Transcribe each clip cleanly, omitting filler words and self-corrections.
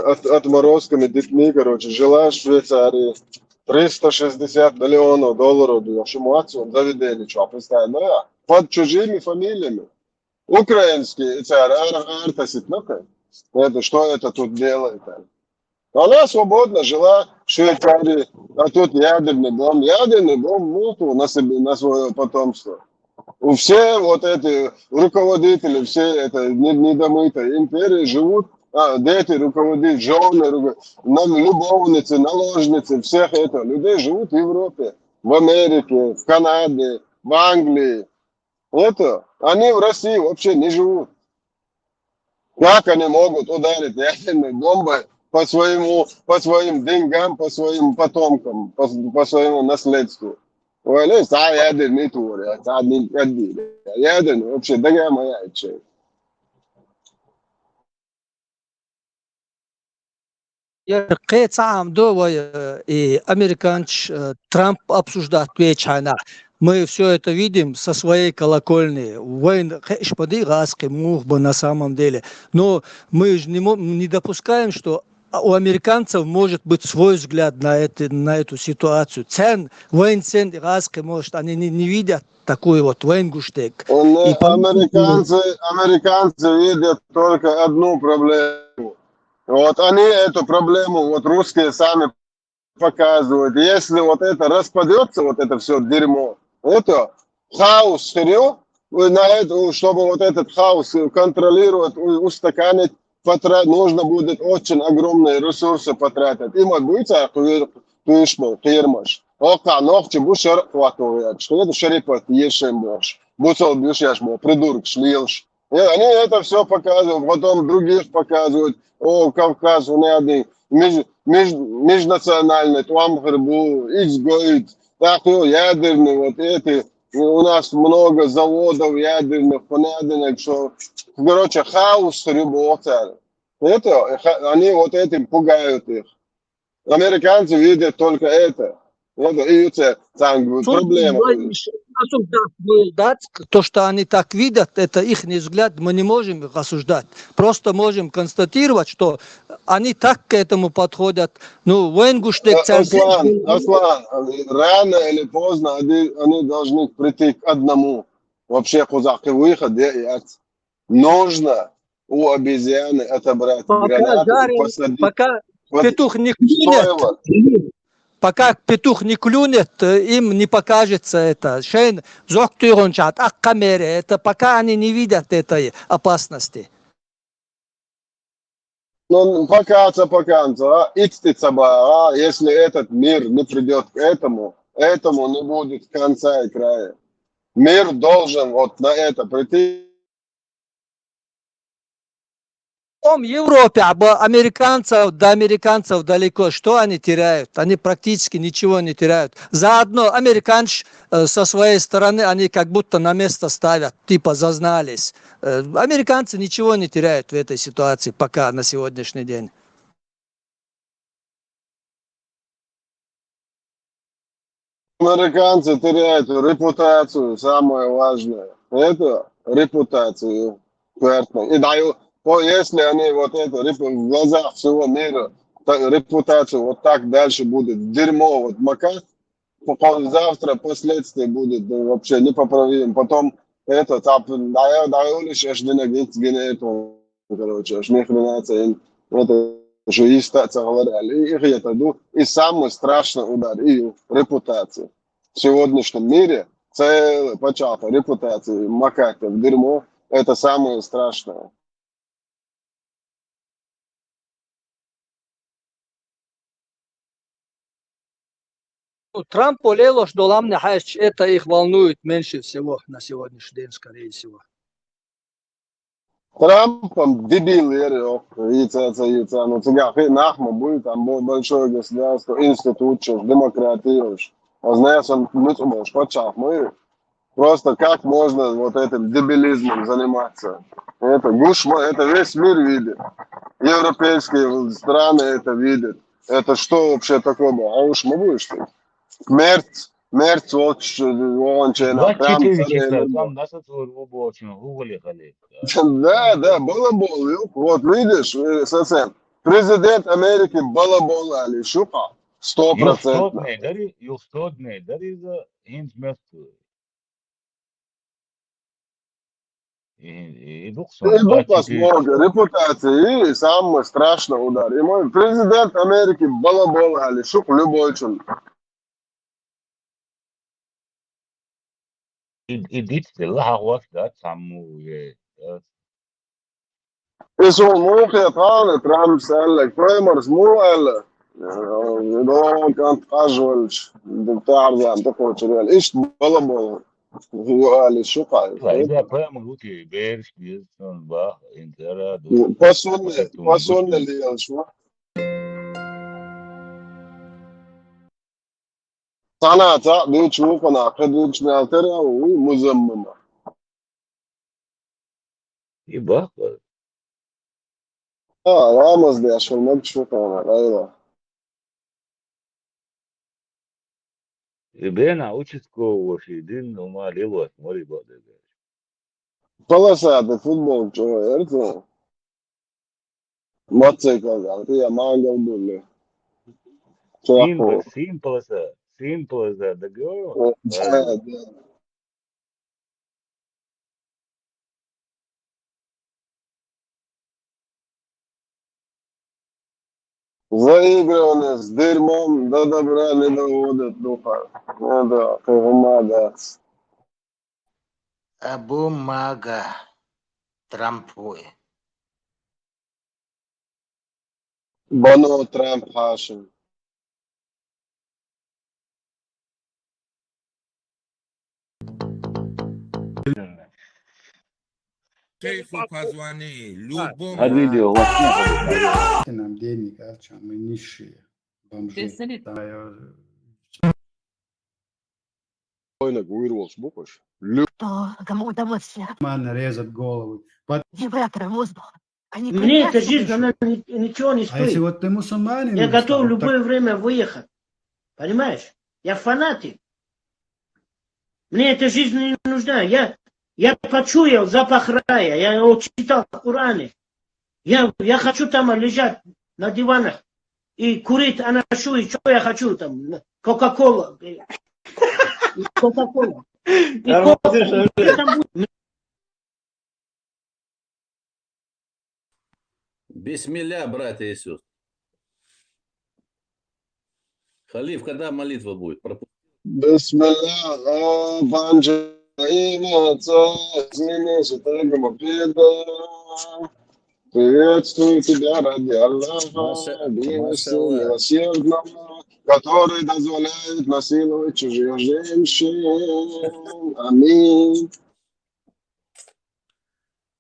отморозками, детьми, короче, жила в Швейцарии. 360 миллионов долларов было шумацию заведение, что, представляешь, под чужими фамилиями. Украинские, артасит, ну-ка, это, что это тут делает? Она свободно жила в Швейцарии, а тут ядерный бомб, ну, на себе, на свое потомство. Все вот эти руководители, все это недомытые империи живут, дети руководят, жены, любовницы, наложницы, всех это людей живут в Европе, в Америке, в Канаде, в Англии. Это, они в России вообще не живут. Как они могут ударить ядерной бомбой по своим деньгам, по своим потомкам, по своему наследству? Öyle sağ yerdir ne tuğur ya. Sağ değil. Yerdir вообще догама яйче. قيت عام دو и американч Трамп обсуждает вечерна. Мы все это видим со своей колокольни. Войн шпады раски мух бы на самом деле. Но мы же не допускаем, что у американцев может быть свой взгляд на эту ситуацию. Цен раски, может, они не видят такой вот военгуштек. Американцы видят только одну проблему. Вот они эту проблему, вот русские сами показывают. Если вот это распадется, вот это все дерьмо, это хаос, чтобы вот этот хаос контролировать, устаканить, нужно будет очень огромные ресурсы потратить. Им отбудется кирмаш. Ока, ногти, бушер, хватывает. Что это шерипат, ешем бош. Бусол, бюшеш, придурок, шлилш. И они это все показывают, потом других показывают. О, Кавказ, у меня межнациональный, там грибу, изгоит, так, ядерный, вот эти. У нас много заводов ядерных, понятно, что, короче, хаос работает. Это, они вот этим пугают их. Американцы видят только это. Это и проблема. То, что они так видят, это их взгляд, мы не можем их осуждать. Просто можем констатировать, что они так к этому подходят. Ну, Аслан, рано или поздно они должны прийти к одному. Вообще, выход, нужно у обезьяны отобрать гранату, посадить. Пока петух не клюнет. Пока петух не клюнет, им не покажется это. Это пока они не видят этой опасности. Ну, покажется. Если этот мир не придет к этому не будет конца и края. Мир должен вот на это прийти. В Европе, до американцев далеко. Что они теряют? Они практически ничего не теряют. Заодно американцы со своей стороны, они как будто на место ставят, типа зазнались. Американцы ничего не теряют в этой ситуации пока на сегодняшний день. Американцы теряют репутацию, самое важное. Это репутацию. И дают. Если они вот это в глазах всего мира репутацию вот так дальше будет дерьмо вот макать, завтра последствия будет вообще непоправим. Потом это лишь короче, это же и статься говорили. И самый страшный удар, и репутация. В сегодняшнем мире целый початок репутации макать в дерьмо, это самое страшное. Трамп полело, что это их волнует меньше всего на сегодняшний день, скорее всего. Трампом дебил, ну тебя нахма будет, там большое государство, институт, демократируешь. А знаешь, он думаешь, почав, мы просто как можно вот этим дебилизмом заниматься. Это это весь мир видит. Европейские страны это видят. Это что вообще такое было? А уж мы будешь ты? Мерц, вот он че на Там наша Да, было. Вот видишь, совсем. Президент Америки балабол Ali Шука. 100%. You'll start that is a hint method. И Дукас много. Репутация и самый страшный удар. И мой президент Америки балабол Ali Шук любой человек. دي تطلعها واحدة تعمو اسمه مو خيطان ترامب سأل لك برايمرز مو قال دول كانت قاجولش بتاع زي عم تقول شريال ايش balabol. هو قال شو قال إذا برايمر وكي بيرش بيزن باه انترا باسون اللي شو صنعت بيتشوف انا قدوش نالترا ومزممة يبقى رامز دي عشان ما تشوف انا ايوه يبقى участкового شيدين وما ليوات موري بعد خلاص هذا فوتبول شو عرفت ماتش كذا هي ما عندهم ولا simple as that the girl заигрывание с дерьмом до добра не доводит духа. Это помада. Бумага. Трампує. Бано Трамп Хашим. Шейху позвони, любому. видео Нам денег, мы нищие, бомжи. Oynak uyruğuz bu kuş. Кто кому-то мысли. Нормально резать голову. Вибраторы воздуха. Они Мне эта прячут жизнь, душу. она ничего не А если стоит. вот ты мусульманин, Я готов в стал, любое время выехать. Понимаешь? Я фанатик. Мне эта жизнь не нужна. Я почуял запах рая. Я его читал в Коране. Я хочу там лежать на диванах и курить анашу. И что я хочу там? Кока-кола. Кока-кола. И кока-кола. Там будет Бисмилля, братья и сестры. Халиф, когда молитва будет? Bismillah, банджа, имя изменился, так приветствую тебя ради Аллаха, милосердного, который дозволяет насиловать чужих женщин. Аминь.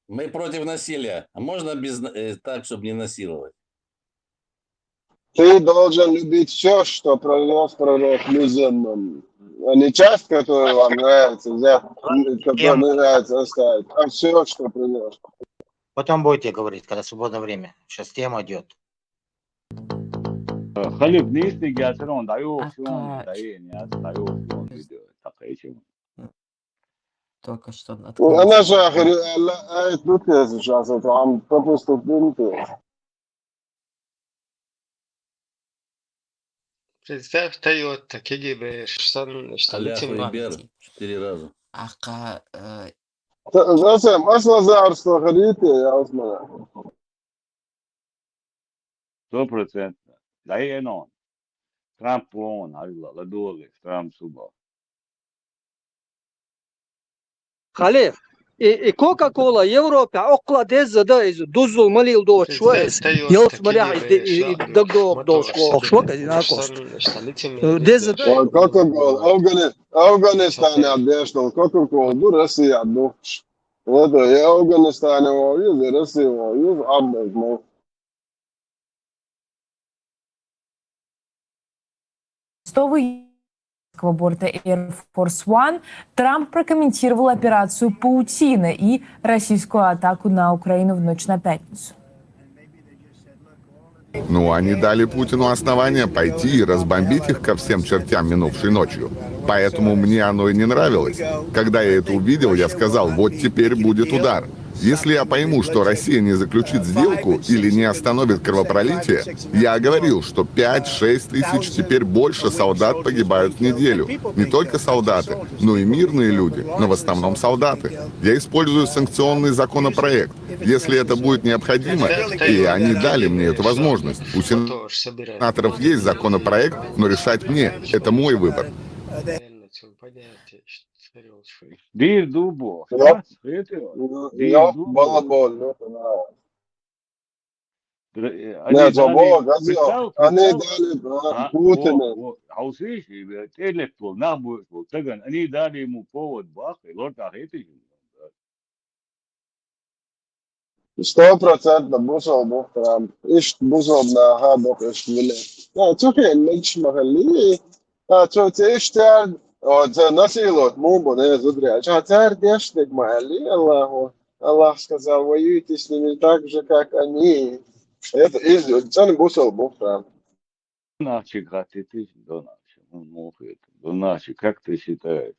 Мы против насилия. А можно без, так, чтобы не насиловать? Ты должен любить все, что привез пророк людям. А не часть, которая вам нравится, взять, которая не нравится, оставить, а все, что привез. Потом будете говорить, когда свободное время. Сейчас тема идет. خليف نيستي جاترون دايو شلون دايين يا دايو شلون فيديو تقيشون Только что أنا شاخر لا آية بوتيز شاسة عم تبوست بنتي. Представь, Toyota KGB, Аляху и Бер 4 раза. Ака, زعم أصلا زعر خريطة يا عثمان. 100% دايينون ترامب وون هلا لدولي ترامب سوبر خليف كوكا-кола Европе около 10 да из дузул малил до швейц يلت مريح دقدق دو شو كذا كوست 10 كوكا-кола أفغانستان عديش كوكا-кола دو روسيا عدوش. هذا يا أفغانستان ويز روسيا ويز عبد борта Air Force One Трамп прокомментировал операцию «Паутина» и российскую атаку на Украину в ночь на пятницу. Ну, они дали Путину основание пойти и разбомбить их ко всем чертям минувшей ночью. Поэтому мне оно и не нравилось. Когда я это увидел, я сказал, вот теперь будет удар. Если я пойму, что Россия не заключит сделку или не остановит кровопролитие, я говорил, что 5-6 тысяч, теперь больше солдат погибают в неделю. Не только солдаты, но и мирные люди, но в основном солдаты. Я использую санкционный законопроект. Если это будет необходимо, и они дали мне эту возможность. У Тоже собирать. сенаторов есть законопроект, но решать мне. Это мой выбор. Değil Dubo. Yok. Değil Yok, Dubo. балабол, ну, да. Они Нет, забыл, дали, газел. представь, Они дали Путину. а услышь, телек-то, набор, таган, они дали ему повод, бах, и лорд Ахети. 100% بوصل بكره ايش بوصل هذا ايش ولا تشوفي مش مخليه تشوف ايش تعرف насилуют мумбу, не зудря. Царь дешник мали, Аллаху. Аллах сказал, воюйте с ними так же, как они. Это из цены бусал бухта. Доначи, ты, Доначи, Доначи, как ты считаешь?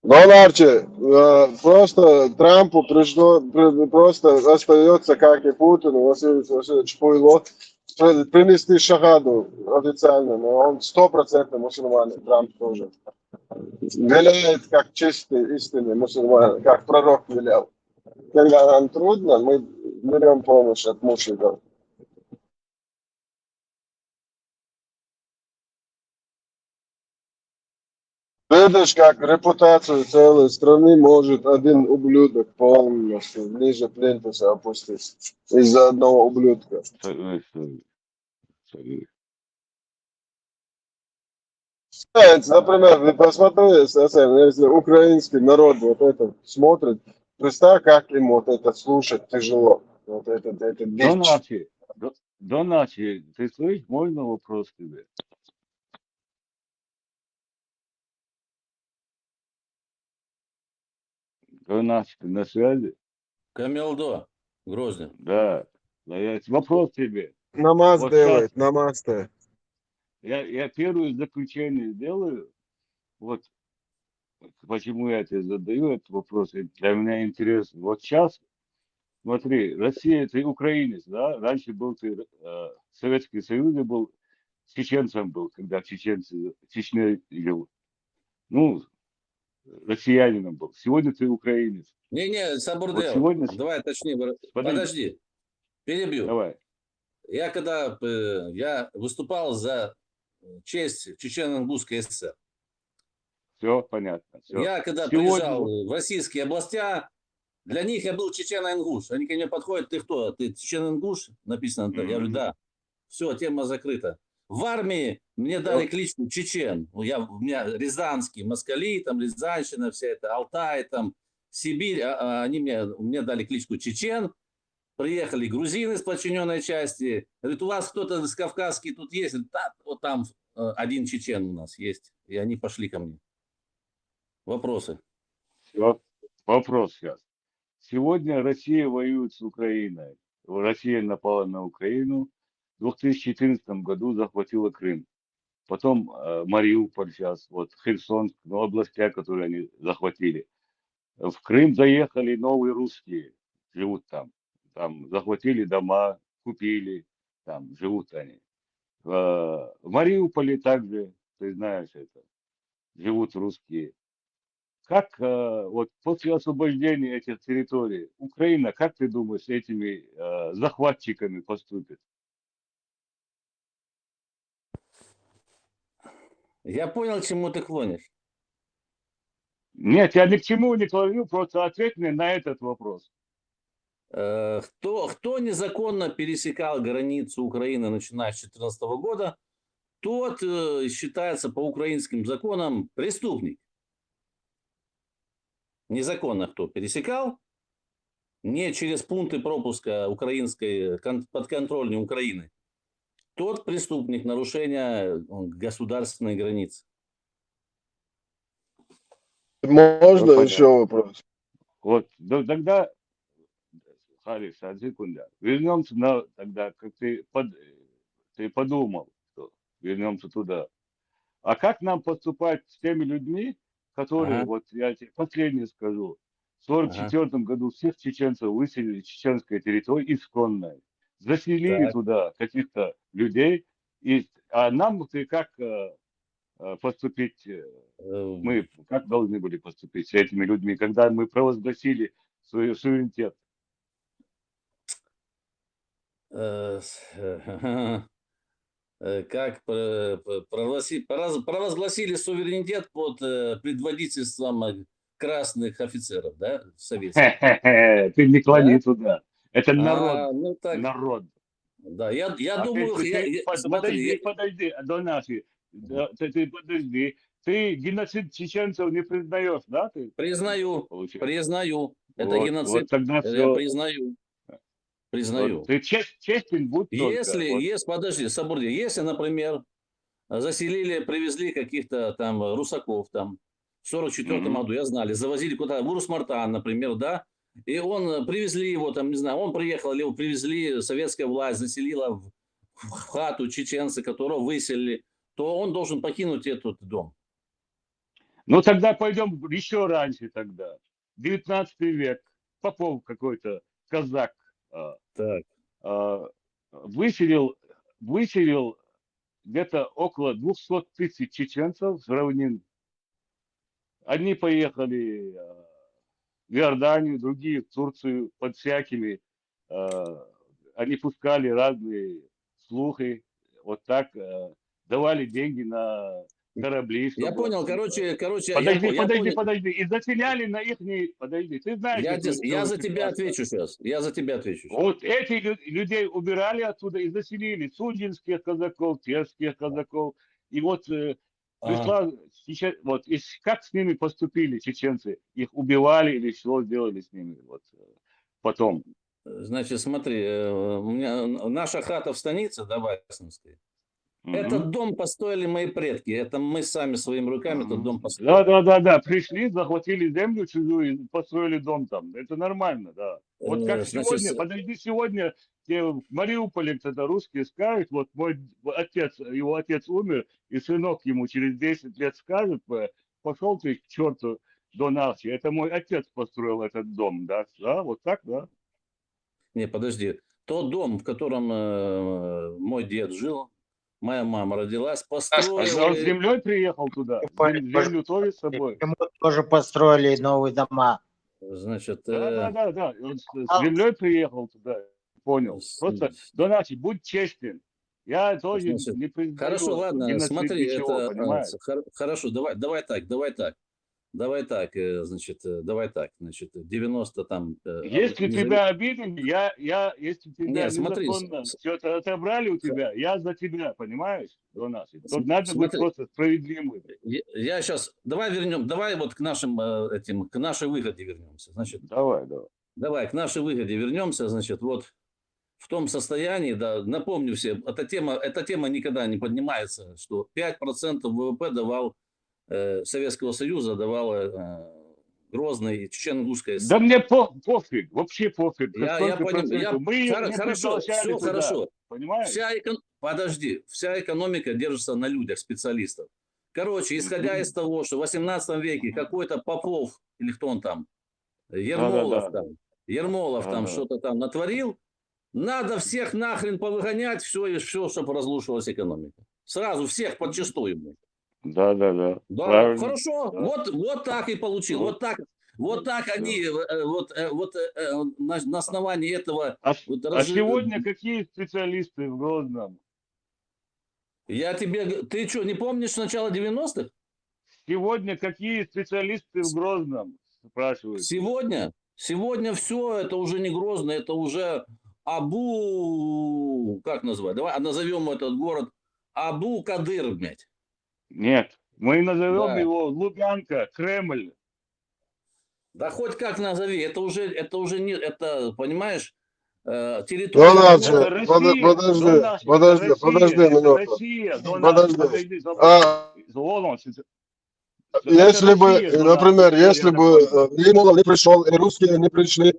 Донарчи, просто Трампу пришло, просто остается, как и Путину, Василий Васильевич Пуйло, принести шагаду официально, но он 100% мусульманин, Трамп тоже. Виляет как чистый истинный мусульманин, как пророк велел. Когда нам трудно, мы берем помощь от мушриков. Видишь, как репутацию целой страны может один ублюдок полностью ниже плинтуса опустить из-за одного ублюдка. Например, вы посмотрите, если украинский народ вот это смотрит, представь, как им вот это слушать тяжело. Вот это дичь. Доначи, ты слышишь, можно вопрос тебе? Доначи, ты на связи? Камилдо, Грозный. Да. Вопрос тебе. Намаз Вот делает, сейчас намаз-то. я первое заключение сделаю. Вот почему я тебе задаю этот вопрос. Для меня интересно. Вот сейчас, смотри, Россия, ты украинец, да? Раньше был ты, Советский Союз был, чеченцем был, когда чеченцы, Чечня жил. Ну, россиянином был. Сегодня ты украинец. Не-не, Вот Сабурдел, сегодня... давай точнее, подожди, перебью. Давай. Я когда я выступал за честь Чечено-Ингушской ССР. Все понятно. Все. Я когда Сегодня... приезжал в российские областя, для них я был чечено-ингуш. Они ко мне подходят, ты кто? Ты чечено-ингуш? Написано. Я говорю, да. Все, тема закрыта. В армии мне дали кличку Чечен. У меня Рязанский, москали, там Рязанщина, вся это, Алтай, там, Сибирь. Они мне дали кличку Чечен. Приехали грузины из подчиненной части. Говорит, у вас кто-то из Кавказский тут есть? Да, вот там один чечен у нас есть. И они пошли ко мне. Вопросы? Все. Вопрос сейчас. Сегодня Россия воюет с Украиной. Россия напала на Украину. В 2014 году захватила Крым. Потом Мариуполь сейчас, вот Херсон, областя, которые они захватили. В Крым заехали новые русские, живут там. Там захватили дома, купили, там живут они. В Мариуполе также, ты знаешь это, живут русские. Как вот после освобождения этих территорий Украина, как ты думаешь, с этими захватчиками поступит? Я понял, к чему ты клонишь. Нет, я ни к чему не клоню, просто ответь мне на этот вопрос. Кто незаконно пересекал границу Украины, начиная с 2014 года, тот считается по украинским законам преступник. Незаконно кто пересекал, не через пункты пропуска украинской подконтрольной Украины, тот преступник нарушения государственной границы. Можно еще вопрос? Вот, тогда, Харис, секунду. Вернемся тогда, как ты подумал, что вернемся туда. А как нам поступать с теми людьми, которые, Ага. вот я тебе последнее скажу, в 1944 году всех чеченцев выселили с чеченской территории исконной, заселили Так. туда каких-то людей, а нам ты как поступить, мы как должны были поступить с этими людьми, когда мы провозгласили свой суверенитет? Как провозгласили суверенитет под предводительством красных офицеров, да, советских. Ты не клони Да? туда. Это народ. Ну так, Народ. да, я А думаю, смотри, подожди, Донати, ты подожди. Ты геноцид чеченцев не признаешь, да? Ты признаю, получается? это Вот геноцид, тогда я все. признаю. Вот, ты честен будь только. Вот. Подожди, Сабурди, если, например, привезли каких-то там русаков там в 44 году, я знали, завозили куда-то, в Урус-Мартан, например, да, и привезли его там, не знаю, он приехал, или его привезли, советская власть заселила в хату чеченцы, которого выселили, то он должен покинуть этот дом. Ну тогда пойдем еще раньше тогда. 19 век. Попов какой-то, казак, Так. выселил где-то около 200 тысяч чеченцев с равнин. Одни поехали в Иорданию, другие в Турцию под всякими. Они пускали разные слухи, вот так давали деньги на корабли. Я понял, короче, Подожди. И заселяли на их... Подожди, ты знаешь... Я за тебя отвечу сейчас. Вот эти людей убирали оттуда и заселили суджинских казаков, терских казаков. И вот пришла... Вот, и как с ними поступили чеченцы? Их убивали или что сделали с ними? Вот, потом. Значит, смотри, у меня наша хата в станице, да, Васинской. Этот дом построили мои предки. Это мы сами своими руками этот дом построили. Да. Пришли, захватили землю чужую, построили дом там. Это нормально, да. Вот как сегодня, сегодня в Мариуполе кто-то русские скажут, вот мой отец, его отец умер, и сынок ему через 10 лет скажет, пошел ты к черту до нации. Это мой отец построил этот дом, да? Да, вот так, да? Не, подожди. Тот дом, в котором мой дед жил, моя мама родилась, построили... Он с землей приехал туда? Землю тоже с собой? Ему тоже построили новые дома. Значит... Да. Он с землей приехал туда. Понял. Просто, Донати, будь честен. Я тоже не признаю. Хорошо, ладно, смотри, ничего, понимаешь? Хорошо, давай так, значит, 90 там... Если тебя обидели, если тебя Нет, смотри, незаконно что-то отобрали у тебя, я за тебя, понимаешь, Донати? Тут надо быть просто справедливым. Я сейчас... Давай вот к нашей выгоде вернемся. Значит, давай к нашей выгоде вернемся, значит, вот в том состоянии, да, напомню всем, эта тема никогда не поднимается, что 5% ВВП давал Советского Союза, давала Грозный и Чечено-Ингушская ССР. Да мне пофиг, вообще пофиг. Я понимаю. Хорошо, все туда, хорошо. Понимаешь? Подожди, вся экономика держится на людях, специалистов. Короче, исходя из того, что в 18 веке какой-то Попов, или кто он там, Ермолов там что-то там натворил, надо всех нахрен повыгонять, все, чтобы разрушилась экономика. Сразу всех подчистую. Да. Да, хорошо, вот так и получил. Вот так они, на основании этого... Сегодня какие специалисты в Грозном? Ты что, не помнишь начало 90-х? Сегодня какие специалисты в Грозном, спрашивают? Сегодня все, это уже не Грозно, это уже как назвать? Давай назовем этот город Абу-Кадыр, блядь. Нет, мы назовем его Лубянка, Кремль. Да хоть как назови, это уже не, это, понимаешь, территория... Подожди минуту. Если бы, например, Ермолов не пришел, и русские не пришли,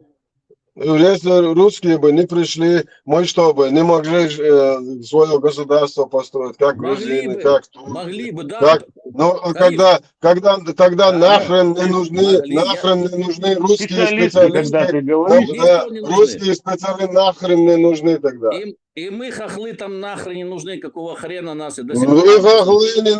Если русские бы не пришли, мы что бы, не могли свое государство построить, как грузины, как турки, Могли бы, да. как... Но Халиф, тогда да, нахрен не нужны, могли, нахрен не нужны русские Специалисты, когда специалисты, ты говоришь, никто не нужны. русские специалисты нахрен не нужны тогда. И мы, хохлы, там нахрен не нужны, какого хрена нас и до Ну сих и пор. хохлы не нужны, и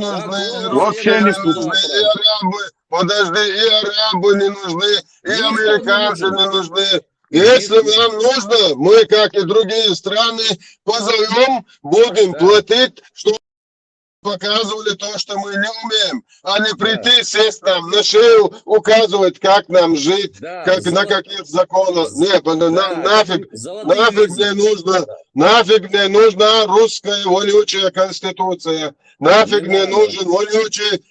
Какого русские хрена Вообще не не нас нужны, туда и отправили? арабы, подожди, и арабы не нужны, и Никто не американцы нужен. не нужны. Если нам нужно, мы, как и другие страны, позовем, будем Да. платить, чтобы показывали то, что мы не умеем, а не прийти, сесть нам на шею, указывать, как нам жить, Да, как, на каких законах. Нет, да, нафиг, золотые нафиг визы. мне нужно, Да. нафиг мне нужна русская вонючая конституция, нафиг Не мне надо. нужен вонючий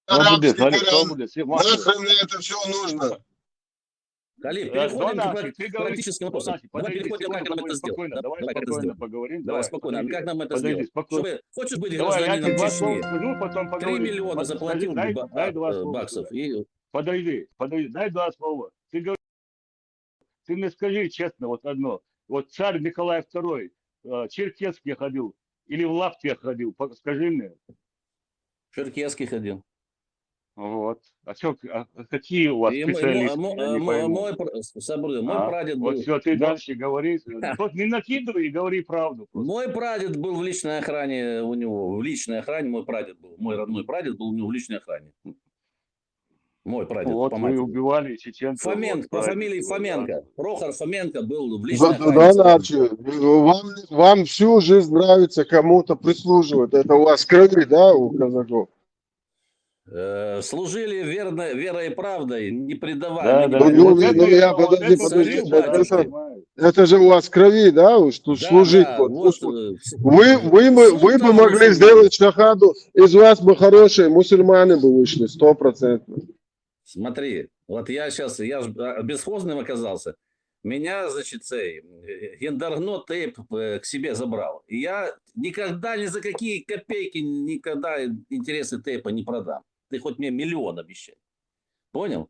Что будет, арабский Халиф, что Коран. будет? Нахрен мне это все нужно? Халиф, переходим Донаши, к ты говоришь, практическим вопросам. Донаши, Давай подожди, переходим, как нам секунду, это сделать. спокойно, давай Давай, как это спокойно сделать. поговорим. Давай спокойно. подожди, Как нам это подожди, сделать? спокойно. Хочешь быть Давай, я тебе гражданином два слова Чечни? скажу, потом 3 поговорим. миллиона Скажи, заплатил дай два слова баксов. сюда. И Подожди, дай два слова. Ты мне скажи честно вот одно. Вот царь Николай II черкесский ходил или в лаптях ходил? Скажи мне. Черкесский ходил. Вот. Какие у вас специалисты? Я не пойму. Мой прадед Вот был... все, ты дальше говори. Тут не накидывай и говори правду. Просто. Мой прадед был в личной охране у него. В личной охране мой прадед был. Мой родной прадед был у него в личной охране. Мой прадед Вот по вы матери. убивали чеченцев. Фоменко, вот, по фамилии прадед, Фоменко. да. Прохор Фоменко был в личной охране. Доначи, вам всю жизнь нравится кому-то прислуживать. Это у вас в крови, да, у казаков? Служили верой и правдой, не предавали. Да, не да. предавали. Вот это я, вот подожди, это подожди, царю, батюшка. понимаешь? Это же у вас в крови, да, что Да, служить. да, Вот, вот, вы бы султан могли мусульман. сделать шахаду, из вас бы хорошие мусульмане бы вышли, 100%. Смотри, вот я сейчас, я ж бесхозным оказался. Меня, значит, Гендаргно тейп к себе забрал. И я никогда ни за какие копейки никогда интересы тейпа не продам. Ты хоть мне миллион обещай. Понял?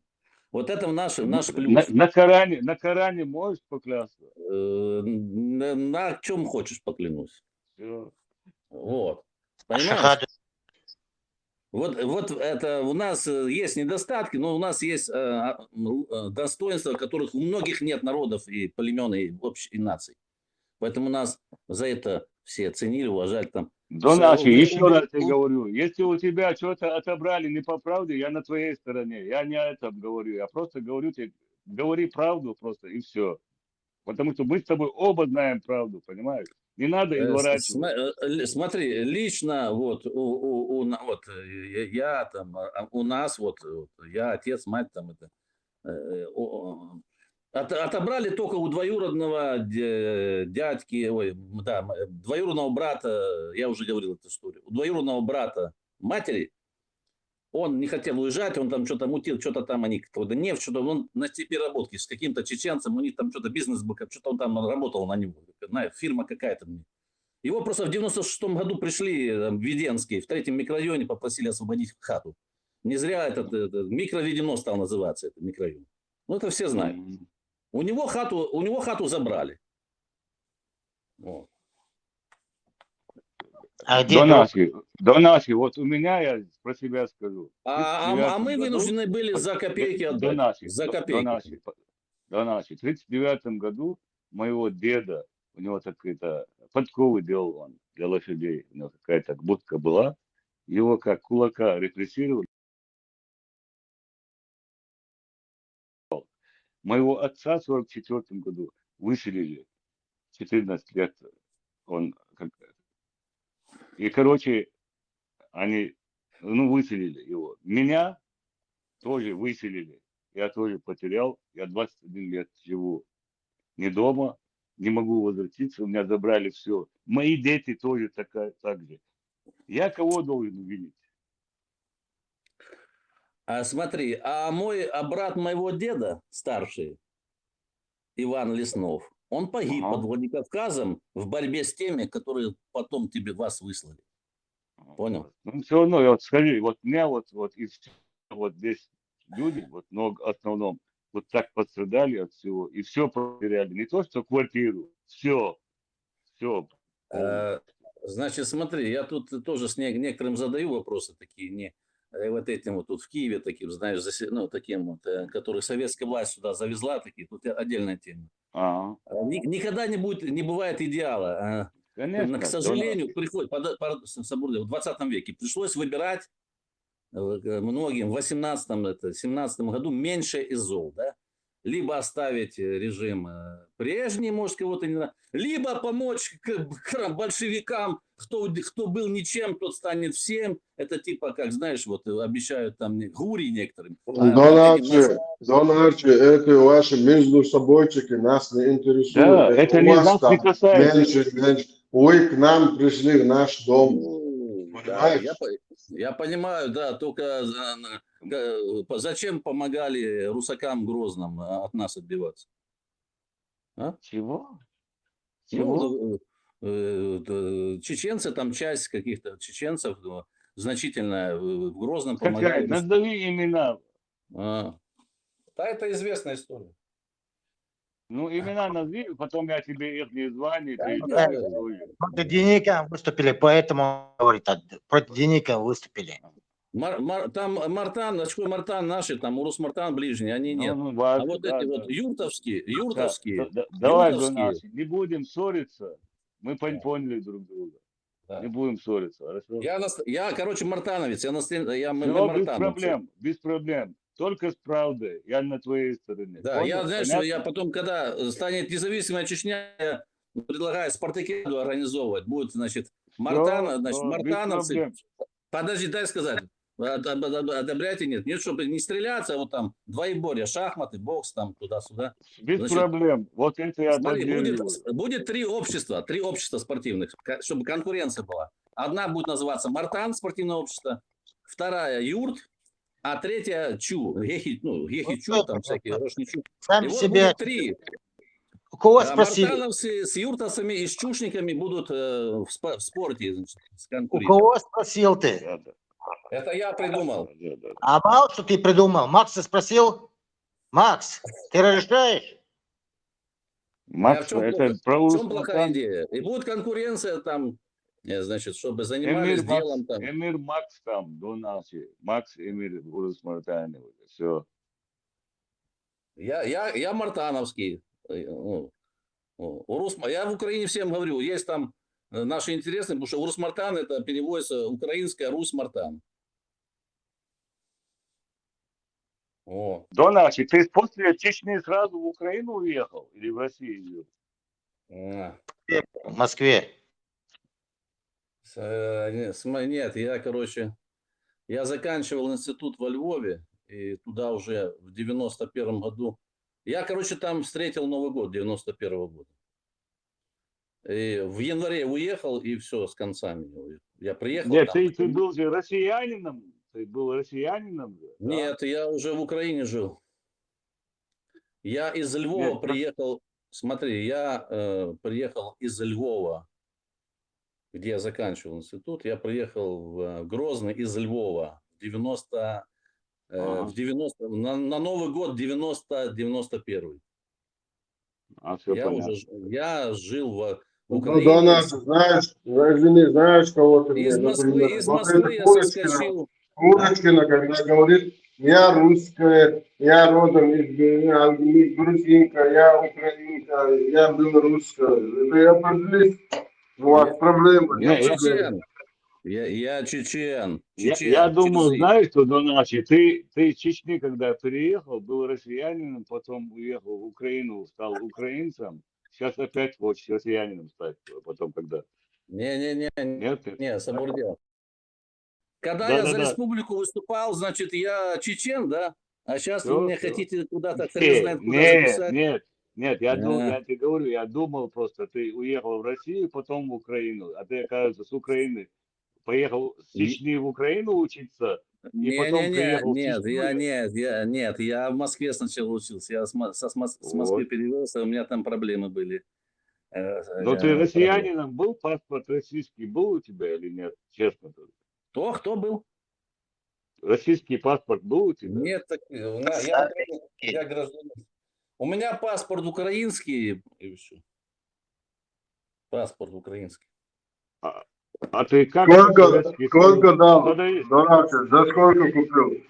Вот это наш плюс. На Коране можешь поклясться? На чем хочешь поклянусь. Всё. Вот. Понимаешь? Шахаду. Вот это у нас есть недостатки, но у нас есть достоинства, которых у многих нет народов и племен и и наций. Поэтому нас за это все ценили, уважали там. Донаши, еще раз я говорю, если у тебя что-то отобрали не по правде, я на твоей стороне. Я не о этом говорю, я просто говорю тебе, говори правду просто и все. Потому что мы с тобой оба знаем правду, понимаешь? Не надо изворачивать. Смотри, лично вот я там, у нас вот я отец, мать там это отобрали только у двоюродного дядьки, двоюродного брата, я уже говорил эту историю, у двоюродного брата матери, он не хотел уезжать, он там что-то мутил, что-то там они, какой-то нефть, что-то, он на переработке с каким-то чеченцем, у них там что-то бизнес был, что-то он там работал на него, фирма какая-то. Его просто в 96-м году пришли в Веденский, в 3-м микрорайоне, попросили освободить хату. Не зря этот микроведено стал называться, этот микрорайон. Ну, это все знают. У него хату забрали. Вот. А где Донаши, вот у меня, я про себя скажу. А мы вынуждены были за копейки отдать. За копейки. Донаши, в 1939 году моего деда, у него какие-то подковы делал он для лошадей, у него какая-то будка была, его как кулака репрессировали. Моего отца в 1944 году выселили 14 лет. И, короче, они, выселили его. Меня тоже выселили. Я тоже потерял. Я 21 лет живу не дома, не могу возвратиться. У меня забрали все. Мои дети тоже так же. Я кого должен винить? Смотри, брат моего деда, старший, Иван Леснов, он погиб под Владикавказом в борьбе с теми, которые потом вас выслали. Понял? Ну, все равно, вот скажи, вот меня вот здесь люди, вот, но в основном, вот так пострадали от всего, и все потеряли. Не то, что квартиру, все. Значит, смотри, я тут тоже с некоторым задаю вопросы такие, не вот этим вот тут в Киеве таким, знаешь, ну, таким вот, который советская власть сюда завезла, такие, тут отдельная тема. Никогда не бывает идеала. Конечно, К сожалению, приходит, в 20 веке пришлось выбирать многим в 18-17 году меньше из зол, да? Либо оставить режим прежний, может, кого-то не надо, либо помочь большевикам, кто был ничем, тот станет всем. Это типа, как, знаешь, вот обещают там гури некоторым. Донарчи, это ваши между собойчики нас не интересуют. Да, это у не вас нас не там касается. меньше. Вы к нам пришли в наш дом. Да, Понимаешь? я понимаю, да, только зачем помогали русакам Грозным от нас отбиваться? А? Чего? Ну, чеченцы, там часть каких-то чеченцев значительная в Грозном помогали. Какая? Назови имена. Да, это известная история. Ну, имена назови, потом я тебе их не звоню, ты Да, Против Деника выступили, поэтому, говорит, против Деника выступили. Там Мартан, очко Мартан наши, там Урус Мартан ближний, они нет. Ну, А важно, вот да, эти да. вот юртовские, Давай, юртовские. Донаши, не будем ссориться. Мы поняли друг друга. Да. Не будем ссориться, хорошо? Я, короче, мартановец, мы Все, мартановцы. без проблем. Только с правдой. Я на твоей стороне. Да, Понял? знаешь, Понятно? я потом, когда станет независимая Чечня, я предлагаю спартакиаду организовывать. Будет, значит, мартановцы. Подожди, дай сказать. Одобряйте, нет. Нет, чтобы не стреляться, а вот там двоеборье, шахматы, бокс, там туда-сюда. Без проблем. Вот это я Смотри, поддерживаю. будет три общества спортивных, чтобы конкуренция была. Одна будет называться Мартан, спортивное общество, вторая Юрт, а третья Чу, Гехи-Чу, там всякие, Рошни-Чу. Сами И вот себе... будет три. У кого спросили? Мартановцы с юртовцами и с чушниками будут в спорте, значит, У конкурировать. кого спросил ты? Это я придумал. А мало что ты придумал? Макса спросил? Макс, ты разрешаешь? Макс, это про в чем плохая идея? И будет конкуренция там, значит, чтобы занимались делом там. Эмир Макс там, Донаши. Макс Эмир Урус Мартанович. Все. Я мартановский. Я в Украине всем говорю, есть там наши интересы, потому что Урус Мартан это переводится украинская Русь Мартан. Донаши, ты после Чечни сразу в Украину уехал или в Россию? В Москве. Нет, я заканчивал институт во Львове, и туда уже в 91 году. Я, там встретил Новый год 91 года. И в январе уехал, и все, с концами. Я приехал. Нет, ты был же россиянином. Ты был россиянином? Нет, да? Я уже в Украине жил. Я из Львова приехал. Смотри, я приехал из Львова, где я заканчивал институт. Я приехал в Грозный из Львова на Новый год 91. Я жил в Украине. Донаш, знаешь, кого ты из Москвы я соскочил. Курочкина, когда говорит, я русская, я родом из грузинка, я украинка, я белорусская. Это я определюсь. У вас проблема. Я чечен. Я чечен. Я думаю, знаешь, что, Донаши, ты из Чечни, когда переехал, был россиянином, потом уехал в Украину, стал украинцем, сейчас опять хочешь россиянином стать, потом когда? Не, Сабурдел. Когда я за республику выступал, значит, я чечен, да? А сейчас вы меня хотите куда-то, хрен знает, куда записать? Нет, я тебе говорю, я думал просто, ты уехал в Россию, потом в Украину, а ты, оказывается, с Украины поехал с Чечни в Украину учиться, и потом приехал в Чечню. Нет, я в Москве сначала учился, я с Москвы перевелся, у меня там проблемы были. Но ты россиянином был, паспорт российский был у тебя или нет? Честно. Кто был? Российский паспорт был у тебя? Нет, так, я гражданин. У меня паспорт украинский, и все. Паспорт украинский. А ты как Сколько дал? Подай. Донатер, за сколько купил?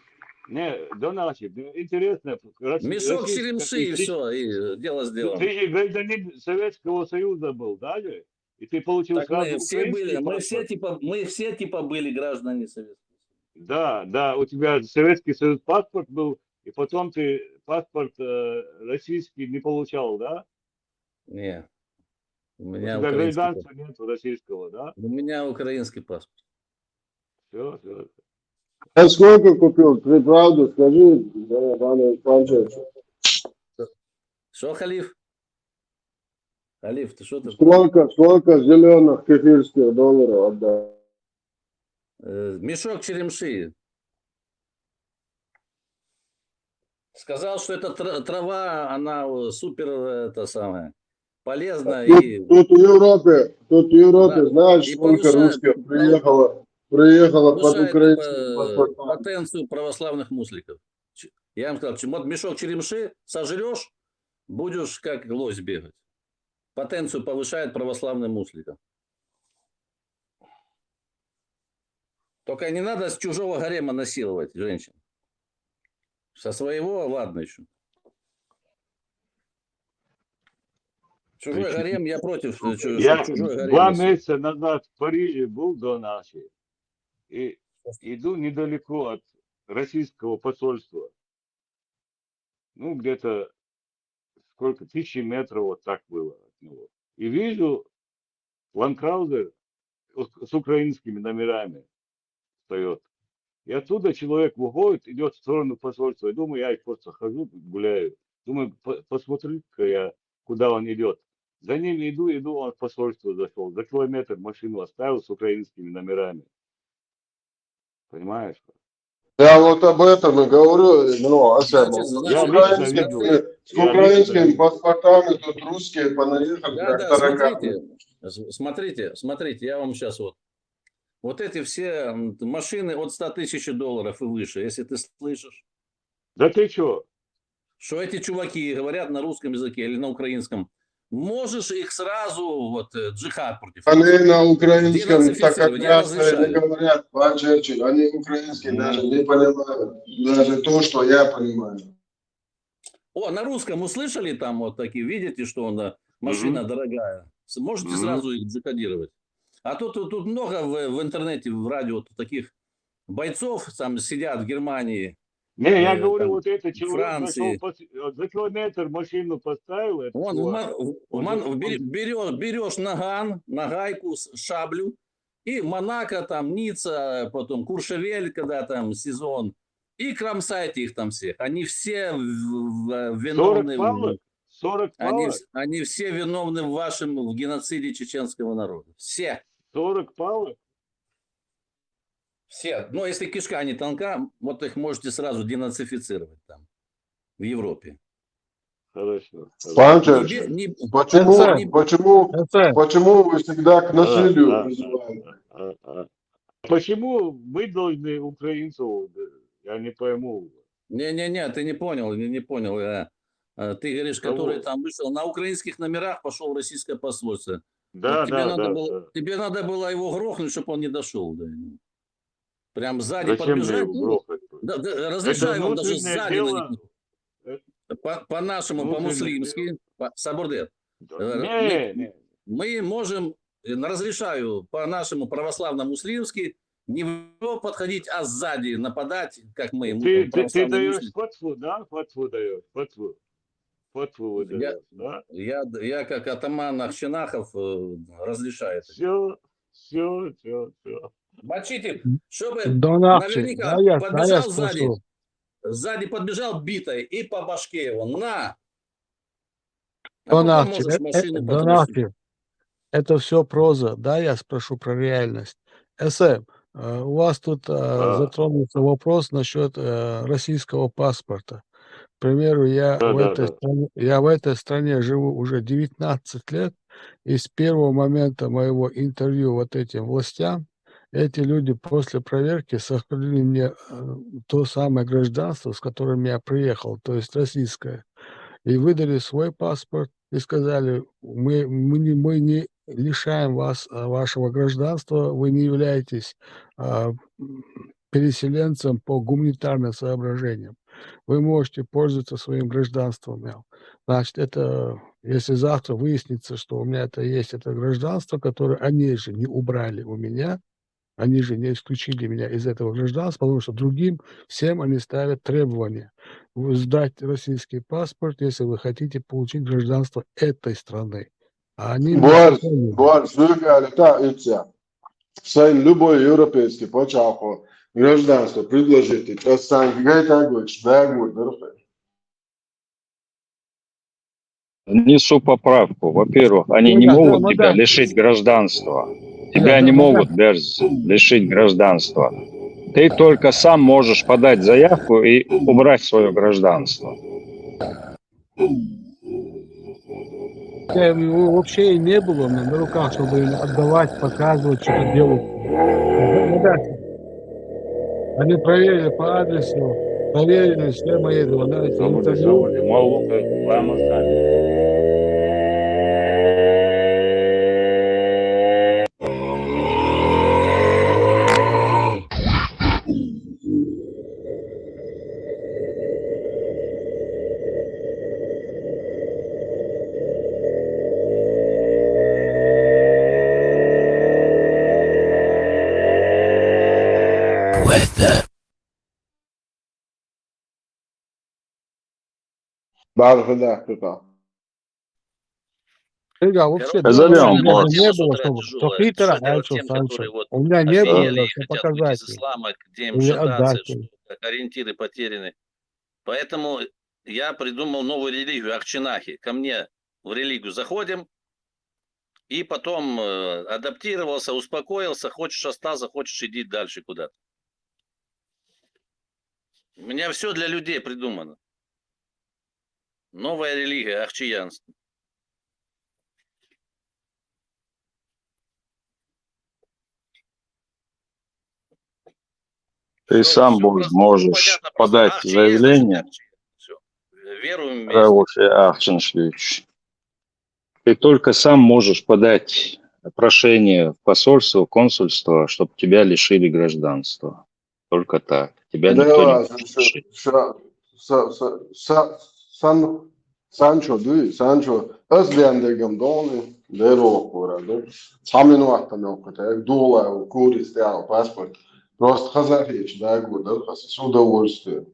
Не, Донатер, интересно. Мешок черемши и все, и дело сделано. Ты же гражданин Советского Союза был, да же? И ты получил Так сразу мы все были, паспорт? мы все типа были граждане Советского Союза. Да, да, у тебя Советский Союз паспорт был, и потом ты паспорт российский не получал, да? Не, у У меня тебя украинский гражданства паспорт. нет российского, да? У меня украинский паспорт. Все, все. А сколько купил? Ты правду скажи, Иван Панчевич. Что, Халиф? Халиф, ты что ты? Сколько зеленых кефирских долларов отдал? Мешок черемши. Сказал, что эта трава, она супер, это самое, полезна. Тут в Европе, Да. знаешь, И сколько повышает- русских приехало под повышает украинским паспортом? потенцию православных мусликов. Я вам сказал, вот мешок черемши сожрешь, будешь как лось бегать. Потенцию повышает православным мусликам. Только не надо с чужого гарема насиловать женщин. Со своего, ладно еще. Чужой гарем, я против. Я Чужой гарем 2 насиловать. месяца назад в Париже был до нашей. И иду недалеко от российского посольства. Ну, где-то сколько, 1000 метров вот так было от него. И вижу Ландкраузер с украинскими номерами стоит. И оттуда человек выходит, идет в сторону посольства. И думаю, я просто хожу, гуляю. Думаю, посмотрю-ка я, куда он идет. За ним иду, он в посольство зашел. За километр машину оставил с украинскими номерами. Понимаешь? Я вот об этом и говорю, с украинскими паспортами тут русские понаехали, как Да, тараканы. смотрите, я вам сейчас вот эти все машины от 100 тысяч долларов и выше, если ты слышишь. Да ты что? Что эти чуваки говорят на русском языке или на украинском, можешь их сразу, джихад против. Они на украинском так Денацифицировать, я отрядно не разрешаю. говорят, пан Черчилль, они украинский даже не понимают, даже то, что я понимаю. О, на русском услышали там вот такие, видите, что машина дорогая. Можете сразу их джихадировать. А тут много в интернете, в радио таких бойцов там сидят в Германии. Не, я говорю, там, вот этот человек Франции. зашел, за километр машину поставил. Берешь наган, нагайку, шаблю, и Монако, там, Ницца, потом Куршевель, когда там сезон, и кромсайте их там всех. Они все виновны. 40 палок? Они все виновны в геноциде чеченского народа. Все. 40 палок? Все. Но если кишка не тонка, вот их можете сразу денацифицировать там, в Европе. Хорошо. Пан Черчилль, почему вы всегда к насилию призываете? Почему мы должны украинцев? Я не пойму. Не, ты не понял. Ты говоришь, который там вышел на украинских номерах, пошел в российское посольство. Да. Тебе надо было его грохнуть, чтобы он не дошел. Да. Прям сзади Зачем подбежать. мне его грохать? Разрешаю вам даже внутреннее сзади дело. на них. По-нашему, по-муслимски. Сабурдет. Не. Мы можем, разрешаю по-нашему православно-муслимски не в него подходить, а сзади нападать, как мы. Ты даешь фатву, да? Фатву даешь. Фатву выдаешь, да? Я как атаман Ахчинахов разрешаю. Все. Мочите, чтобы наверняка подбежал сзади подбежал битой и по башке его. На! Донатер, это все проза, да, я спрошу про реальность. СМ, у вас тут затронулся вопрос насчет российского паспорта. К примеру, я в этой стране живу уже 19 лет, и с первого момента моего интервью вот этим властям Эти люди после проверки сохранили мне то самое гражданство, с которым я приехал, то есть российское. И выдали свой паспорт и сказали, мы не лишаем вас вашего гражданства, вы не являетесь переселенцем по гуманитарным соображениям. Вы можете пользоваться своим гражданством. Значит, это, если завтра выяснится, что у меня это есть, это гражданство, которое они же не убрали у меня, они же не исключили меня из этого гражданства, потому что другим всем они ставят требования. Сдать российский паспорт, если вы хотите получить гражданство этой страны. А они мне сохранили. Любой европейский почав гражданство предложить, это сам Несу поправку. Во-первых, они не могут тебя лишить гражданства. Тебя не могут лишить гражданства. Ты только сам можешь подать заявку и убрать свое гражданство. Его вообще и не было на руках, чтобы им отдавать, показывать, что-то делать. Они проверили по адресу, проверили все мои интервью. Вообще, Зовем, вот. не было, что Хитера, Санчо. У меня не было, что показать. Где им Или шататься, отдать им. что ориентиры потеряны. Поэтому я придумал новую религию Ахчинахи. Ко мне в религию заходим, и потом адаптировался, успокоился, хочешь остался, хочешь иди дальше куда-то. У меня все для людей придумано. Новая религия, ахчиянство. Ты сам можешь подать заявление. Ты только сам можешь подать прошение в посольство, в консульство, чтобы тебя лишили гражданства. Только так. Тебя никто не может лишить. Sancho, özlendegim dolu, dero kurada. Самину актамелката, дула, куристиал, паспорт. Просто хазарич, да, года, с удовольствием.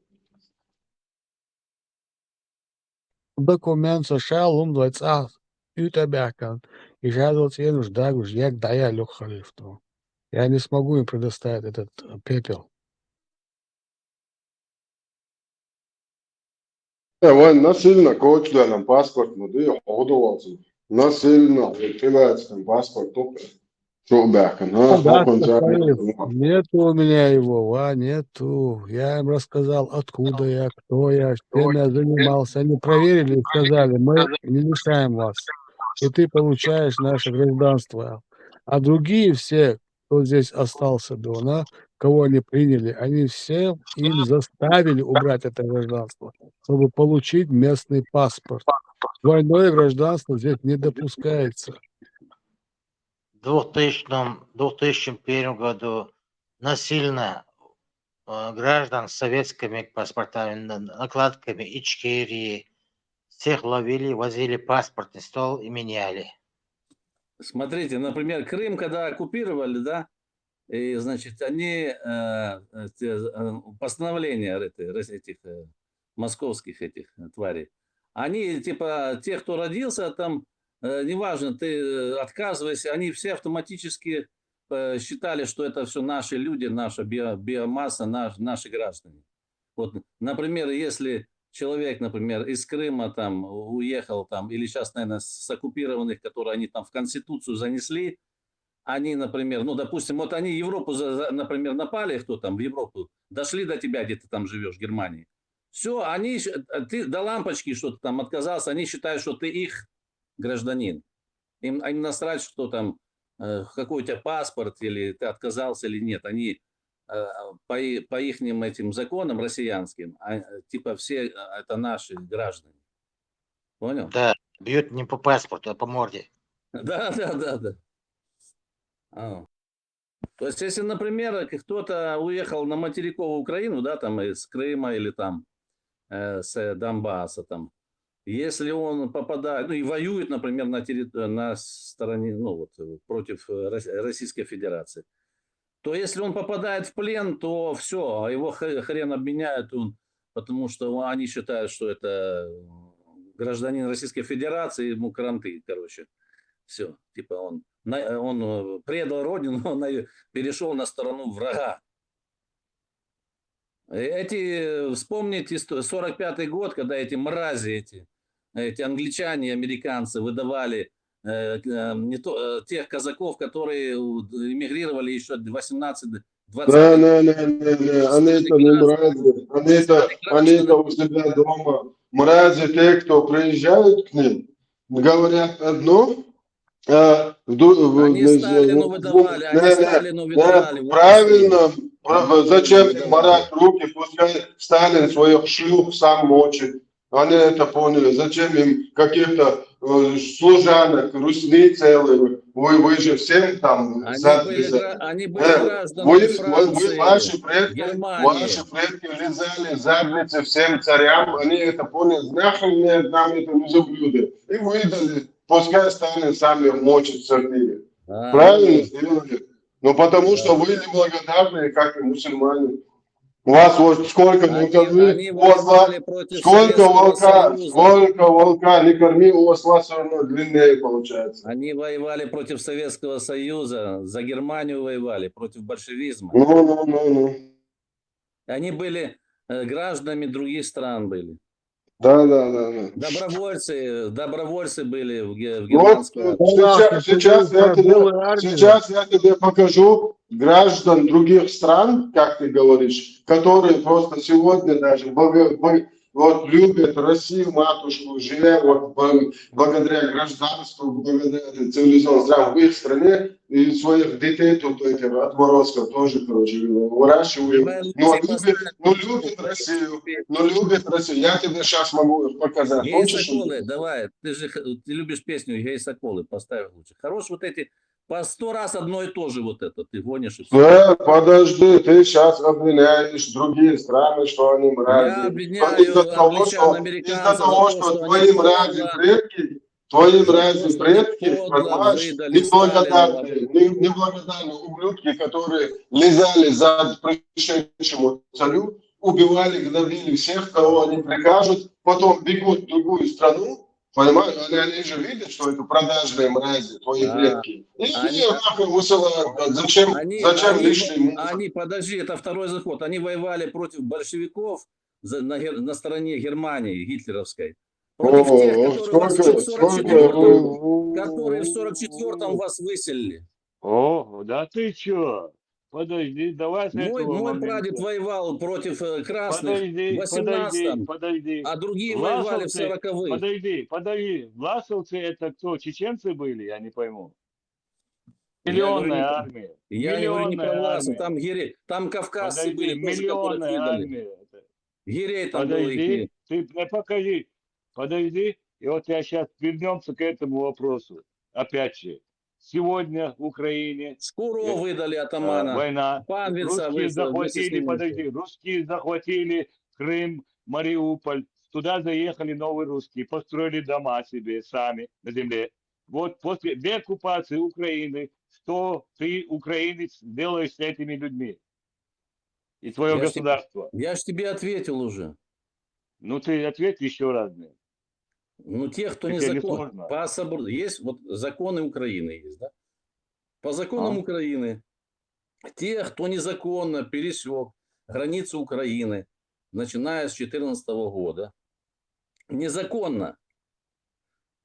Документ США лумдвайца Ютабякан. И жадался я нужда, як дая лег халифту. Я не смогу им предоставить этот пепел. Он насильно кочуя нам паспорт, но ты ходовался. Насильно кидается там паспорт, что бякан, Нету у меня его, нету. Я им рассказал, откуда я, кто я, чем я занимался. Они проверили и сказали, мы не лишаем вас. И ты получаешь наше гражданство. А другие все, кто здесь остался до, кого они приняли, они все им заставили убрать это гражданство, чтобы получить местный паспорт. Двойное гражданство здесь не допускается. В 2001 году насильно граждан с советскими паспортами, накладками Ичкерии всех ловили, возили паспортный стол и меняли. Смотрите, например, Крым, когда оккупировали, да, и, значит, они постановления этих московских этих тварей, они, типа, тех, кто родился там, неважно, ты отказывайся, они все автоматически считали, что это все наши люди, наша биомасса, наши граждане. Вот, например, если человек, например, из Крыма там уехал там, или сейчас, наверное, с оккупированных, которые они там в Конституцию занесли, они, например, ну, допустим, вот они Европу, например, напали, кто там в Европу, дошли до тебя, где ты там живешь, в Германии. Все, они, ты до лампочки что-то там отказался, они считают, что ты их гражданин. Им насрать, что там какой у тебя паспорт, или ты отказался или нет. Они по их этим законам россиянским, типа все это наши граждане. Понял? Да, бьют не по паспорту, а по морде. Да. То есть, если, например, кто-то уехал на материковую Украину, да, там из Крыма или там с Донбасса, там, если он попадает, ну и воюет, например, на стороне, ну вот, против Российской Федерации, то если он попадает в плен, то все, его хрен обменяют, потому что они считают, что это гражданин Российской Федерации, ему кранты, короче. Все, типа он предал родину, он перешел на сторону врага. Вспомните 45-й год, когда эти мрази, эти англичане, американцы выдавали тех казаков, которые эмигрировали еще 18-20 Да, они это не мрази, они это у себя дома. Мрази, те, кто приезжают к ним, говорят одно, они Сталину выдавали, правильно, зачем им морать руки, пускай Сталин своих шлюх сам мочит. Они это поняли, зачем им каких-то служанок, русни целые, вы же всем там они были гражданами Франции, ваши Германии. предки лизали задницы всем царям, они это поняли, нахрен нам это не заблюдо, и выдали. Пускай Сталин сам их мочит в сортире. Правильно сделали. Но потому что вы неблагодарные, как и мусульмане. У вас вот сколько сколько волка, не корми, у осла все равно длиннее получается. Они воевали против Советского Союза, за Германию воевали, против большевизма. Ну. Они были гражданами других стран были. Да. Добровольцы были в германской. Сейчас я тебе покажу граждан других стран, как ты говоришь, которые просто сегодня даже вот любят Россию, матушку, живя вот благодаря гражданству, благодаря цивилизованным странам в их стране, и своих детей тут этих отморозков тоже, короче, выращивают. Любят Россию. Я тебе сейчас могу показать. Гей-соколы, давай, ты любишь песню «Гей-соколы», поставь лучше. Хорош вот эти, по 100 раз одно и то же вот это, ты гонишь и все. Подожди, ты сейчас обвиняешь другие страны, что они мрази. Я обвиняю англичан, американцев, из-за того, что твои мрази предки, понимаешь, неблагодарные ублюдки, которые лизали за пришедшему царю, убивали, гнобили всех, кого они прикажут, потом бегут в другую страну, понимаешь, они же видят, что это продажные мрази, твои предки. И нахуй высылают. Зачем лишний? Подожди, это второй заход. Они воевали против большевиков на стороне Германии гитлеровской. Против тех, которые в 44-м вас выселили. О, да ты чё? Подожди, давай с этого Мой момента. прадед воевал против красных в 18-м, а другие воевали в 40-х. Подожди. Власовцы это кто? Чеченцы были? Я не пойму. Миллионная армия. Я говорю не про власов, там кавказцы были, миллионная армия. Гирей там было. Подожди, ты покажи. Подожди, и вот я сейчас вернемся к этому вопросу. Опять же, сегодня в Украине Скоро выдали атамана. Война. Панвица Русские захватили Крым, Мариуполь. Туда заехали новые русские, построили дома себе сами на земле. Вот после деоккупации Украины, что ты, украинец, делаешь с этими людьми? И твое государство. Я ж тебе ответил уже. Ну ты ответь еще раз. Ну, тех, кто незаконно. Есть вот законы Украины, есть, да? По законам Украины, тех, кто незаконно пересек границу Украины, начиная с 2014 года, незаконно,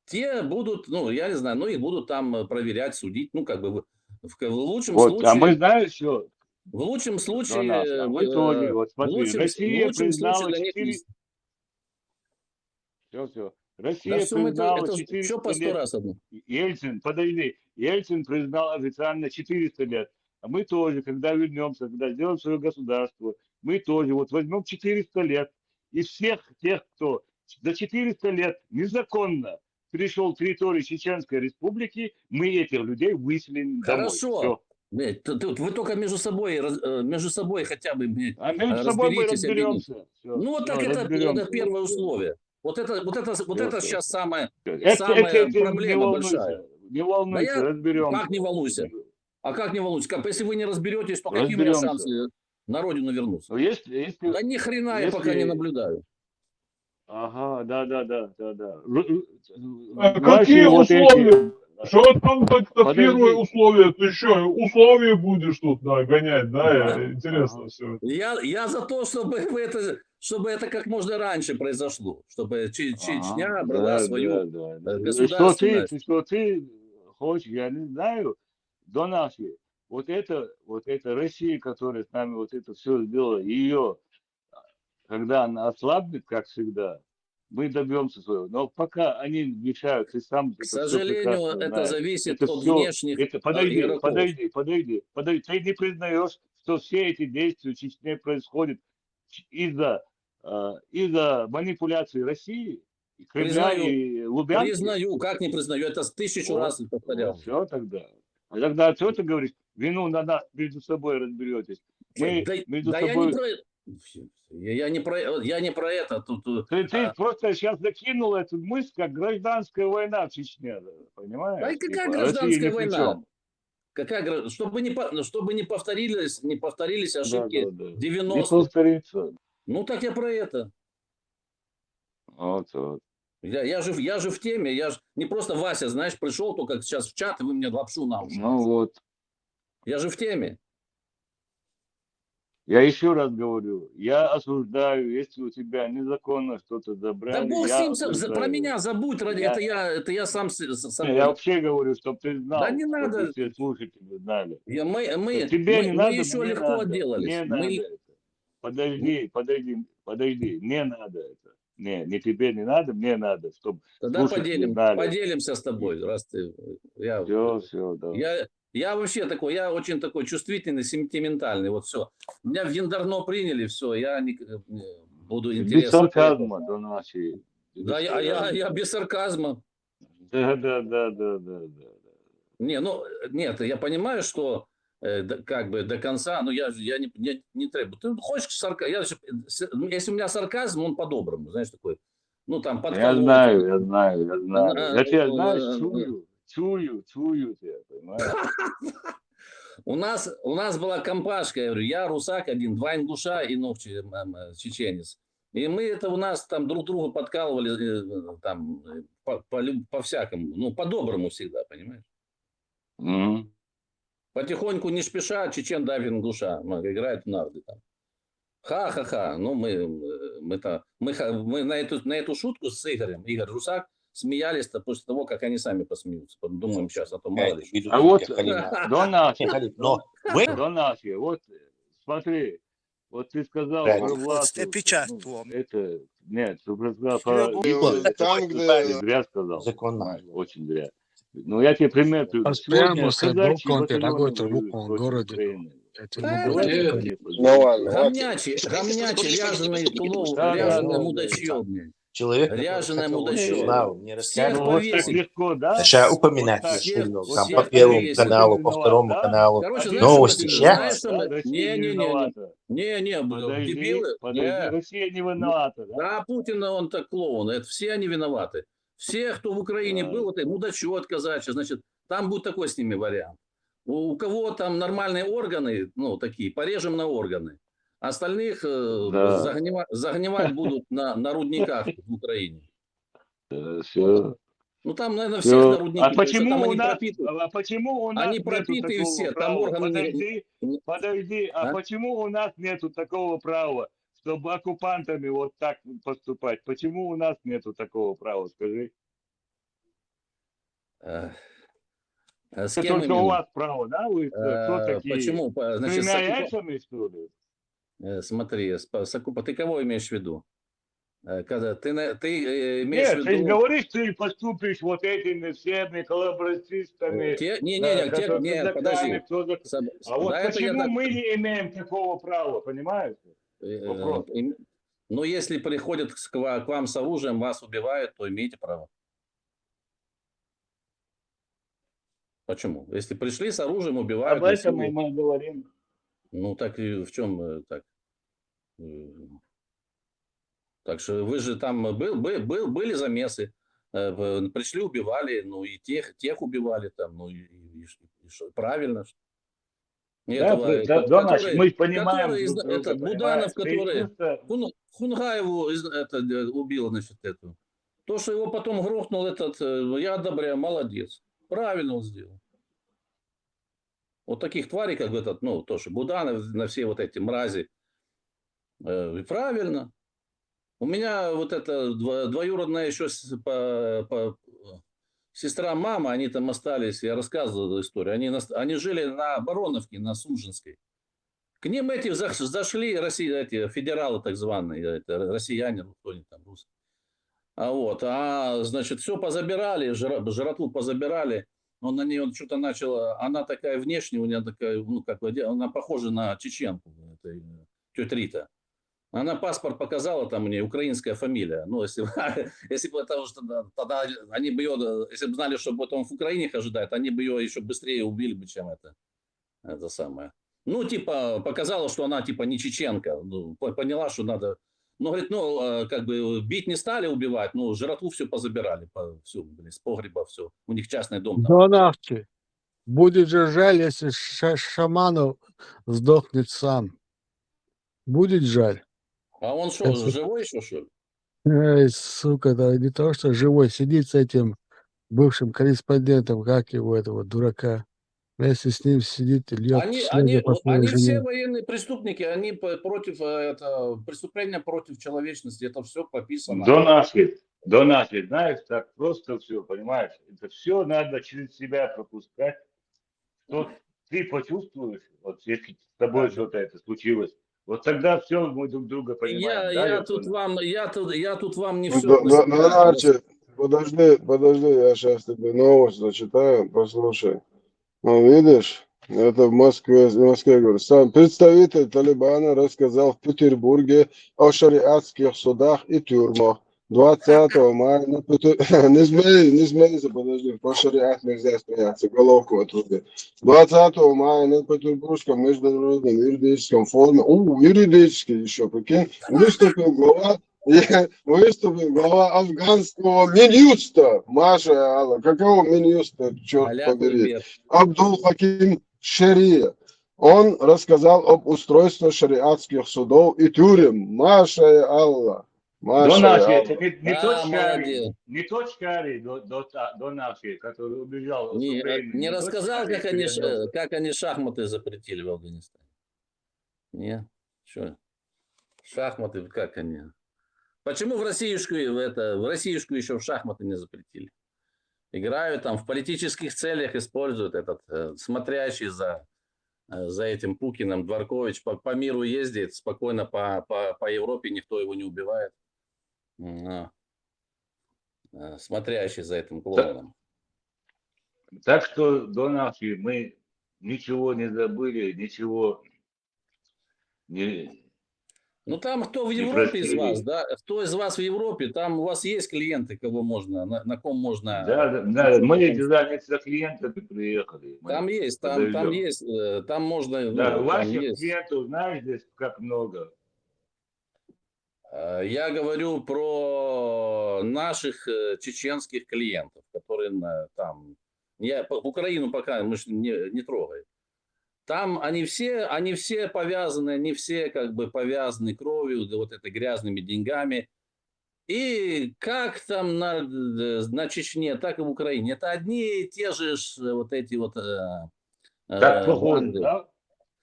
те будут, ну, я не знаю, их будут там проверять, судить, ну, как бы в лучшем случае. А мы знаем, что в лучшем случае, в итоге, вот смотри, Россия признала 4... Все. Россия все мы признала это 400 все по 100 лет. раз одно. Ельцин, подожди, Ельцин признал официально 400 лет. А мы тоже, когда вернемся, когда сделаем свое государство, мы тоже вот возьмем 400 лет. И всех тех, кто за 400 лет незаконно пришел к территории Чеченской Республики, мы этих людей выселим домой. Хорошо. Всё. Блядь, вы только между собой хотя бы, блядь, А между собой мы разберитесь, объединитесь. разберемся. Всё, Ну, вот всё, так это разберемся. первое условие. Вот это Всё. сейчас самая Это не проблема волнуйся, большая. не Да волнуйся, я разберемся. как не волнуйся? А как не волнуйся? Если вы не разберетесь, то какие у меня Разберемся. шансы на родину вернуться? Но если... Да ни хрена я пока не наблюдаю. Ага, да. Какие Ваши вот условия? эти... Что там так-то Подожди. первые условия? Ты что, условия будешь тут гонять, да? Интересно все. Я за то, чтобы это как можно раньше произошло, чтобы Чечня брала свою государственность. Что ты хочешь, я не знаю, до нашей. Вот это Россия, которая с нами вот это все сделала, ее, когда она ослабнет, как всегда, мы добьемся своего. Но пока они мешают, ты сам К сожалению, это зависит от внешних игроков. Подойди. Ты не признаешь, что все эти действия в Чечне происходят из-за манипуляции России, Кремля и Лубянки? Признаю, как не признаю, это 1000 раз повторял. Вот, все тогда. А тогда что ты говоришь? Вину на нас между собой разберетесь. Мы между собой... Я не про это. Ты просто сейчас закинул эту мысль, как гражданская война в Чечне, понимаешь? Да и какая гражданская война? Чтобы не повторились ошибки 90-х. Не повторится. Ну так я про это. Вот. Я же в теме, я же не просто Вася, знаешь, пришел только сейчас в чат, и вы мне лапшу на уши. Ну вот. Я же в теме. Я еще раз говорю, я осуждаю, если у тебя незаконно что-то забрали. Да бог с ним, про меня забудь, это я сам... Я вообще говорю, чтобы ты знал, да не надо. все слушатели знали. Мы Тебе не надо, еще мне легко надо, отделались. мне надо это. Подожди, мне надо это. Не тебе не надо, мне надо, чтобы Тогда слушатели знали. поделимся с тобой, раз ты... Все, да. Я вообще такой, я очень такой чувствительный, сентиментальный, вот все. Меня в яндарно приняли, все, я не буду интересен. Без сарказма до нашей. Да, я без сарказма. Да. Нет, я понимаю, что как бы до конца, но я не требую. Ты хочешь сарказм? Если у меня сарказм, он по-доброму, знаешь, такой, ну там подколоть. Я знаю. Я тебя, знаешь, чую тебя, понимаешь? У нас была компашка, я говорю, я русак один, 2 ингуша и чеченец. И мы это у нас там друг друга подкалывали там по-всякому, ну по-доброму всегда, понимаешь? Mm-hmm. Потихоньку, не спеша, чечен давит ингуша, играет в нарды там. Ха-ха-ха, ну мы на эту шутку с Игорем, Игорь Русак, смеялись-то после того, как они сами посмеются. Думаем сейчас, а то мало ли. А вот до нашей, вот смотри, вот ты сказал про власть. Это, нет, ты сказал про... Там, где... Зря сказал. Очень зря. Ну, я тебе пример приведу. Постоянно был дорогой трубку в городе. Гомнячий, ряженое мудачье, блядь. Ряженое мудачье. Всех повесили. Сейчас упоминать там по Первому каналу, по Второму каналу. Новости сейчас. Не, дебилы. Россия не виновата. Да, Путин, он так клоун. Это все они виноваты. Все, кто в Украине был, вот мудачок казачий, значит, там будет такой с ними вариант. У кого там нормальные органы, ну, такие, порежем на органы. Остальных загнивать будут на рудниках в Украине. Все. Ну, там, наверное, всех на рудниках. Почему у нас они пропитые все, там органы... Подожди, почему у нас нету такого права, чтобы оккупантами вот так поступать? Почему у нас нету такого права, скажи? С кем только именно? У вас право, да? Вы кто такие? Почему? Значит, с тремя яйцами, что ли? Смотри, ты кого имеешь в виду? Когда ты имеешь Нет, в ты виду... говоришь, ты поступишь вот этими всеми коллабористами, Не, подожди. А вот Да, это я почему так... мы не имеем такого права, понимаешь? Вопрос. Но если приходят к вам с оружием, вас убивают, то имеете право. Почему? Если пришли с оружием, убивают... Об этом мы говорим. Ну, так и в чем так? Так что вы же там были замесы, пришли, убивали, ну и тех убивали там, ну и правильно. Мы понимаем друг друга, этот Буданов, который просто... Хунгаеву убил, значит, эту. То, что его потом грохнул этот, я одобряю, молодец. Правильно он сделал. Вот таких тварей, как этот, ну, тоже Буданов, на все вот эти мрази. Правильно. У меня вот это двоюродная еще сестра, мама, они там остались, я рассказывал эту историю. Они жили на Бароновке, на Сужинской. К ним эти зашли эти федералы так званые, россияне, кто-нибудь там, русские. Значит, все позабирали, жратву позабирали. Он на нее что-то начал, она такая внешне, у нее такая, ну, как бы, она похожа на чеченку, тетя Рита. Она паспорт показала, там у нее украинская фамилия. Ну, если бы потому что тогда они бы ее, если бы знали, что потом в Украине их ожидает, они бы ее еще быстрее убили бы, чем это самое. Ну, типа, показала, что она, типа, не чеченка. Ну, поняла, что надо... Ну, говорит, как бы бить не стали, убивать, ну, жратву все позабирали, все, с погреба все. У них частный дом там. Донавчи. Будет же жаль, если Шаманов сдохнет сам. Будет жаль. А он что, живой еще, что ли? Эй, сука, да не то, что живой, сидит с этим бывшим корреспондентом, как его, этого дурака. Вместе с ним сидит и льет слезы по своей Они жене. все военные преступники, они против преступления против человечности, это все прописано. До нашей, знаешь, так просто все, понимаешь? Это все надо через себя пропускать. Что ты почувствуешь, вот если с тобой что-то это случилось, вот тогда все мы друг друга понимаем. Я тут вам не все. Подожди, я сейчас тебе новость зачитаю, послушай. Ну, видишь, это в Москве говорю. Сам представитель Талибана рассказал в Петербурге о шариатских судах и тюрьмах. 20 мая на не смейся, подожди, по шариат нельзя смеяться, головку отруби. 20 мая на Петербургском международном юридическом форуме, юридический еще, прикинь, выступил глава афганского Минюста, Маша Алла, какого Минюста, черт побери, Абдул Хаким Шария. Он рассказал об устройстве шариатских судов и тюрем, Маша Алла. До нашей, это не тот Шари, до нашей, который убежал с Украины. Не рассказал, как они шахматы запретили в Афганистане? Нет? Что? Шахматы, как они? Почему в Россиюшку еще в шахматы не запретили? Играют там в политических целях, используют этот смотрящий за этим Пукиным Дворкович по миру ездит, спокойно по Европе, никто его не убивает. Смотрящий за этим клоуном. Так что, до нашей, мы ничего не забыли, ничего не... Ну там кто в Европе из вас, да? Кто из вас в Европе, там у вас есть клиенты, кого можно, на ком можно... Да, мы за клиентами приехали. Там есть, там можно... Да, ваших клиентов, знаешь, здесь как много. Я говорю про наших чеченских клиентов, которые там... Украину пока мы не трогаем. Там они все повязаны, они все как бы повязаны кровью, вот это грязными деньгами. И как там на Чечне, так и в Украине. Это одни и те же вот эти вот так похоже, да?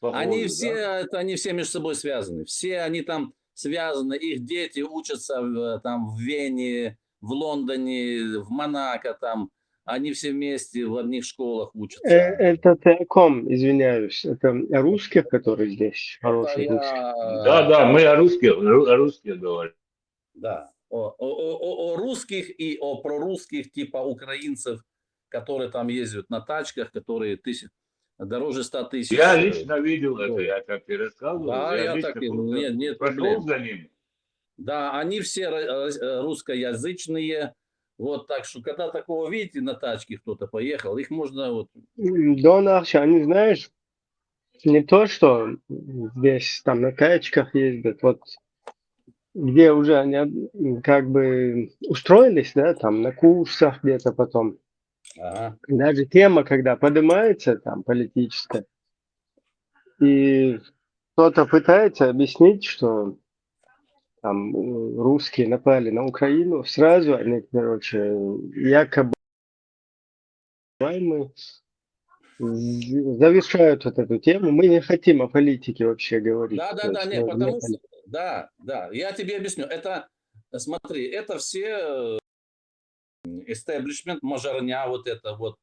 Они все между собой связаны. Все они там связаны. Их дети учатся там в Вене, в Лондоне, в Монако там. Они все вместе в одних школах учатся. Это ты о ком, извиняюсь? Это о русских, которые здесь? Хорошие русские? Да, мы о русских говорим. Да. О русских и о прорусских типа украинцев, которые там ездят на тачках, которые дороже 100 тысяч. Я лично видел это, я как и рассказывал. Да, я лично так, нет прошел проблем. за ним. Да, они все русскоязычные. Вот, так что, когда такого видите, на тачке кто-то поехал, их можно вот... Донарча, они, знаешь, не то, что здесь там на тачках ездят, вот где уже они как бы устроились, да, там на курсах где-то потом. Ага. Даже тема, когда поднимается там политическая, и кто-то пытается объяснить, что там русские напали на Украину, сразу они, короче, якобы мы завершают вот эту тему. Мы не хотим о политике вообще говорить. Да, нет, потому что... Да, я тебе объясню. Это, смотри, это все эстеблишмент, мажорня вот это вот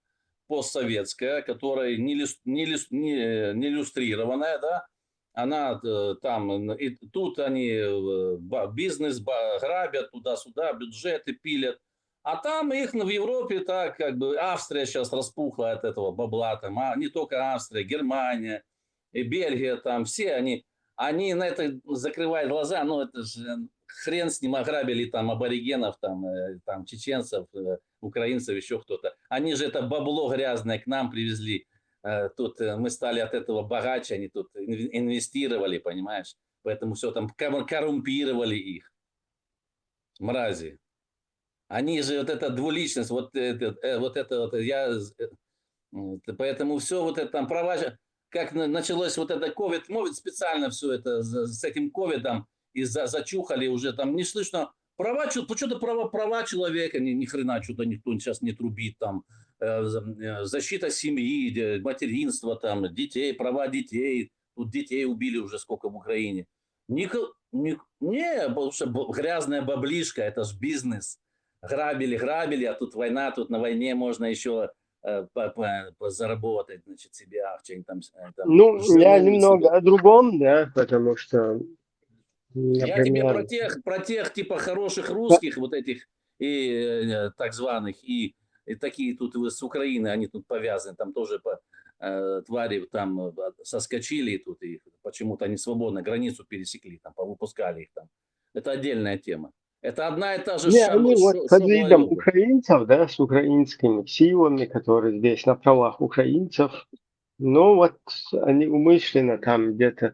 постсоветская, которая не иллюстрированная, да, она там, и тут они бизнес грабят туда-сюда, бюджеты пилят, а там их в Европе так, как бы, Австрия сейчас распухла от этого бабла, там, а не только Австрия, Германия, и Бельгия, там, все они на это закрывают глаза, ну, это же хрен с ним, ограбили там аборигенов, там чеченцев, украинцев, еще кто-то. Они же это бабло грязное к нам привезли. Тут мы стали от этого богаче, они тут инвестировали, понимаешь? Поэтому все там коррумпировали их. Мрази. Они же вот эта двуличность, поэтому все вот это там права, как началось вот это ковид, специально все это с этим ковидом и зачухали уже там, не слышно права человека, ни хрена что-то никто сейчас не трубит там, защита семьи, материнства там, детей, права детей, тут детей убили уже сколько в Украине. Не, потому что грязная баблишка, это ж бизнес. Грабили, а тут война, тут на войне можно еще заработать, значит, себе что-нибудь там. Ну, я немного о другом, да, потому что, например... Я тебе про тех типа хороших русских, вот этих и так званых, и такие тут с Украины, они тут повязаны, там тоже твари там соскочили тут, и почему-то они свободно границу пересекли, там повыпускали их там. Это отдельная тема. Это одна и та же они вот под видом украинцев, да, с украинскими силами, которые здесь на правах украинцев, но вот они умышленно там где-то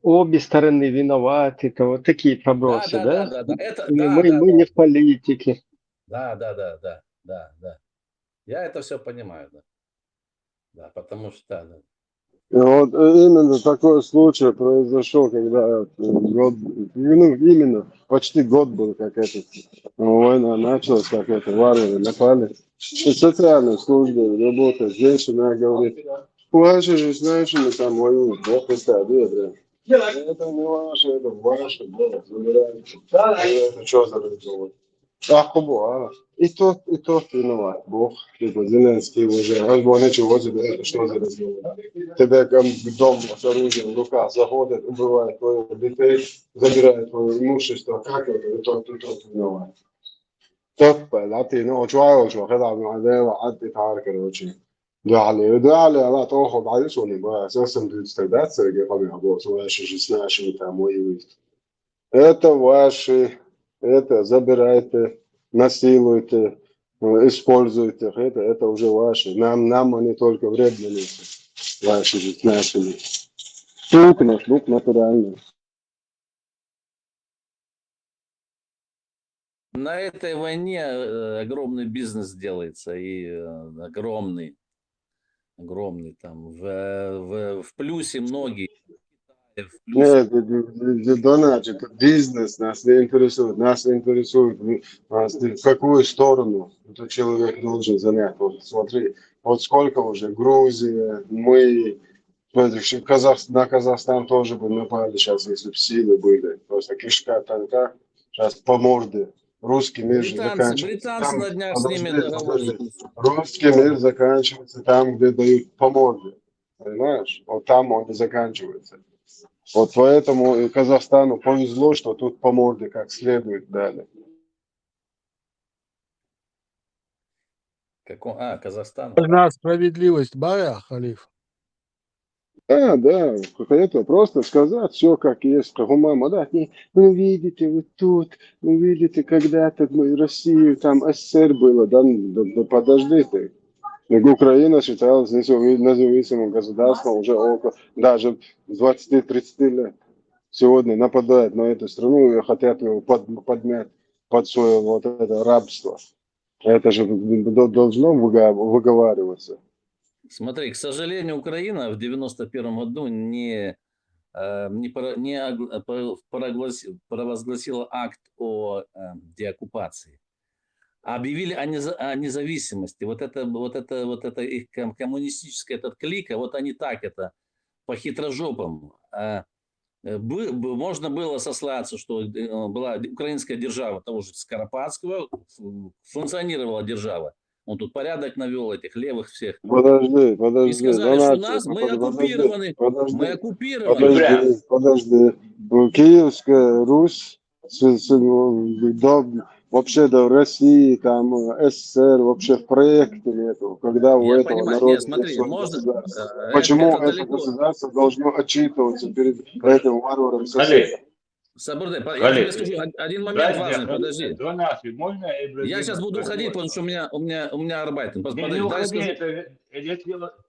обе стороны виноваты, то вот такие пробросы, да? Мы не в политике. Да. Я это все понимаю, да. Да, потому что, да. И вот именно такой случай произошел, когда именно почти год был, как война началась, как варвары напали. И социальные службы работают, женщина говорит, ваши же с нашими там воюют, Бог представляет, это не ваше, это ваше, Бог, забирайте. Это что за разговор? И тот виноват, Бог, Зеленский уже, ничего забирает, что за разговор? Тебя дом с оружием в руках заходит, убивает твоих детей, забирает твое имущество, как это, и тот виноват. Она тохо они была совсем представляться, где ваши же с нашими там воюют. Это ваши, это забирайте, насилуйте, используйте, это уже ваши. Нам они только вред наносят, ваши же с нашими. Тук натуральный. На этой войне огромный бизнес делается, и огромный там, в плюсе многие. Нет, значит, бизнес нас не интересует. Нас интересует, в какую сторону этот человек должен занять. Вот смотри, вот сколько уже Грузия, мы, на Казахстан тоже бы напали сейчас, если бы силы были. Просто кишка танка, сейчас по морде. Русский мир же заканчивается. Британцы на днях с ними договорились. Русский мир заканчивается там, где дают по морде. Понимаешь? Вот там он и заканчивается. Вот поэтому и Казахстану повезло, что тут по морде как следует дали. Казахстан. Нужна справедливость, Баря, Халиф. Да, это просто сказать все как есть, как у мамы, да, ну видите, вот тут, ну видите, когда-то мы Россию, там СССР было, да подожди ты. Украина считалась независимым государством уже около, даже 20-30 лет. Сегодня нападают на эту страну и хотят его подмять под свое вот это рабство. Это же должно выговариваться. Смотри, к сожалению, Украина в 91 году провозгласила акт о деоккупации. Объявили о независимости. Вот это их коммунистическое, этот клик, а вот они так это по-хитрожопому. Можно было сослаться, что была украинская держава того же Скоропадского, функционировала держава. Он тут порядок навел, этих левых всех. Подожди, И сказали, что нас, мы оккупированы. Мы оккупированы. Подожди. Киевская Русь, вообще до России, там, СССР, вообще в проекте нету. Когда у Я этого понимаю. народа Нет, смотри, есть свое можно... государство. Почему это это далеко. государство должно отчитываться перед этим варваром соседом? Сабурдай, я тебе скажу один момент важный, подожди. До нашей можно Я сейчас буду уходить, потому что у меня арбайтен. Не уходи,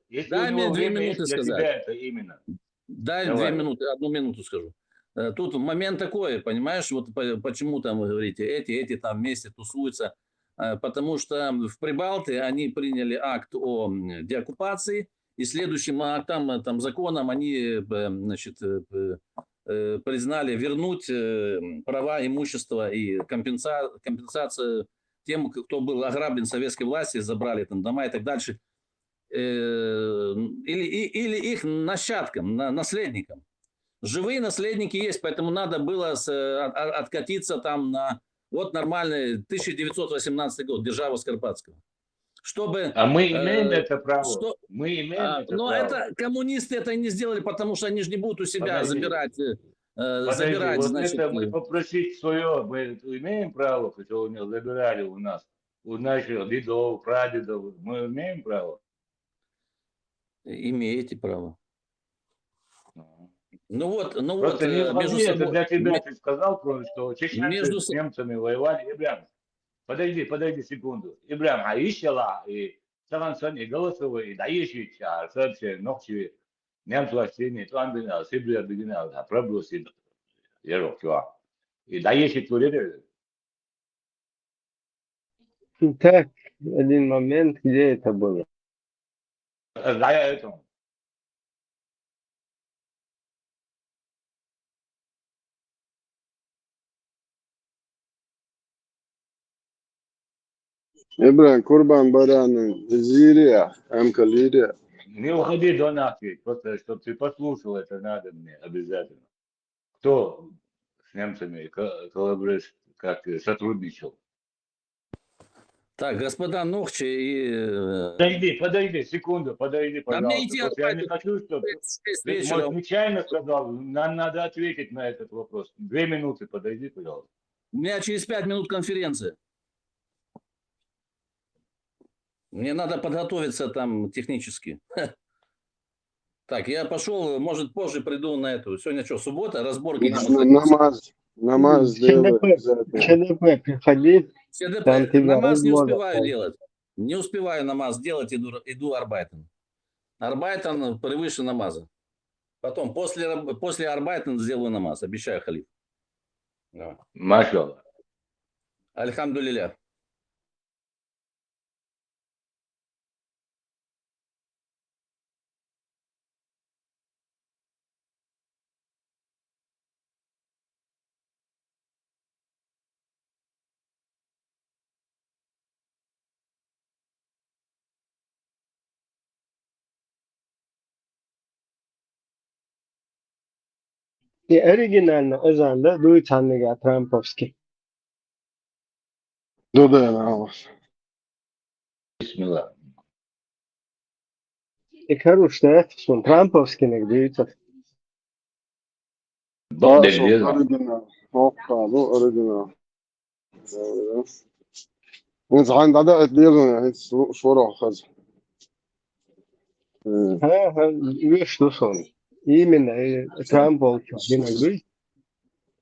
если Дай у мне него 2 время минуты есть для сказать. тебя, это именно. Дай Давай. 2 минуты, 1 минуту скажу. Тут момент такой, понимаешь, вот почему там вы говорите, эти там вместе тусуются. Потому что в Прибалты они приняли акт о деоккупации, и следующим актом, там, законом они, значит, признали вернуть права, имущество и компенсацию тем, кто был ограблен советской властью, забрали там дома и так дальше, или их нащадкам, наследникам. Живые наследники есть, поэтому надо было откатиться там на вот нормальный 1918 год, держава Скоропадского. Чтобы, А мы имеем это право. Мы имеем это но право. это коммунисты это не сделали, потому что они же не будут у себя забирать, Подожди, вот значит, это мы попросить свое, мы имеем право, которое у него забирали у нас, у наших дедов, прадедов, мы имеем право? Имеете право. Просто не между это собой... для тебя ты сказал, что чеченцы с немцами воевали. Ибрям, подожди секунду. Ибрям, а ищала и савансони голосовые, да ищи, а вообще ночи немцы властей, то амбина, сибиря бедина, а пробросит, ерок, чувак. И да ищи творили. Так, один момент, где это было? Да, я это. Ибран, Курбан, Баран, Зирия, Амка Лирия. Не уходи до нахуй, просто чтобы ты послушал, это надо мне обязательно. Кто с немцами как сотрудничал? Так, господа Нохчи и... Подойди, секунду, подойди, пожалуйста. Просто я не хочу, чтобы... Ты, может, нечаянно сказал, нам надо ответить на этот вопрос. 2 минуты, подойди, пожалуйста. У меня через 5 минут конференция. Мне надо подготовиться там технически. Так, я пошел, может, позже приду на эту. Сегодня что, суббота, разборки. Намаз сделай. ЧДП приходи. Намаз не успеваю делать. Не успеваю намаз делать, иду арбайтен. Арбайтен превыше намаза. Потом, после арбайтен сделаю намаз. Обещаю, халиф. Машаллах. Альхамдулилля. И оригинально ezanda Дуйцанныга Трамповский. Дудай на вас. Бисмилlah. И хорошо, что это сон Трамповский нагдуется. Original. Bu original. Hiç hangi da etliyorsun hiç soru хаз. Видишь, что сон. Именно Трамп получил виноград.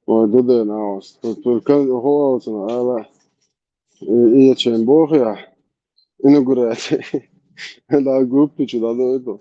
Ой, да, на вас. Только голосно, але и чем Бог я. Инаугурация. Да, группы чудо да это.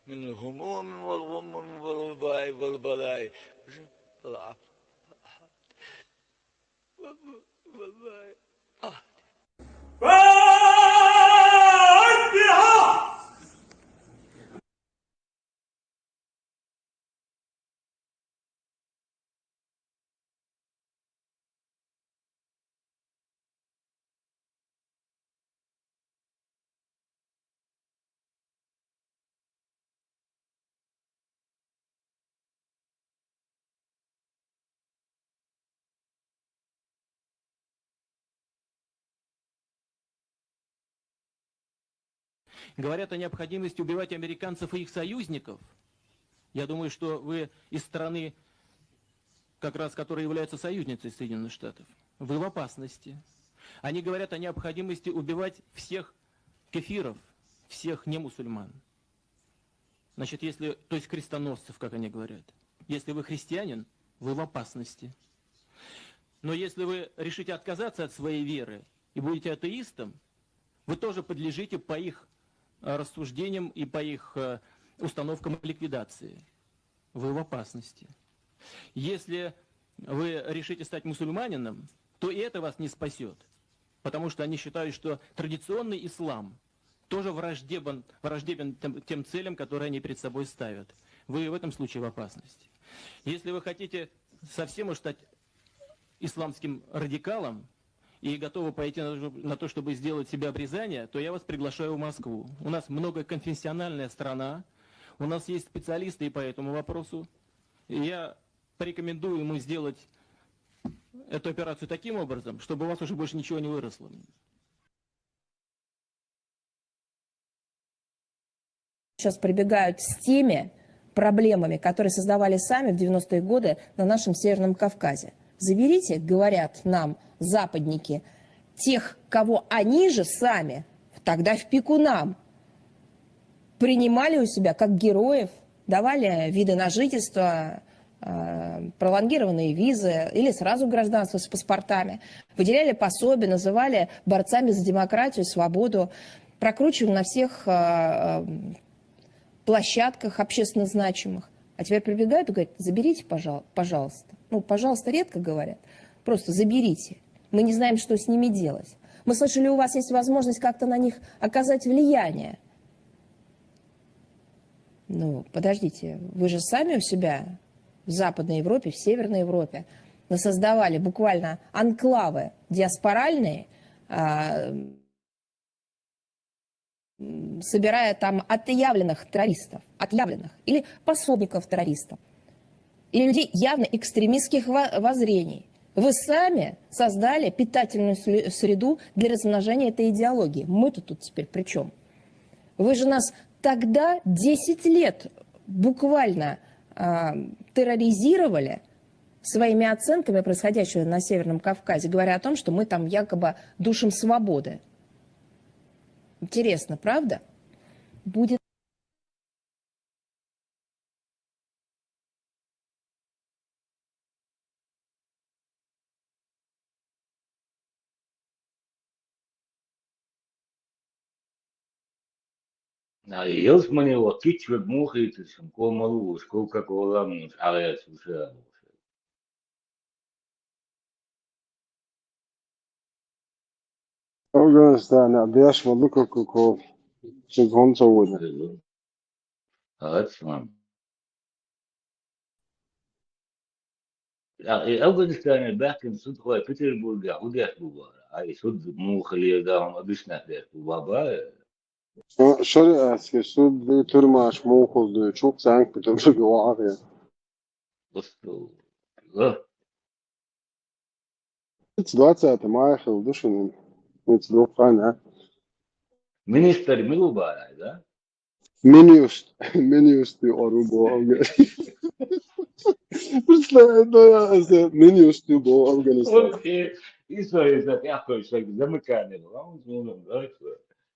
من الهموم والغم والوباء والبلاء Говорят о необходимости убивать американцев и их союзников. Я думаю, что вы из страны, как раз которая является союзницей Соединенных Штатов. Вы в опасности. Они говорят о необходимости убивать всех кефиров, всех немусульман. Значит, если, то есть крестоносцев, как они говорят. Если вы христианин, вы в опасности. Но если вы решите отказаться от своей веры и будете атеистом, вы тоже подлежите по их рассуждениям и по их установкам ликвидации. Вы в опасности. Если вы решите стать мусульманином, то и это вас не спасет. Потому что они считают, что традиционный ислам тоже враждебен тем целям, которые они перед собой ставят. Вы в этом случае в опасности. Если вы хотите совсем уж стать исламским радикалом, и готовы пойти на то, чтобы сделать себе обрезание, то я вас приглашаю в Москву. У нас многоконфессиональная страна, у нас есть специалисты и по этому вопросу. И я порекомендую ему сделать эту операцию таким образом, чтобы у вас уже больше ничего не выросло. Сейчас прибегают с теми проблемами, которые создавали сами в 90-е годы на нашем Северном Кавказе. Заберите, говорят нам западники, тех, кого они же сами, тогда в пику нам, принимали у себя как героев, давали виды на жительство, пролонгированные визы или сразу гражданство с паспортами, выделяли пособия, называли борцами за демократию, свободу, прокручивали на всех площадках общественно значимых. А теперь прибегают и говорят, заберите, пожалуйста. Ну, пожалуйста, редко говорят. Просто заберите. Мы не знаем, что с ними делать. Мы слышали, у вас есть возможность как-то на них оказать влияние. Ну, подождите, вы же сами у себя в Западной Европе, в Северной Европе насоздавали буквально анклавы диаспоральные, собирая там отъявленных террористов, или пособников террористов, или людей явно экстремистских воззрений. Вы сами создали питательную среду для размножения этой идеологии. Мы-то тут теперь при чем? Вы же нас тогда 10 лет буквально терроризировали своими оценками происходящего на Северном Кавказе, говоря о том, что мы там якобы душим свободы. Интересно, правда? Будет. Yılız mı ne o kiç ve muhitsin komalı skolka kolammış arayat susha. Afghanistan abiyash maluka ko çizgon çavuda. Evet tamam. Ya Afganistan'ı belki sud koy Petersburg'a udiyat bu var. Ay sud muhliye da abisna der bu baba. Şariatski sud turmaş muhuldu. Çok sank bir türlü var ya. Ustu. Hiç 20 maya yıl düşünün. Hiç dokana. Minister Milubara da. Minius diyor bu. Представляю, Minius diyor bu Afganistan. Okey. İsrail'de yaklaşık zamıkanı var. Onun da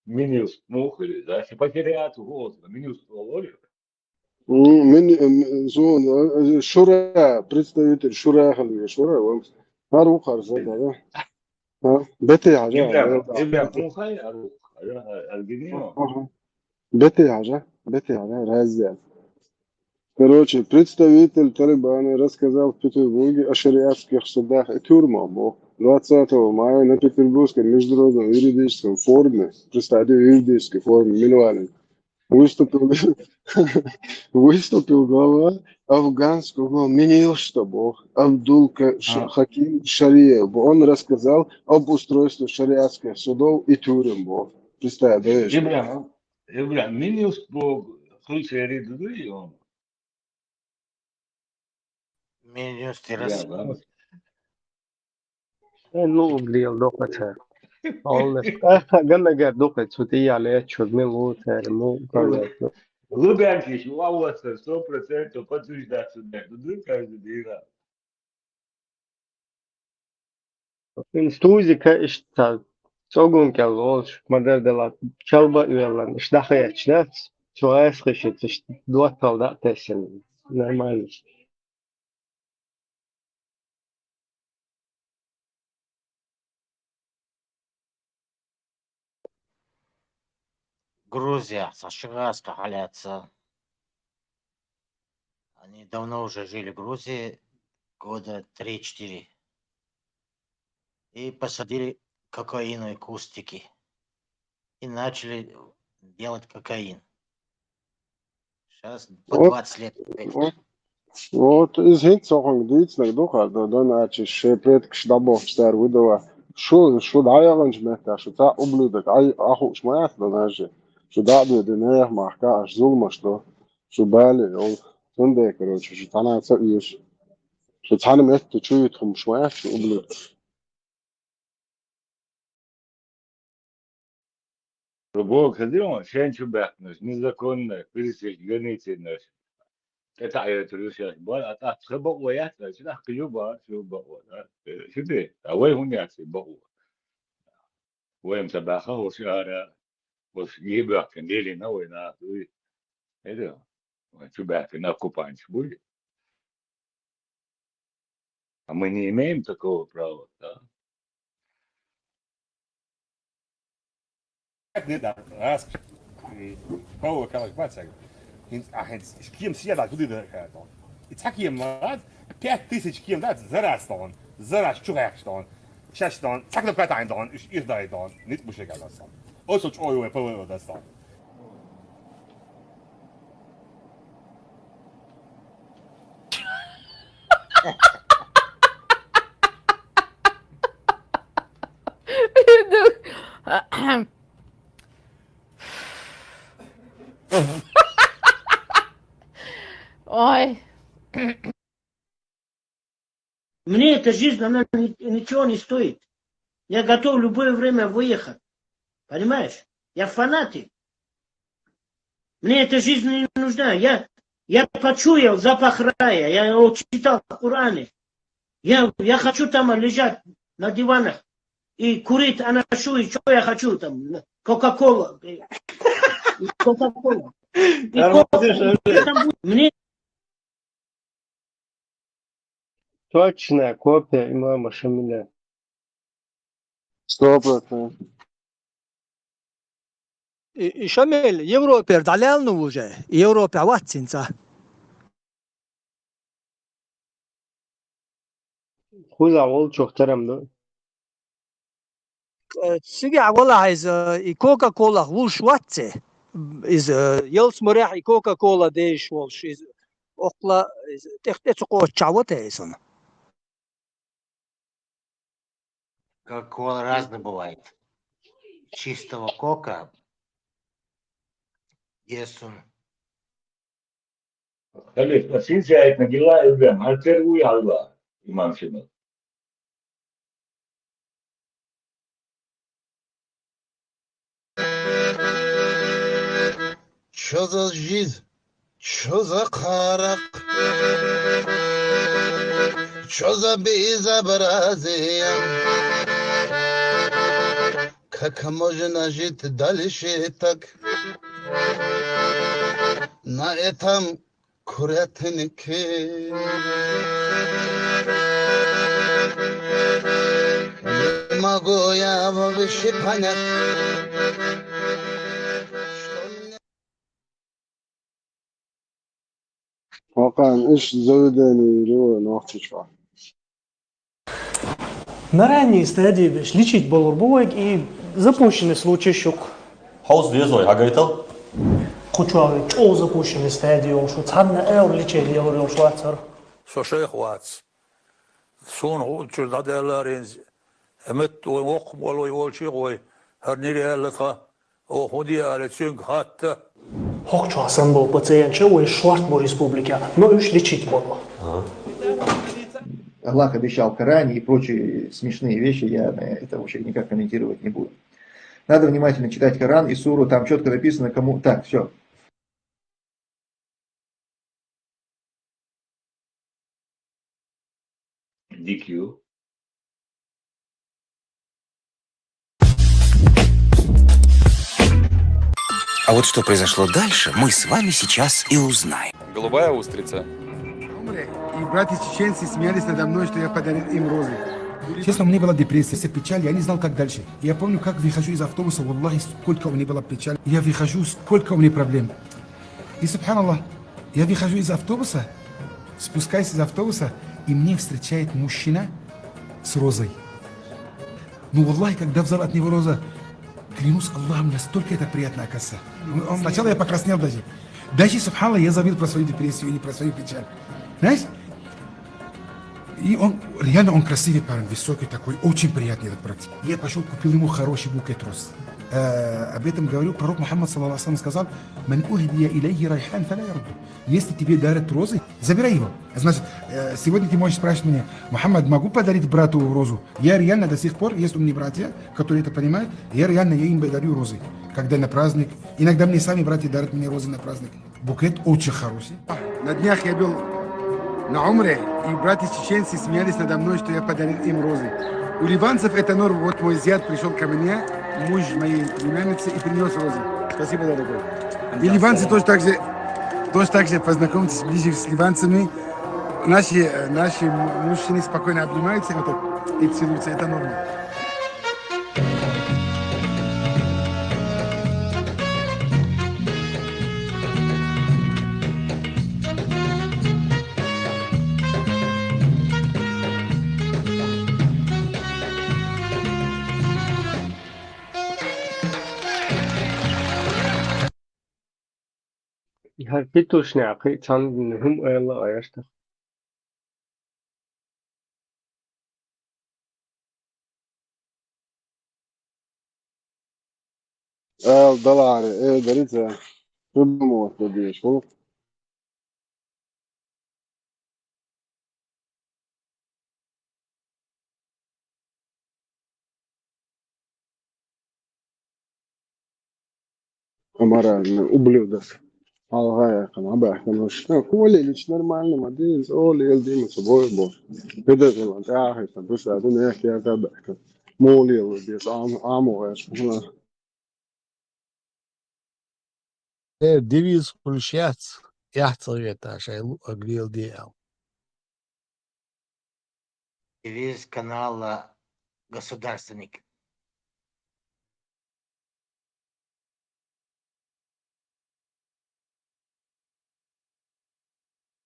Minus muhli da. Şepakeriyatı oldu. Minus oluyor. Шура, представитель Шура халия, Шура, Хару Харза, да. Беты Хажа. İbrahim Muhay Aruk. Alginiyor. Беты Хажа, Разия. Короче, представитель Талибана рассказал в Петербурге о шариатских судах и тюрьмах. 20 мая на Петербургском международном юридическом форуме, представитель юридической форуме Минвалин, выступил глава афганского министерства Хаким Шариев. Он рассказал об устройстве шариатских судов и тюрем. Представляешь? İbrahim Minus bu Hülseri duyuyor. Minus terası. Ну, блин, доктор. Олнес. Гана гар доктор, сути яле чудме лутер, му конечно. Лубянки, лавоса 100% подтверждать сюда. Дуду каждый день. Стузика işte çoğun kez olmuş model de la çalba üyeler işte hayatçılar çoğu sıkışık işte dua kalda tesin normal. Грузия, Сашигаска, Галяца. Они давно уже жили в Грузии, года 3-4. И посадили кокаиновые кустики. И начали делать кокаин. Сейчас по 20 лет. Вот из Hinzog дийцнэг духа доначи шепрет кшдабо штар выдава. Шо даяган жмета, шо та ублюдок, аху шмаят донажи. Шо дабы денег махка аж зулма шо бали, ол сонде, короче, шо танаца иш. Шо танем это чуют хум шмаят, шо ублюдок. Бог ходил, шенчу бахнус, незаконно, пересечь Это я бал, а так сбоку уят, сюда клюба, клюба, сюда, а вы хуйня сбоку. Вы им собака, шара, вот ебя, кандели на война, это, тебя на купанч будет. А мы не имеем такого права, да? Раз, Paul kan ik wat zeggen. Кем съедать туди дехатон. И таким мат 5000 кем дат зарастон. Зараш чугахтон. Шаштон, такно патайдон, ирдайдон, нит бушегаласан. Осоч ойо павел дастон. Ой. Мне эта жизнь, она ничего не стоит. Я готов в любое время выехать. Понимаешь? Я фанатик. Мне эта жизнь не нужна. Я почуял запах рая. Я его читал в Коране. Я хочу там лежать на диванах и курить анашу, и что я хочу там? Кока-кола. Кока-кола. И кока. Мне Точная копия имама Шамиля. 100%. شامل Европа دلال نوجه Европа واتسينسا Хуй авол чохтарамда. سيجي والله عايز كوكا كولا وش واتسي إز يلس مريح كوكا كولا ديش والش إز أقلا تختي تقول تشاوته إيسون Кока-кола разный бывает. Чистого кока. Есть он. Халид, sizce ayetine gilla evren, harfler uyarlar İmam Şamil. Что за жизнь? Что за харак? Что за безобразие? Как можно жить дальше так? На этом курятнике не могу я больше понять. واقعا ايش زودني جو نوقت شوي. На ранней стадии лечить болорбовик и запущенный случай щук. Хаус везой, а говорит, Кучуави, чё запущенный стадии, он что царна лечили, я говорю, что цар. Слушай, хватит. Сон учу наделаринз. Эмет ох болой волчи ой. Харнири аллаха. О ходи алецюнг хатта. Хокчу асамбо пациентче ой Швартбо республика, но уж лечить было. Аллах обещал в Коране и прочие смешные вещи, я на это вообще никак комментировать не буду. Надо внимательно читать Коран и суру, там четко написано, кому... Так, все. DQ. А вот что произошло дальше, мы с вами сейчас и узнаем. Голубая устрица. И братья-чеченцы смеялись надо мной, что я подарил им розы. Честно, у меня была депрессия, печаль, я не знал, как дальше. Я помню, как выхожу из автобуса, валлахи, сколько у меня была печаль. Я выхожу, сколько у меня проблем. И, субханаллах, я выхожу из автобуса, спускаюсь из автобуса, и мне встречает мужчина с розой. Ну, валлахи, когда взял от него роза, клянусь Аллахом, настолько это приятно, оказывается. Сначала я покраснел даже. Даже, субханаллах, я забыл про свою депрессию и не про свою печаль. Знаешь? И он, реально он красивый парень, высокий такой, очень приятный этот брат. Я пошел, купил ему хороший букет роз. Об этом говорил пророк Мухаммад, саллаллаху алейхи, сказал, «Ман ухдия илейхи райхан фаля ярудду». Если тебе дарят розы, забирай его. Значит, сегодня ты можешь спрашивать меня, Мухаммад, могу подарить брату розу? Я реально до сих пор, есть у меня братья, которые это понимают, я им дарю розы, когда на праздник. Иногда мне сами братья дарят мне розы на праздник. Букет очень хороший. На днях я был на умре, и братья-чеченцы смеялись надо мной, что я подарил им розы. У ливанцев это норма. Вот мой зять пришел ко мне, муж моей племянницы, и принес розы. Спасибо, дорогой. И ливанцы тоже так же познакомьтесь ближе с ливанцами. Наши мужчины спокойно обнимаются и целуются. Это норма. Har pitušņāki, candini, ela ajašta. دولار دريته بموت بديش Аморальный ублюдок. Алгая, канабах, конечно. Коли лишь нормально, модель, оли, эльдим, собой был. Когда же он тягает, там, просто один их я табак. Молил, без амуэш. Девиз включать. Я это шайлу оглил дел. Девиз канала «Государственник».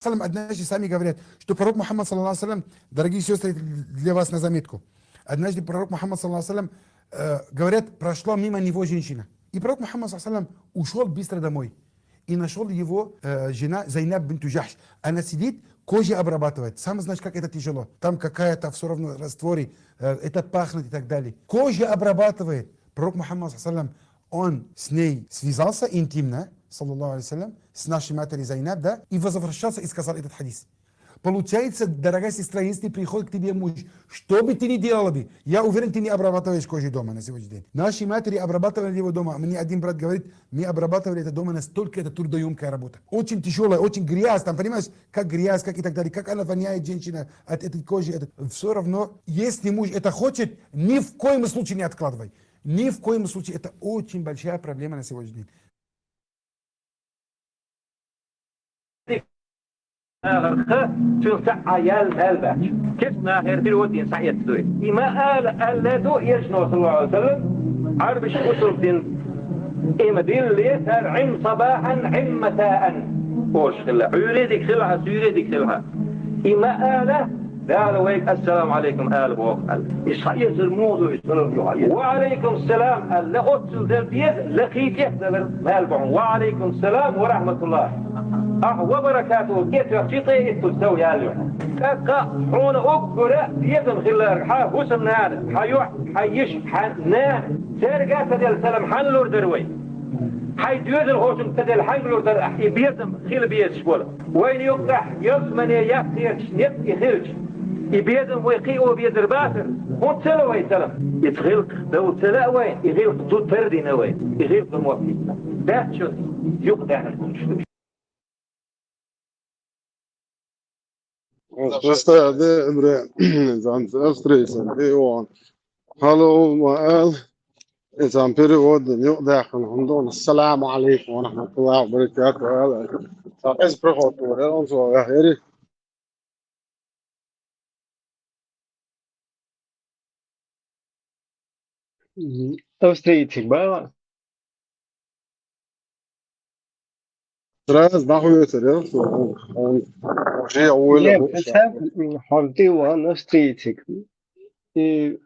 Однажды сами говорят, что пророк Мухаммад, саллаллаху алейхи ва саллям, дорогие сестры, для вас на заметку. Однажды пророк Мухаммад, саллаллаху алейхи ва саллям, говорят, прошла мимо него женщина. И пророк Мухаммад, саллаллаху алейхи ва саллям, ушел быстро домой. И нашел его жена Зайнаб бинту Джахш. Она сидит, кожа обрабатывает. Сам знаешь, как это тяжело. Там какая-то все равно растворе, это пахнет и так далее. Кожа обрабатывает. Пророк Мухаммад, саллаллаху алейхи ва саллям, он с ней связался интимно, саллаллаху алейхи ва саллям, с нашей матерью Зайнаб, да, и возвращался и сказал этот хадис. Получается, дорогая сестра, если приходит к тебе муж, что бы ты ни делала бы, я уверен, ты не обрабатываешь кожу дома на сегодняшний день. Наши матери обрабатывали его дома. Мне один брат говорит, мы обрабатывали это дома, настолько это трудоемкая работа. Очень тяжелая, очень грязь, там, понимаешь, как грязь, как и так далее, как она воняет, женщина, от этой кожи. Все равно, если муж это хочет, ни в коем случае не откладывай. Ни в коем случае. Это очень большая проблема на сегодняшний день. تنسع عيال هالباش كيفنا غير دلوقتي نسع يتدوي إما قال لا دو يجنو صلى الله عليه وسلم عربش أسر دين إما دين ليسهر عم صباحا عم مساء وش خلا عيريدك خلها سيريدك خلها إما قال لا ويك السلام عليكم آل بوقال يصير الموضوع يصير وعليكم السلام قال لا أتصل ذا البيت لقيت يحضر مالبعون وعليكم السلام ورحمة الله وبركاته كيف يعطي تسوي هذا كا حون أكبر يدن خلال حا وسم هذا حيوح حيش حنا سرقة تدل سلام حنلور دروي حي ديود الهوشم تدل حنلور در يبيدم خيل بيد شبوله وين يقطع يزمن يأتي شنيت يخرج يبيدم ويقي وبيد الباتر هو تلوي سلام يتغلق دو تلا وين يغلق دو تردي نوين يغلق الموفي ده شو يقطع الكل Просто det är avstrisen det är hallå mal إذا перевод يقدر عندهم السلام عليكم ورحمة الله وبركاته هذا فايز برخوت ورا أنصو يا هيري Австрийцы было? تراز نحو يتر он уже أول Я представляю, ты он австрийцы. И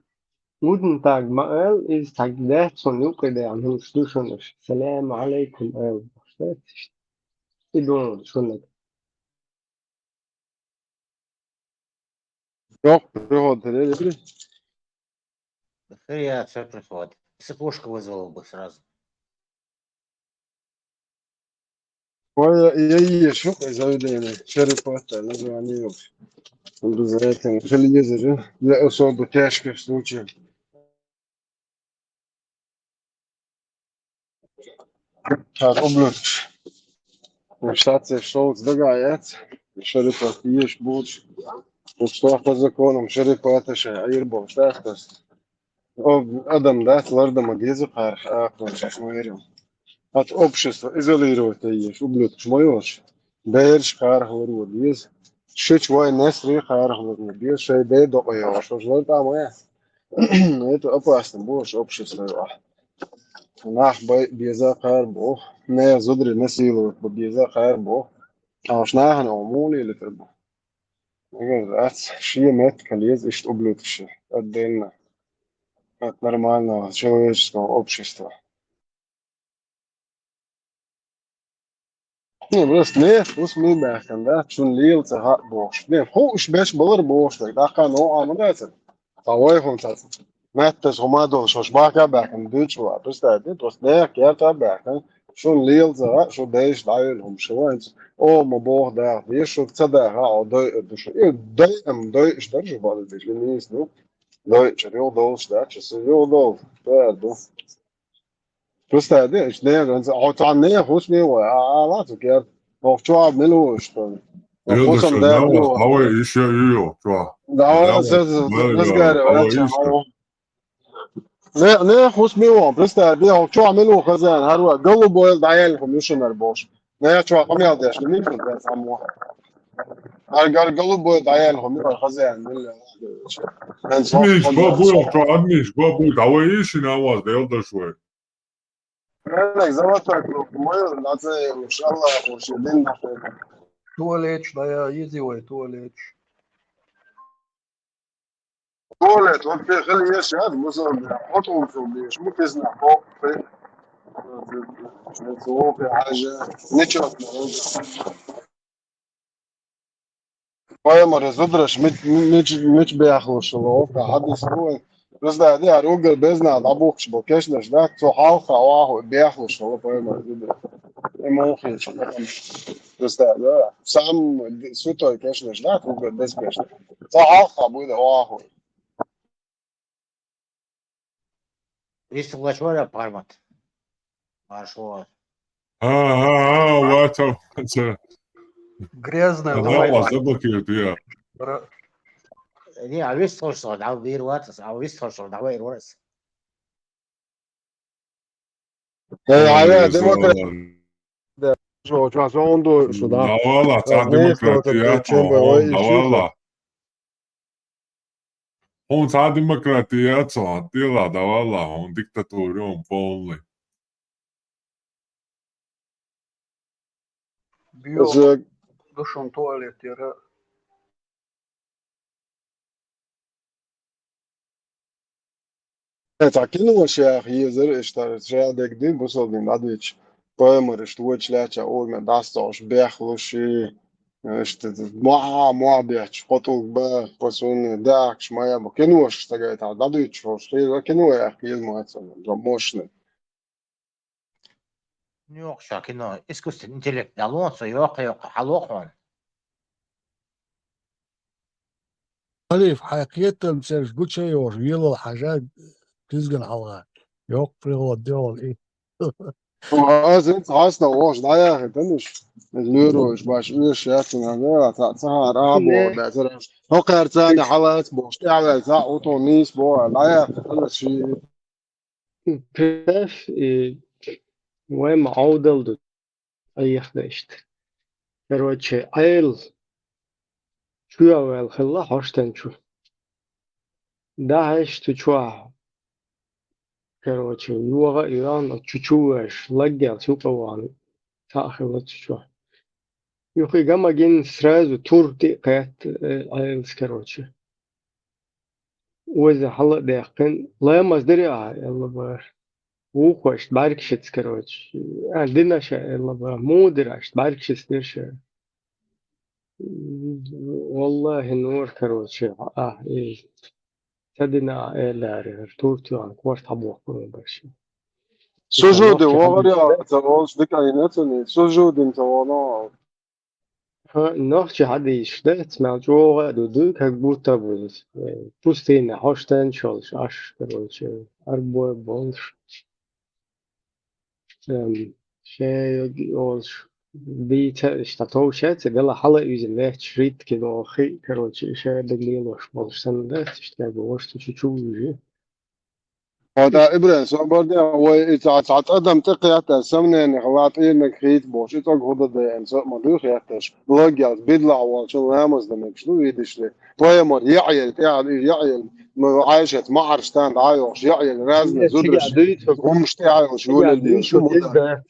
guten Tag, Mael ist Tag der Sonne, der am Schlussen ist. Salam alaikum, Mael. Ich думаю, что нет. yok перевод это Я все приходит. Цепушку вызвал бы сразу. я шук заведение черепата название обязательно железо для особо тяжких случаев. Так, ублюдок. Штация Шолц догаяц. Шерифат ешь будешь. Что по законам шерифата шаир был. Что Адам, да, лардом одезу харх, шмуэрил. От общества изолировать ешь, ублюдок. Шмуешь. Берж харх говорю, без. Шич вой несри харх говорю, без шей бей доя. Что же там я? Это опасно, больше общество. Нах беза хар бо. Не зудри насилуют, беза хар бо. А уж нахен умули или требу. Шия мет колез ищет ублюдки. Отдельно от нормального человеческого общества. Не, просто не, пусть мы бахтем, да, чун лил цеха бош. Не, хуш беш балар бош, да, кано амадается. Тавай хунтас. Мэттес хумадо шошбака бахтем дучва, просто это, просто не, керта бахтем. شون ليلزا شو دايش دايلهم شوانس او مبوخ دا يشو تصدق ها داي دشو دايم دايش درجه بعد البيت لنيس نو داي شريو دوش دا شسو يو دو بعدو Просто знаешь, а то не хуш мило, а ладно, я что мило, что Yıldaşı вкусом ne да var? мило. Hava işe yiyor şu an. Да, Ne вот var? разговаривать, Hava işe. не хуш мило, просто я что мило хозяин, هروا голубой даяльهم يشمر бош. Не что помял дашь, не микро самого. Ar голубой даяльهم يشمر хозяин. Miş babu yok şu an miş babu hava işe ne var? Yıldaşı. Правильно, золотой круг. Мы на це, иншаллах, уже день нахуй. Tuvalet, da يزي tuvalet. Туалет, вот خلي يشهد مثلا حطهم في البيش مو كزنا فوق في حاجة نشرت Pojemore zudraš, mič bejahluši lovka, hadis ruj. Prezdā, jā, rūgal beznāda abūkši, bo kešņeš, da, co halka, oahu, bejahluši, lo pojemore zudraš. Emūhīši, prezdā, jā. Sam svitoj kešņeš, da, rūgal bezkešņeš. Co halka bude oahu. Приступила швара пармат. Пошло. Вот это. Грязная Давай вас заблокируют, я. Не, а весь слушал, да, вырваться, а весь слушал, давай вырваться. Jā, demokrātija. Šo zondu, šo da. Давала, та демократия, давала. Он та демократия, цантила, давала, он диктатура, он полный. Bio dušom tuvalet ir Tā kinošajā hīzer, šajā degdīm, busaldīm advič. Pojemore, što čļača, ovime, dastoš, bejahluši. ما بيحكي خطوك بقى بسون داك شمايا ما كنوش تجايت على ضديت شو شيء كنوا يا أخي المعتصم رموشنا Yok şakino, искусственный интеллект, Алонсо, yok, halokon. خليف حقيقة مش قلت شيء ويلا الحاجات تزقن على يوق في الدول إيه sind عايزنا واش ده يا أخي تنش اليورو إيش باش إيش يا أخي أنا سهر أبو ده ترى هو كارتاني حالات بوش تعمل ذا أوتونيس بو لا يا أخي هذا شيء Представь, وين عودل أي خدشت. Короче, айл شو أول خلا حشتن شو. ده هشت شو. Короче, يوغا إيران تشوش لقيل شو قوان تأخذ شو. يخي جما جين سراز وتور قيت айл короче. وإذا حلا دقن لا مصدري يلا بار. وخوش باركشت короче. عندنا شيء يلا بار مودرش باركشت ديرش. والله نور короче. إيه. تدنا إلى تورتو عن كورت حبوق برشة. سجود وغير تواش ذكرياتني سجود انت وانا نوخش حد يشتت مع جوغا دو كبوتا بوز بوستين هاشتن شالش أش كروش أربعة بولش شيء أولش بيت اشتاتو شات بلا حلا يزن له شريط كده أخي كروش شيء دقيقة بولش سنة تشتغل بوش تشوفه هذا إبراهيم سو بردي هو إذا تعتقدم تقيات السمنة يعني خوات إنك خيط بوش إذا قهضة ده يعني سو ما دوخ يحتاج لقيات بدلع وشو هامز دمك شنو يدش له ويمر يعيل عايشة ما عرشتان عايش يعيل رازنا زدرش هم مش تعايش يقول اللي شو مدة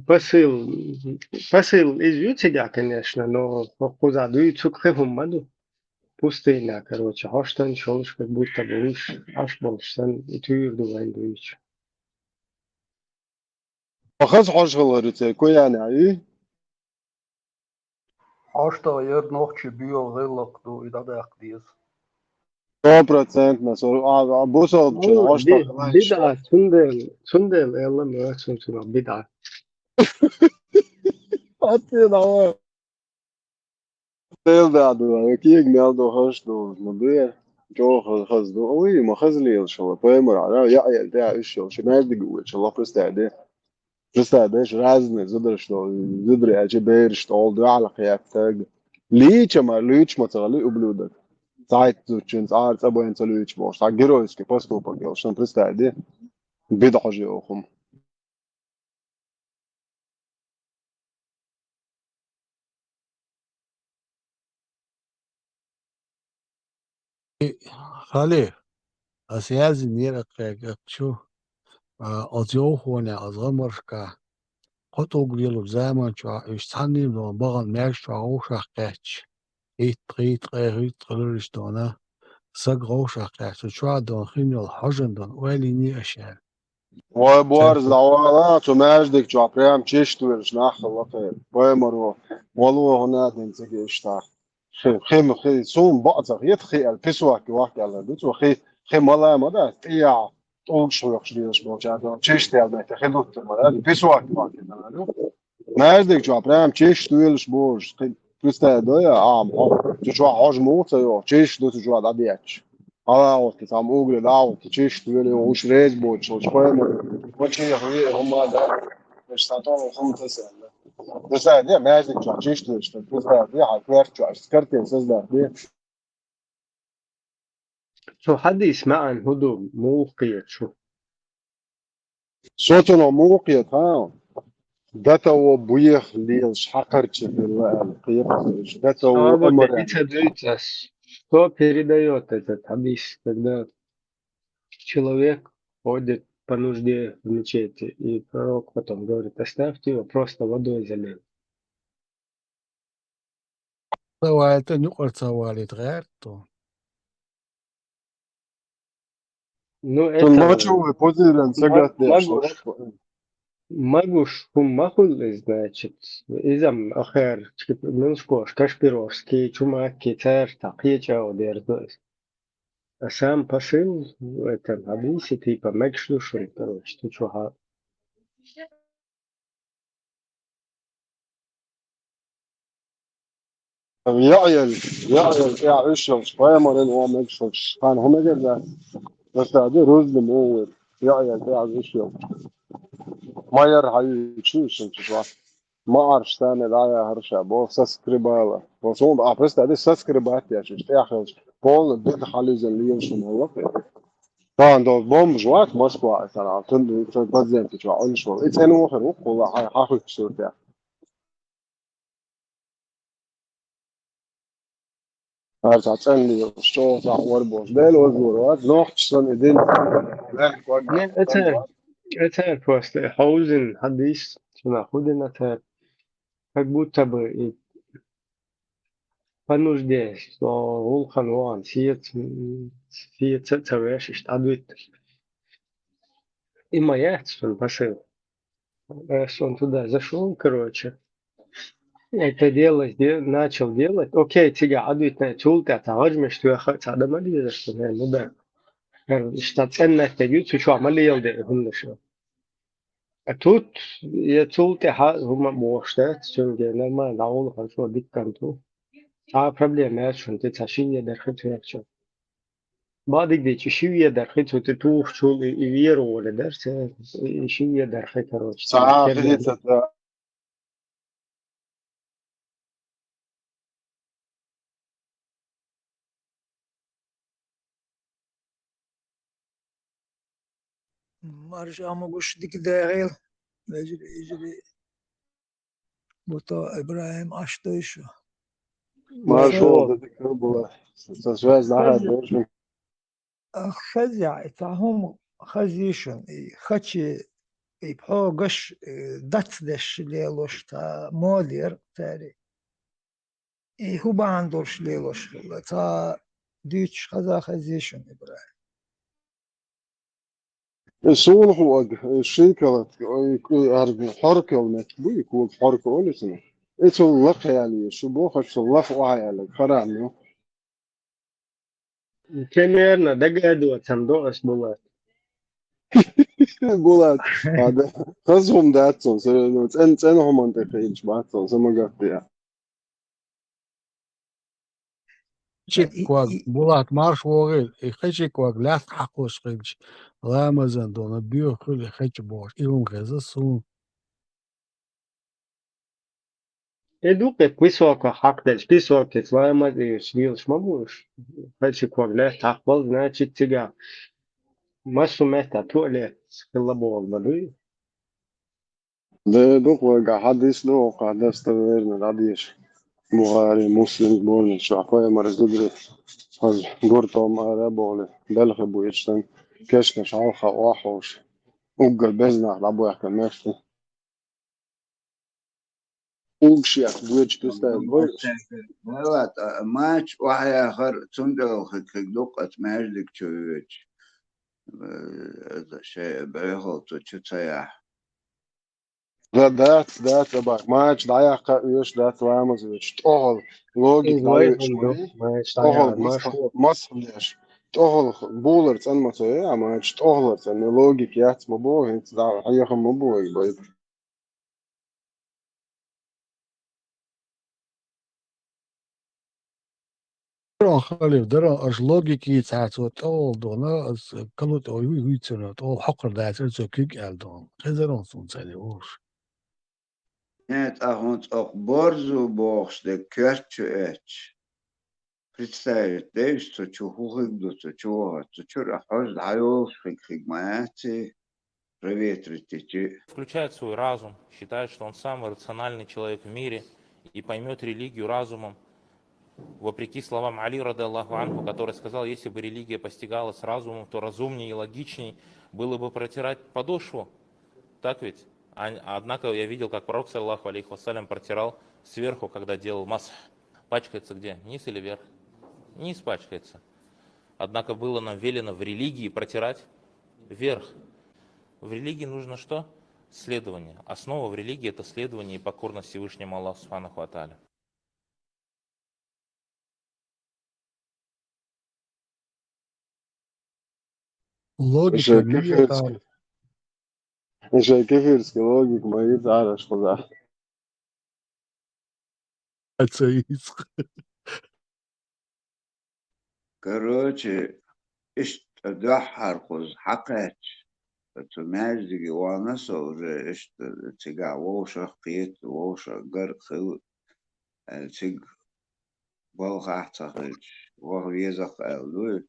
посыл из тебя, конечно, но куда дуется к хефумаду. Пустыня, короче, хаштан шолш как будто бы уж аж болштан и тюрду вайндуич. أخذ حاج غلطة كوي يعني أي Asta jer noći bio velik do I da akdiz. 100% مثلا بوصل بدعة سندل يلا ما سندل بدعة. حتى لو تيل ده كيك ميل دو هش دو مبير جو خزدو وي ما خزلي ان شاء الله بيمر على يا بتاع ايش شو ما يدق ان شاء الله برستعد برستعدش رازن زدرش زدري اجبيرش oldu على خيافتك ليش ما تغلي وبلودك Zeit zu tschins arts aber in zalüch bosch da geroyski postupak jel schon pristēdi bidaži ohum خالي أسيازي نيرك شو أزيوخوني أزغمرشكا قطو قليلو زمان شو يشتحني دون بغن ميرش شو غوشخ قهتش إيت قيت قيت قلرش دونا سق غوشخ قهتش شو دون خيني الحجن دون ويليني أشياء وبوار زعوانا تو ماجدك جو برام تشتويرش ناخ الله خير بيمرو والله هنا تنسكي اشتا خي سوم بعض يتخي البسواك واحد على دوت وخي مالا مادا تيا طول شو يخشليش بوجا تشتي على تخدوت مالا البسواك واحد ماجدك جو برام تشتويرش بوش pristēdoja, tu šo hož mūca, jo čištu tu šo dadieč. Alauti, tam ugri lauti, čištu vili uš reizbūt, šo špēmu, počīja humā da, viņš tā to hum tas ir. Pristēdoja, mēždik šo čištu, viņš pristēdoja, kverču, skarties, izdēr. شو حد يسمع عن هدوء موقية شو صوتنا موقيت ها داتو بويخ ليش حقرتش القيق داتو вот امر видите, видите, что передает этот хадис, когда человек ходит по нужде в мечети, и пророк потом говорит, оставьте его, просто водой залей. سوالت نقر سوالت غيرتو Ну, Тун это мачу позирен сагат деш. Магуш Хуммахулы, значит, изам ахер, минскош, Кашпировский, Чумаки, Царь, Такича, Одердос. А сам посыл в этом хадисе типа Мэкшлюшен, короче, ты чё, يعيل يا اشرب شويه مرين هو ما يشربش كان هم كده بس هذا رز مو يعيل يا اشرب ما يرحى يشوش انت شو ما اعرف ثاني لا يا هرشا بو سسكريبالا وصوم ابرست هذا سسكريبات يا شو يا اخي بول بيت حالي زليون شو هو كان دو بوم جوات موسكو ترى كنت بزين تشوا اون شو اتس انو اخر والله هاخذ شو ده هرجع تسألني شو صح وربوش ديل وزورات نوح تشتغل إدين Не, это просто Хаузен хадис, находен это как будто бы и по нужде, что Улхан Уан сиет цареш адвит. И моя он посыл. Раз он туда зашел, короче, это дело начал делать. Окей, тебя адвит на чулта, تعرج что я хочу, هذا ما لي زشت ну да. اشتغلنا تجيب شو عمل لي يلدي هم شو. Тут я чулте هم موشتات شو جينا ما نعول خلصوا دكانتو. проблема شو تتشيء درخت شو. بعد كده شيء درخت وتتوه شو يفيرو ولا درس شيء درخت كروش. ساعة خديت مرجع مقوش ديك داغيل يجري بوتا إبراهيم عشتيشو ما شو بدك تقول سجاز لها دوش خزع تعهم خزيشن خشي يبحو قش دتدش ليلوش تا مولير تاري هو باندورش ليلوش تا ديتش خزا خزيشن إبراهيم الصون هو الشيكلة حركة ونكبي يكون حركة ولا سنة إيش اللق يعني شو بوخش اللق وعيالك خرامي Примерно догадываться, дош бывает. بولاد هذا خزهم داتون سنة أنهم منطقيين شبعتهم زي ما قلت يعني Chikwa bulat marsh wogel ikhchikwa last haqos qilch lamazan dona biyo khul khach bosh ilum gaza sun Eduke visoka hakdēļ, visokies lēmazījus vīls mamuš. Pači ko glēt akval, значит ciga. Masu meta tuolie skilabol vadui. ده دوق وقع حديث دوق قاعد استغيرنا العديش بخاري مسلم بولي شعفاية مرز ددري هز قرطة مارا بولي بلغ بويتشتن كشكش عالخا واحوش وقل بزنح لابو يحكي ماشي وقشيات بويتش تستاهل بويش Evet, maç vahaya khar tunda khik duqat majlik chuvich. Şey beyhol to chutaya. ده باك ماتش ضيق يوش ده توامز يوش تأهل لوجيك ضيق شوي تأهل مصر ليش تأهل بولر تن ما تيه ماتش تأهل تن لوجيك يات مبوه انت ده حيخ مبوه يبقى درون خالي درون اش logiki تعسوت اول دونا از كلوت او يويتسنوت او حقر دايتر سو كيك الدون خزرون سون سالي وش Нет, ahont ох борзу бохш de körtchu эч. Представить, да, что чухух до чего, то чура хош дайол хик маати проветрите. Включает свой разум, считает, что он самый рациональный человек в мире и поймет религию разумом, вопреки словам Али, рады Аллаху анху, который сказал, если бы религия постигалась разумом, то разумнее и логичней было бы протирать подошву. Так ведь? Однако я видел, как пророк, саллаху алейхи вассалям, протирал сверху, когда делал масх. Пачкается где? Низ или вверх? Низ пачкается. Однако было нам велено в религии протирать вверх. В религии нужно что? Следование. Основа в религии — это следование и покорность Всевышнему Аллаху субханаху ва тааля. لوجيكا مية تعرف مش كيفيرسكي لوجيك ما يتعرفش خذها تسيس Короче, ишт дахар хуз хакач. То мәждиги ванаса уже ишт тига воша қиет, воша гар хил, тиг балгахтахич, вах везах элду.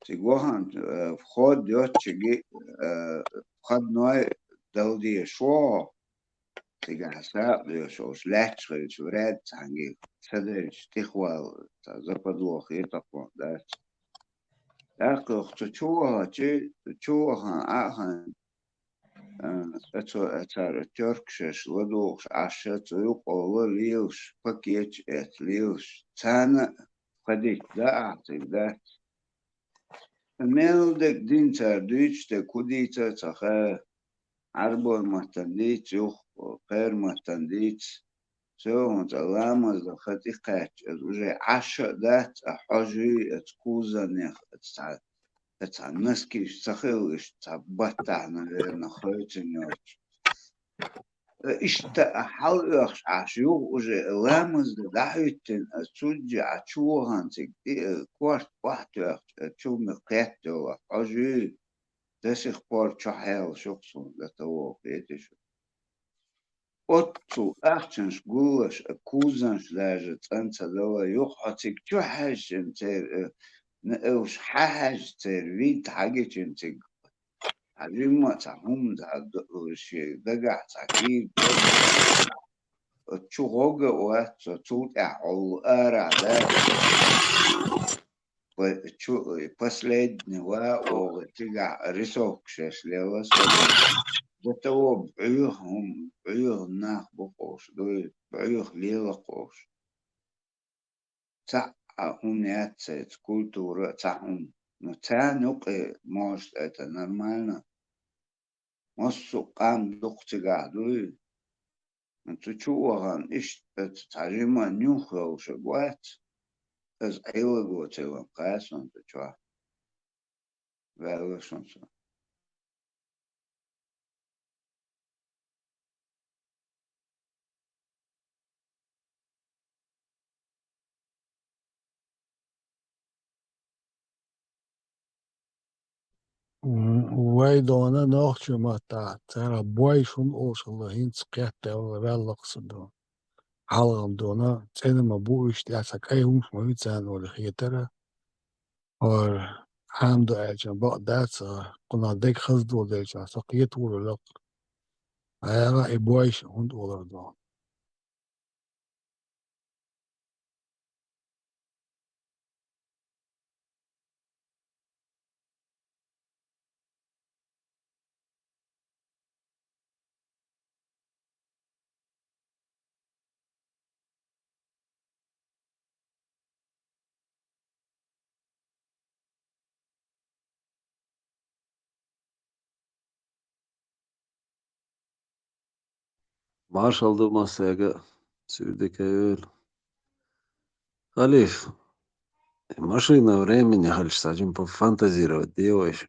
Тиг вахан вход дётчиги входной далди шо. Тига сап дёшош лячхич вред танги. Садыч тихвал западло хитако, да. Eigenlijk tjoegen agen het Turkse lodogs asset ook alle liefs pakketje het liefs zijn gedik dat dat meldek dient er Duits de kudita tage arbor matandit ook per matandit zo want allemaal dat het ik het уже asset dat حاجي تكوزا نخ het naski сахилиш табата наверное хойтенёч ишта халш ашю уже ламыз да хайтен судьи ачугантик кварт бахтер чумны кэттела ажи до сих пор чахел шуксун да того этиш Отцу ахченш гулаш кузанш даже цанца дала юхатик чухашен тер نقوش حاج ترويد حاجة انتج عجيب ما تعهم وش دقع تعكيد تشو غوغة وات توت اعول ارع ده وتشو بسليد نواء وتقع ريسوك شاش لواس ده تو بعيوه ناخ بقوش دول بعيوه ليلة قوش Умняться культура цахум, но цанук может это нормально. Массу кам духтигаду. Но ты чуваган иш это тарима нюха уже бывает. Из айлагу целом кайсон ты чува. Вэлэшонса. ويدونا نوخش متا ترى بويشون أوصل هينس قيادة والرالقصدون حلقم دونا تسين ما بوش تاسك أي هم شمويتان ولا خيترا اور هم دو أجن بعد داتsa قلنا ديك خزدو ديجا سقيت ولا لق أيرا إبويش هند ولا دون Marshall masaya sürdükü Халиф, машина времени, Халиф, садим пофантазировать, делаешь.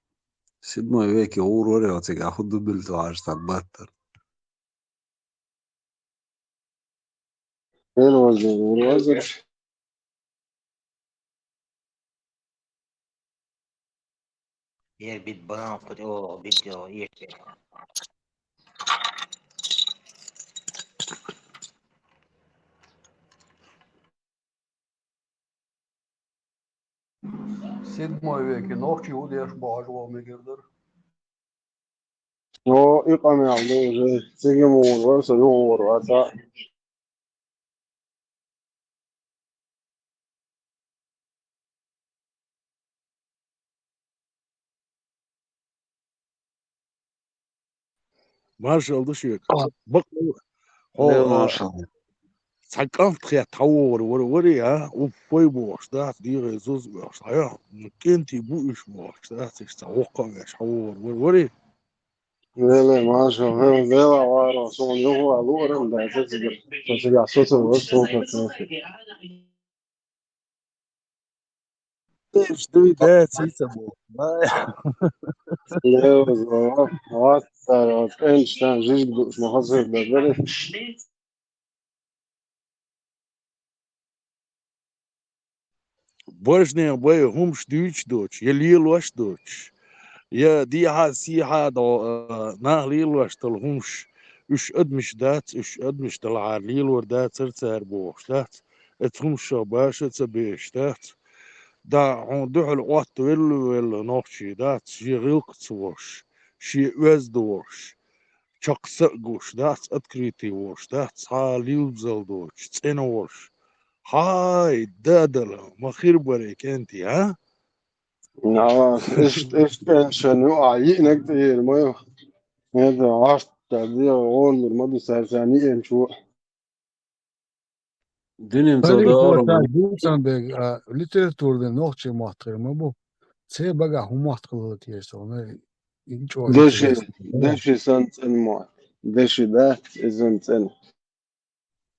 В 7 веке урорил тебя, худу был аж там баттер. الوزير Yer bit banan o bit o yekte. В 7 веке ногчи удеш бажва мегердер. هو إقامة على سيجي مور وسلور وسا Marshall dışı bak Ne o Marshall? sakın tıya tavur var ya o foi boş da diye Jesus boş ya kenti bu iş boş da işte o kadar tavur var ya لا ما شاء الله لا وارا صون يهو ألورن ده تسجع صوت الوصف işte de siyse bu لا وات إنشتان جيج مش محصل ده Божня бой хумш дюч доч я лилош доч я диха сиха до на лилош тол хумш üç ödmüş dat üç ödmüş dal arlil or dat ser boş dat et humş baş et beş dat da on duhul ot vel noxçi dat şiğil qıçvoş şi öz doş çaqsa goş dat atkriti voş dat salil zal doç tsenoş hay dadala makhir barek enti ha إيش كان شنو عينك كتير ما هذا عشت تعدي أول مرمى سرساني شو Dinim Халиф soda та Arman. дурсан бег литературда ногчи махтыр ма бу се бага хумахт кылы тиес оны инчо интерес دشي سنت الموت دشي ده إزنت إن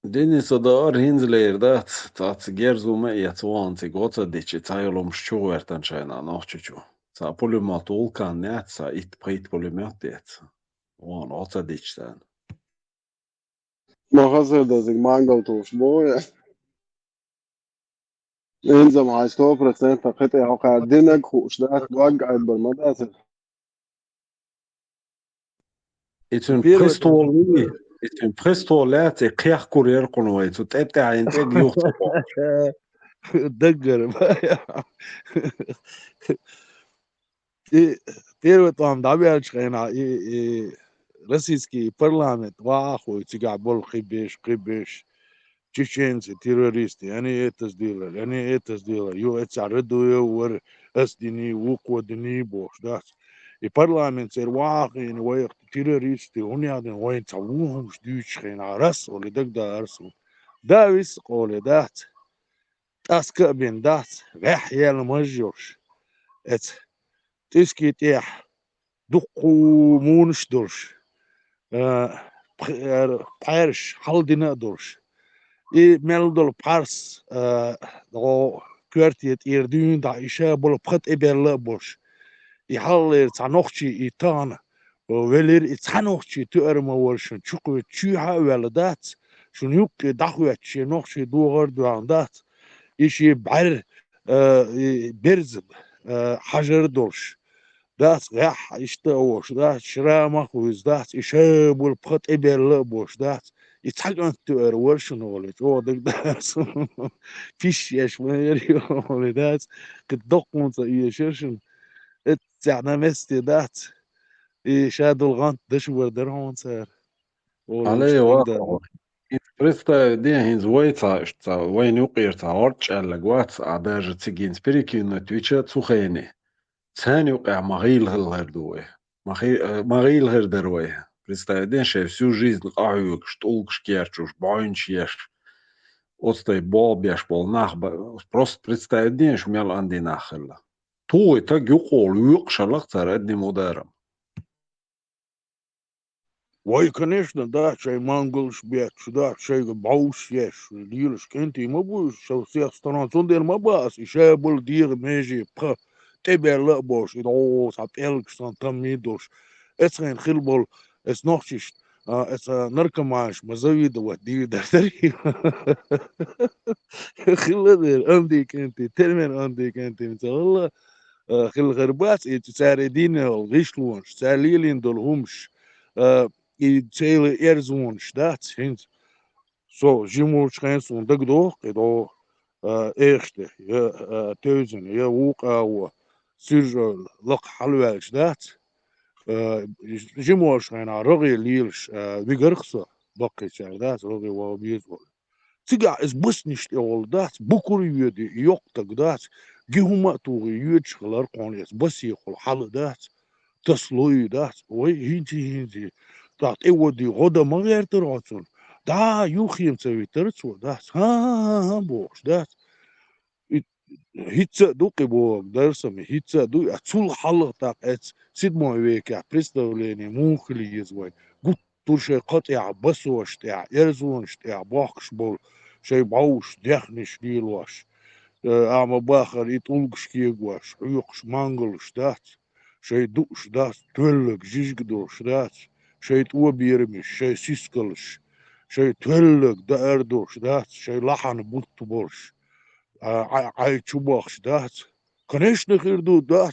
Dini soda hinzleir dat tat gerzu me ja tuanti gota dici tajlom ščuvertan čajna nohčiću. Sa polymat ulkan net sa it prit polymatet. On ota dičten. ما خسر ده زي ما قلتوش بويا إنزا مع 100% فقطع وقاعدينك خوش ده توقع بالمدرسة Itun первый pristolni, itun pristolati qiyah kurir qunway tu tebta integ yuxtu. دقر первый там давячкайна и российский парламент вахуй тига бол хибеш чеченцы террористы они это сделали ю это редуя вор эсдини вукодини бош да и парламент сер вахин ваях террористы уняден вайн цавухум штучкайна раз или дагда арсу да вис قولي دات تاسكا بين دات وحيا المجوش ات تسكي تيح دقو مونش درش بارش حالدنا درش I meldol pars do kwartiet irdun da isha bol prat eberle bosh I haller tsanochchi I tan velir I tsanochchi tu erma worshun chukwe chuha veladat shun yuk dahwetchi nochchi dugar duandat ishi bar berzib hajar dorsh داس غح اشتوش داس شرامخ ويز داس يشابل بخط إبل بوش داس يتحقن تور ورشن ولد هو دك داس فيش يش ميري ولد داس كدقون يشرشن اتعنا مستي داس شادو الغانت دشور درهون سار عليه وشتيك دا واقع Представь, день звоится, что войну пирта, орчал гвац, а даже цигин спирики на твича цухайни. Цаню а магил гердуе. Магил гердеруе. Представь, день что всю жизнь аюк, штулк шкерчуш, боинчеш. Отстой бобяш пол нах, просто представь, день шмял анди нахелла. Той так юқол, юқшалах царадни мударам. Вой, конечно, да, чай мангулш бет, да, чай бауш еш, дилш кенти, ما بوش شو سياق ستران صندر ما باس إشاء بول دير ميجي بخ تبع لا بوش إدو ساب إلك سان تميدوش إسخين خيل بول إس نوخشش إس نركماش مزوي دو دي دفتري خيل دير أمدي كنتي ترمن أمدي كنتي إن شاء الله خيل غربات يتساردين الغيشلونش ساليلين دولهمش يتسيل إرزونش دات هنز So, Jimur Chanson, Dagdo, Edo, Echte, Teuzen, Wuka, Sujol, Lock Halwelch, that, Jimur Chana, Rogi Lilch, Vigursa, Buckets, that, Rogi war beautiful. Tiga is busnish all that, Bukuri, Yoktag, that, Gihuma to huge color on his bussy, Hall that, Tasloy, that, way, Hinty, that it would the Roda Mangerter. Da Juchim Ceviterzo, das ha box, that it hitza duke bog, there's some hitza du a tul halatak at Sidmo Veka, Pristavleni, Munkli is way, good Turshe Kotia, Baswastia, Erzwonstia, Boxbol, Shay Bausch, Dechnish Gilwash, Amabacher, it Ulgskiegwash, Yux Mangels, that Shay Dush, that Twillig, Zizgdosh, that Shay Uabirmish, Shay Siskalish. شيء تولق ده أردوش ده شيء لحن بوت بورش عاي تشوبخش ده كنيش نخيردو ده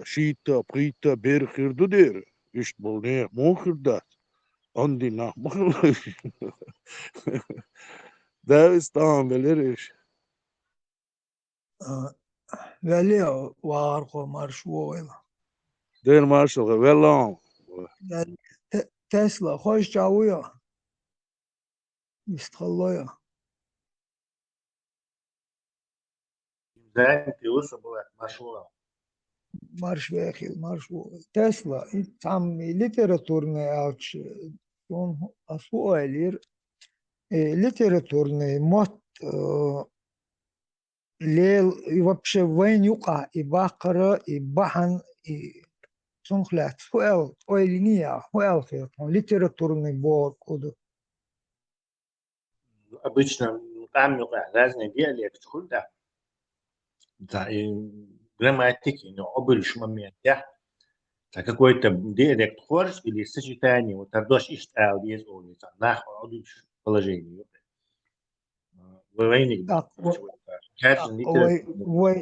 شيتا بريتا بير خيردو دير إيش بولنيه مو خير ده عندي نا ده استعمل بليريش Velio vargo marşvoyla. دير مارشال غويلون Tesla hoş çavuya. İsthalloya. زانتي وصل مشهورة Marş vekil, marş bu. Tesla tam literatürne alç on asu elir. Литературный мод лел и вообще войнюка и бахара и бахан и сунхлят хуэл ой линия хуэл литературный бог куда обычно там разные диалекты худа да и грамматики но обычный момент да какой-то диалект хорс или сочетание вот ардош иштал без улица нахуй положение وينك وي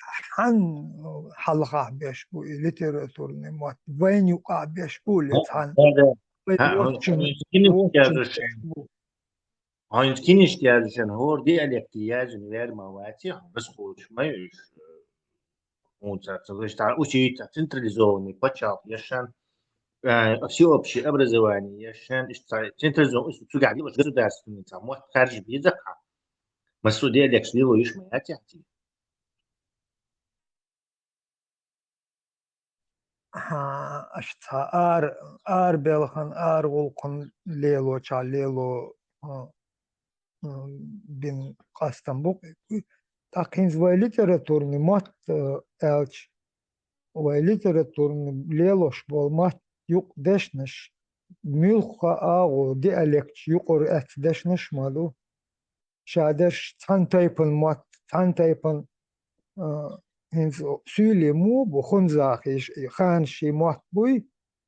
حن حلقة بيشبو ليتراتورني مات وين يقع بيشبو لتحن هاينت كينش جالشن هور دي الاحتياج غير مواتي بس خوش ما يش وتعتقد تاع وشي تاع централизованный почав يشان всеобщее образование يشان централизованный что قاعد يبغى государственный تاع مو خارج بيزكى مسؤولية ديك شنو يش ما ياتي ها اشتا ار بلخن ار ولقن ليلو تاع ليلو بين قاستنبوق تاقين زوي ليتراتورني مات الش وي ليتراتورني ليلوش بول مات يق دشنش ملخا اغو ديالكت يقر ات دشنش مالو شادش تانتايبن مات تانتايبن هنز söylemu bu hunzaki xanşi matbuy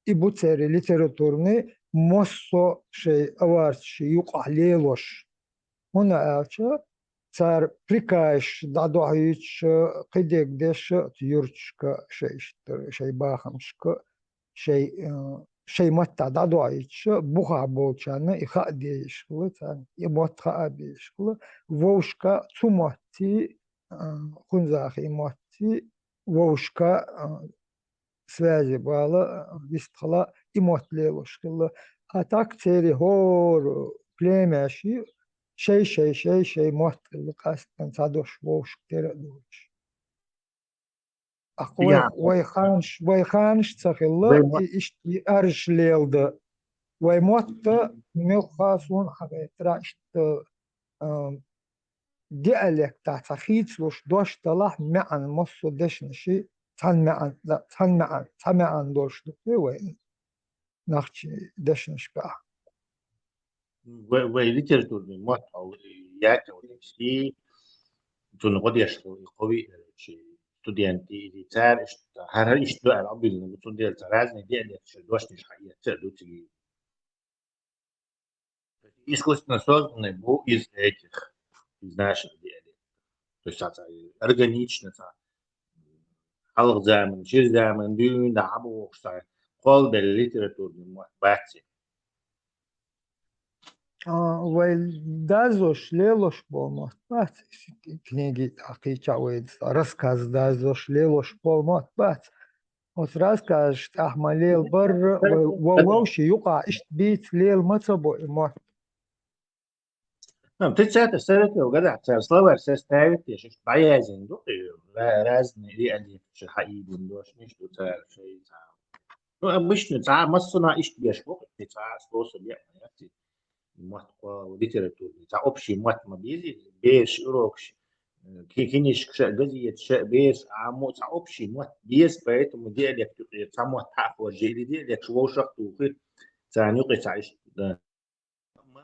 ibutseri literatürni mosso şey avarçı yuqaleloş ona alça цар прикаешь дадуич قديك دش تيرчка شيء باخمشка شيء متى دادوعيش بوخا بولشانا إخاء ديشكلا تان يموتخا أبيشكلا ووشكا تموتي خنزاخي موتي ووشكا связи بالا вистхала имотлелошкла а так цели хор племяши شيء موتل قاستن صادوش ووش تردوش أخوي ويخانش تخيل إشتي أرش ليلد ويموت ملخاصون حقيقة إشت ديالكت تخيط لوش دوش طلع معن مصو دشنشي تن معن دوش وين نخشي دشنش بقى وليترتور مات أو ياك أو تشتي تنقد يشتو قوي شيء studenti di car har isto är abilden mot del razne dele došli šaje ceduti искусственно созданные был из этих из наших делей то есть это органично халық заман жер заман дүйін абы оқса қол бел литературный бәтсе дазош лелош болмот бат книги ақичауид рассказ дазош лелош болмот бат вот рассказ ахмалел бар вовши юқа ишт бит лел мацабо мот ты это советую угадать словарь составить я сейчас боязен разные реалии حقيقي دوش مش دوتار شيء ну обычно массона ишт беш вот ты способ я матва литературный общий мат мобизи беш урокш книжка газет беш амот общий мат без поэтому диалект само так вот жили диалект швошах тухи цанюк цаиш да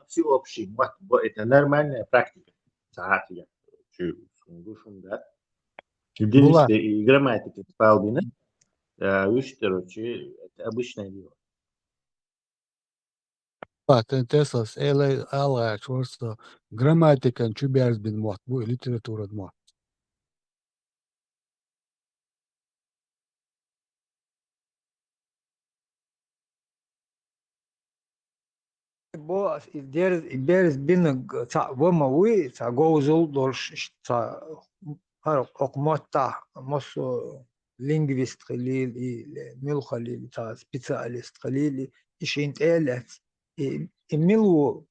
все общий мат это нормальная практика цаатия чу сундушум да единственное и грамматика палбина выштерочи это обычное дело Teslas älä suorassa grammatiikan tjubärsbin muat, voi litteratuurat muat. Bo ideres bin vama ui gozul dolş okmotta mosu linguist khalili mil khalili specialist khalili işin elet Emilu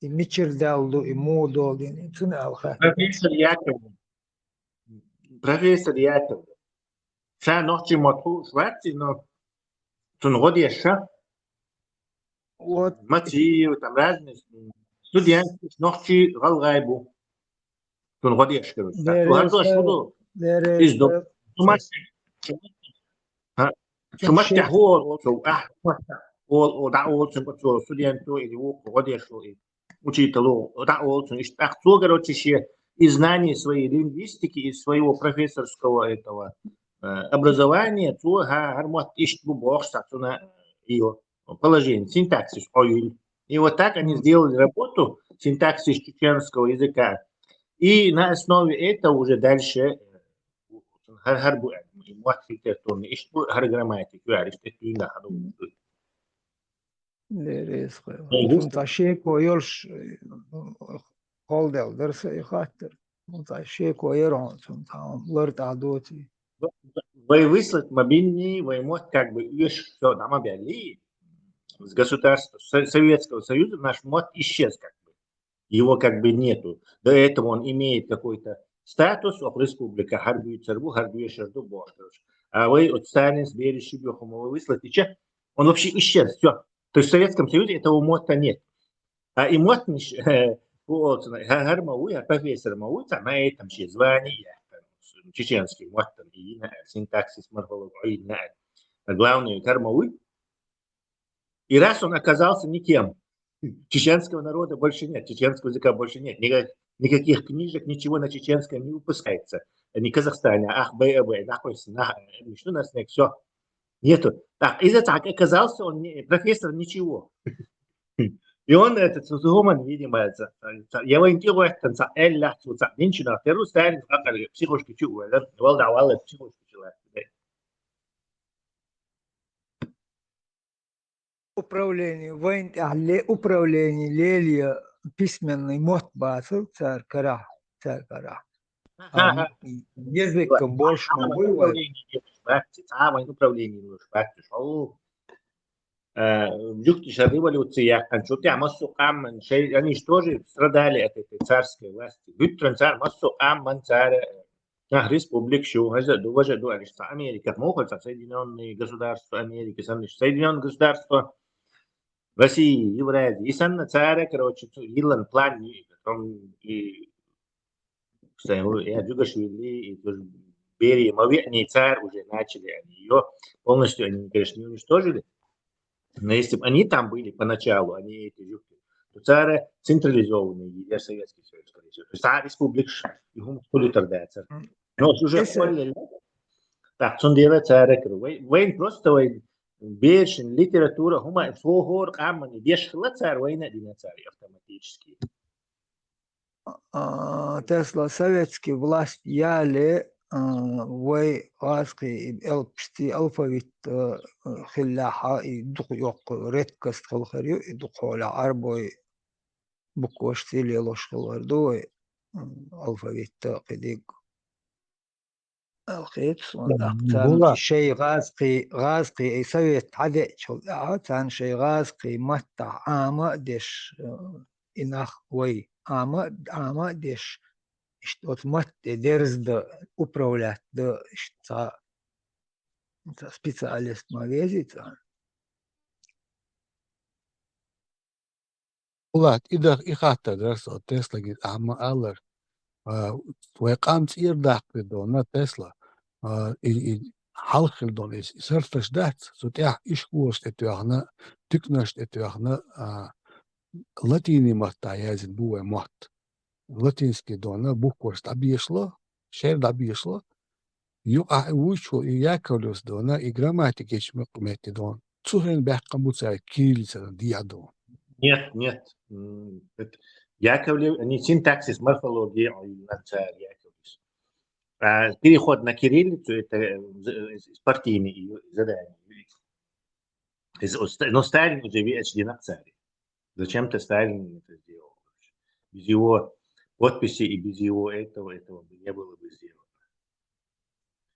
Micherdaldo e Modo yani tüm alha. Professor Yakov. Sen nohçi motu şvarti no tun godiyasha. Вот. Мати там разные студенты nohçi galgaybu. Tun godiyasha. Tuhando şudu. İzdo. Şumat tahor olso ودعوة سنقطع студенту или уходящего учителю дعوة что короче из знаний своей лингвистики из своего профессорского этого образования то гармат ищу бог на ее положение синтаксис и вот так они сделали работу синтаксис чеченского языка и на основе этого уже дальше гарбу литературный ищу грамматику аристотеля شيء كويلش قال درس يخاطر شيء كويرون там лорд адоти вы выслать мобильный вы мот как бы еще нам объявили с государства Советского Союза наш мод исчез как бы его как бы нету до этого он имеет какой-то статус в республике харбию цербу харбию шерду бошкаш а вы от Сталин сбережи бьехому выслать и он вообще исчез все. То есть в Советском Союзе этого мота нет. А и мот профессор Мауца на этом же звании, чеченский мот, и синтаксис, морфология, главное кармауи. И раз он оказался никем, чеченского народа больше нет, чеченского языка больше нет, никаких книжек, ничего на чеченском не выпускается. Ни в Казахстане, что у нас нет, все. Нету. Так, из-за так оказался он профессор ничего. И он этот сузуман, видимо, это. Я его интигу это за элла, за нинчина, теру стайлинг, как психушки чугу, да, валда валда психушки человек. Управление, войн, управление, лелия, письменный мотбасов, царь кара, царь кара. Языком больше вывод. Управление, шоу. Жуктиш революция, что ты массу аман, они же тоже страдали от этой царской власти. Гютрен царь массу аман царь, республик шо, даже до Америка, могут Соединенные Государства Америки, Соединенные Государства России, Евразии. И сам царь, короче, Илон план, и я Джугашвили, и тоже Берия, Моверный царь уже начали, они ее полностью, они, конечно, не уничтожили. Но если бы они там были поначалу, они эти жуки, то царь централизованный, я Советский Союз, скорее всего. То есть царь республик, его хули тогда царь. Но уже поняли, так, сон делает царь, войн просто войн, бешен, литература, хума, фогор, аммани, дешхла царь, война, дина царь автоматически. Тесла советский власть яли вой аски элпсти алфавит خلاها يدق يق ريتكست خلخريو يدق على عربوي بكوشتي ليلوش خلردوي الفابيت قديق الخيط صندق تام Булат, شيء غازقي يسوي عدد شو تان شيء غازقي متع عامة ديش إنخ وي عامة ديش что мать дерз да управлять да что специалист мавезица. Булат, идах ихата дерсо Тесла гит ама аллар. Вайқам цир дақи дона Тесла. Халхил дон is серташ дат. Сутях ишкуост этуахна, тyknast этуахна латини матта язин буэ мат. Латинский дона буквост абиешло, шер абиешло. Юqa wucho Яковлевс дона и грамматики чмекмети дон. Цухен бяхкамуца кириллица диадон. Нет. Яковлев, не синтаксис, морфология, царь Яковлев. Переход на кириллицу – это партийные задания. Но Сталин уже вечно на царе. Зачем-то Сталин это сделал. Без его подписи и без его этого бы не было бы сделано.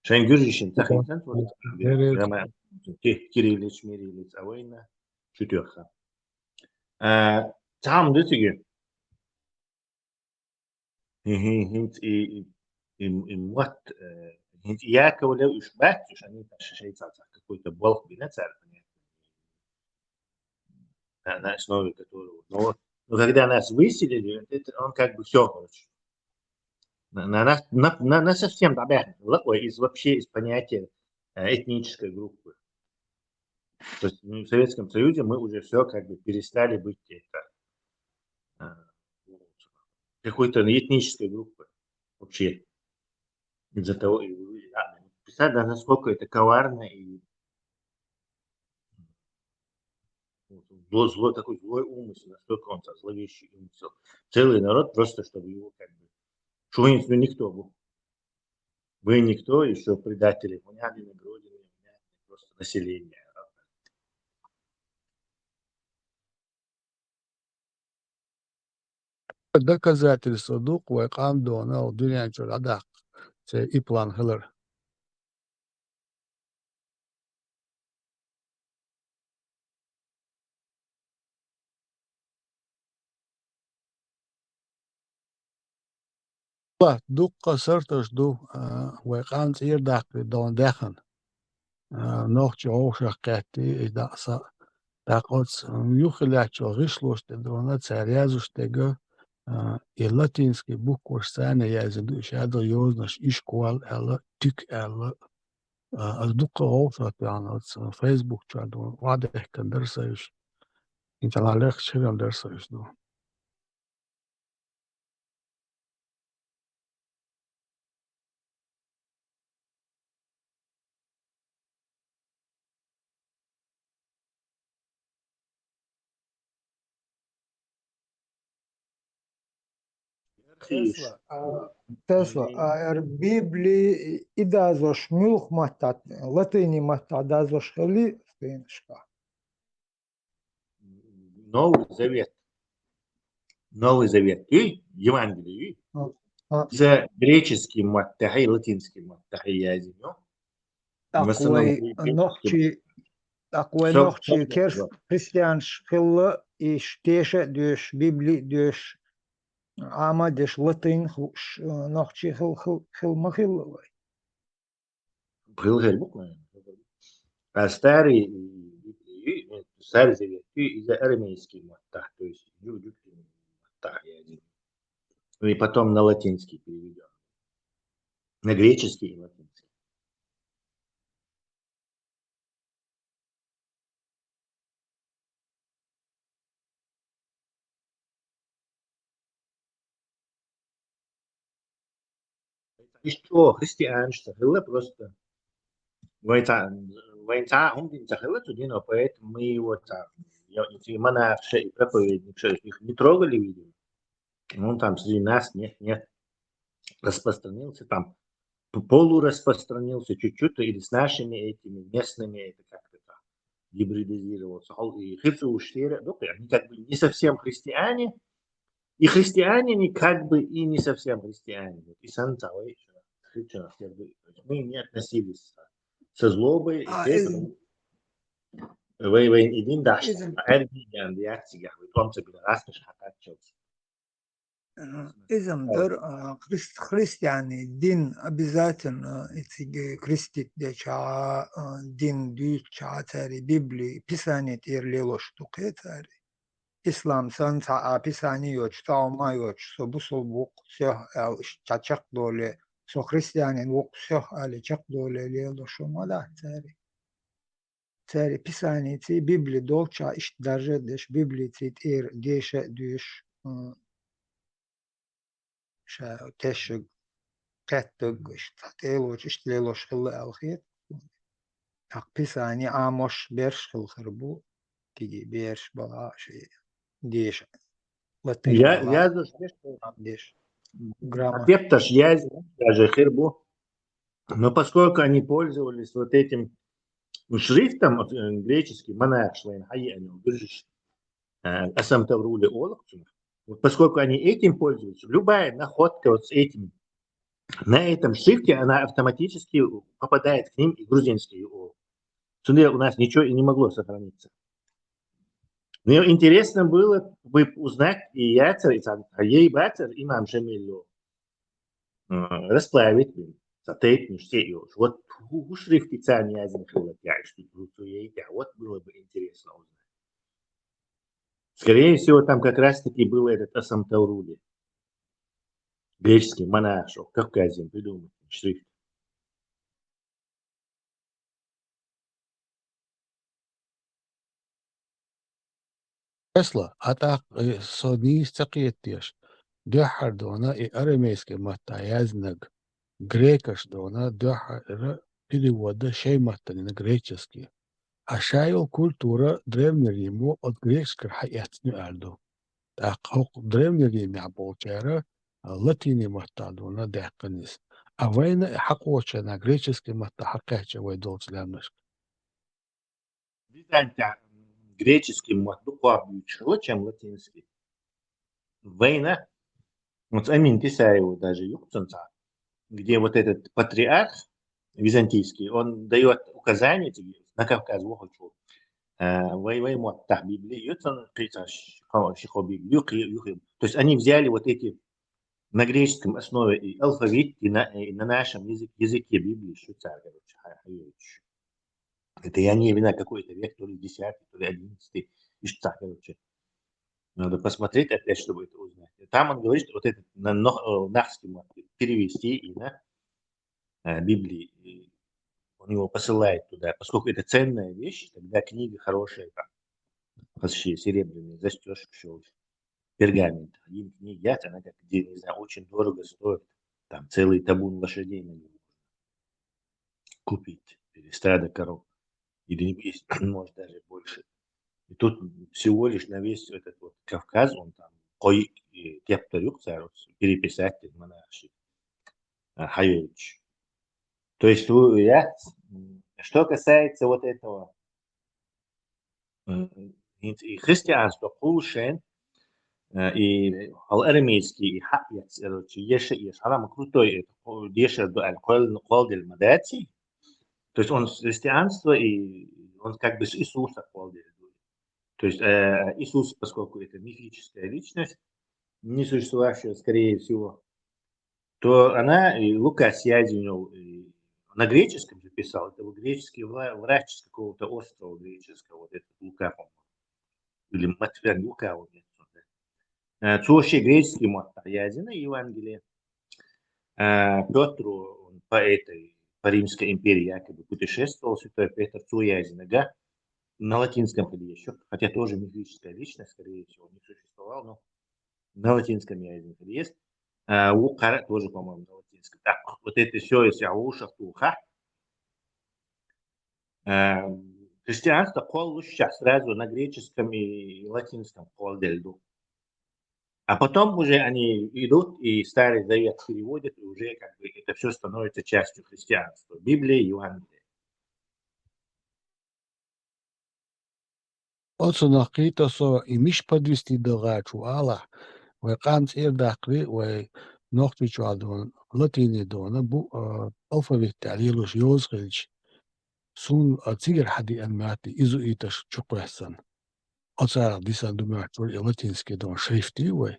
Шенгюржишин, Тахинцент, Кириллич, Мириллич, а война, четверка. Там дытыгы. Хинт и мот, хинт Яковлев и Шбатюш, они там шейцаца, какой-то болх на царь, на основе которого. Но когда нас выселили, он как бы все, короче. На совсем вообще из понятия этнической группы. То есть в Советском Союзе мы уже все как бы перестали быть какой-то этнической группой вообще. Из-за того, представь, насколько это коварно и такой злой умысел, настолько он зловещий умысел. Целый народ просто, чтобы его как бы... Что вы никто был. Вы никто, еще предатели, Гродины, просто население. Доказательство дух вайқам дона дуня чор адақ. Це и план хылыр. Дуққа сыртыш ду вайқам цир дақи дон дәхін. Нохчы оғшақ кәтті дақса дақоц юхилячо ғишлошты дона царязуштегі и латинский буквош сәне языды шәді йознаш ишкуал әлі түк әлі az duqa oğuşat yani Facebook çadı vade ehken dersayış. İnsanlar şirin dersayış. Tesla, Библии и дазош мюлх матат, латыни матат дазош хели стыншка. Новый Завет. Новый Завет. И Евангелие. За греческим маттахи, латинским маттахи язык. В основном Такой нохчи керс христианш хилла и штеша деш Библии деш ама деш латын нохчи хил махилловай. Хил буквально. А старый Завет из-за арамейский маттах, то есть маттах язык. И потом на латинский переведен. На греческий и латинский. И что, христианство, было просто война он не захотел туда, но поэтому мы его там, эти монарши и проповедники, их не трогали, видимо. Он там среди нас, нет, распространился там, полураспространился чуть-чуть, или с нашими этими местными, это как-то там гибридизировался. И христиане, они как бы не совсем христиане, и христиане как бы и не совсем христиане. И санцавы, мы не относились со злобой, и поэтому вы един дашь, эргиген реакция, вы том тебе раз не хакачился. Изам дар христиане дин обязательно эти крестить деча дин дюча цари Библии писание терлело штуке цари. Ислам санца писание yoч таума yoch собусол бук все чачак доле со христианин бук все али чак доле лело шумада цари. Цари писание ти Библии долча иш даже деш Библии ти деше дюш تشق قتق تيلوش اشتليلوش خلا الخير تقبساني عاموش بيرش خل خربو تيجي بيرش بلا شيء ديش لطين Я ديش грамма. Апепташ, я даже хербу. Но поскольку они пользовались вот этим шрифтом греческим, монаршвайн, асам таврули олакчуна, вот поскольку они этим пользуются, любая находка вот с этим, на этом шрифте, она автоматически попадает к ним и грузинский. У нас ничего и не могло сохраниться. Но интересно было бы узнать и яцер, и ей бацер, и мам шамилю расплавить, затейпнешь все ее. Вот у шрифте царь не один вот было бы интересно узнать. Скорее всего, там как раз-таки был этот Асам Таурули, греческий монарх, Кавказин придумал шрифт. Tesla, атак содни стакиеттеш. Дөхар дона и арамейский матта язнаг. Грекаш дона дөхар перевода шей маттани на греческий. А шайл культура древнего Рима от греческого хаятню альду. Так древний Рим яполчера латини матта дона дехканис. А война хакоча на греческий матта хакача войдолц лямнаш. Греческий маттука лучше, чем латинский. Война, вот Амин Тисаеву даже юктунца, где вот этот патриарх византийский, он дает указания на Кавказ, то есть они взяли вот эти на греческом основе и алфавит, и на нашем языке Библии, это я не вина какой-то век, то ли 10-й, то ли 11-й, и что, короче. Надо посмотреть опять, чтобы это узнать. Там он говорит, что вот это на нахский перевести и на Библии. И он его посылает туда. Поскольку это ценная вещь, тогда книга хорошая, там, вообще серебряные, застежка, все, пергамент. Один книга, она как, не знаю, очень дорого стоит. Там целый табун лошадей на него купить. Или стадо коров. Или может даже больше. И тут всего лишь на весь этот вот Кавказ, он там قوي كابتر يقصر переписать монаши Хайович. То есть что касается вот этого и христианства, Кулшен и арамейский и хапец, еш самый крутой, еш до алкоголь дель мадати. То есть он христианство и он как бы с Иисуса колдел. То есть Иисус, поскольку это мифическая личность, не существующая, скорее всего, то она, и Лука Сиазинов, на греческом же писал, это греческий врач с какого-то острова греческого, вот этот Лука, по-моему, или Матфей Лука, вот это. Цущий греческий Язина Евангелие. Петр, он по Римской империи якобы путешествовал, святой Петр Цуязина, да? На латинском еще, хотя тоже мифическая личность, скорее всего, не существовал, но на латинском языке есть. Лукара тоже, по-моему, на латинском. Так, вот это все, если аушах туха. Христианство колу сейчас сразу на греческом и латинском колдельду. А потом уже они идут и Старый Завет переводят, и уже как бы это все становится частью христианства. Библия, Евангелие. Also nach Krita so i mich подвести до Гачуала, we ganz daqli we noch bichadon latini dona bu alfabet تعليل يوزغلش سون تيجر حدي الماتي إزو إيتش شقرحسن أصار ديسان думать латинский дон шрифты we.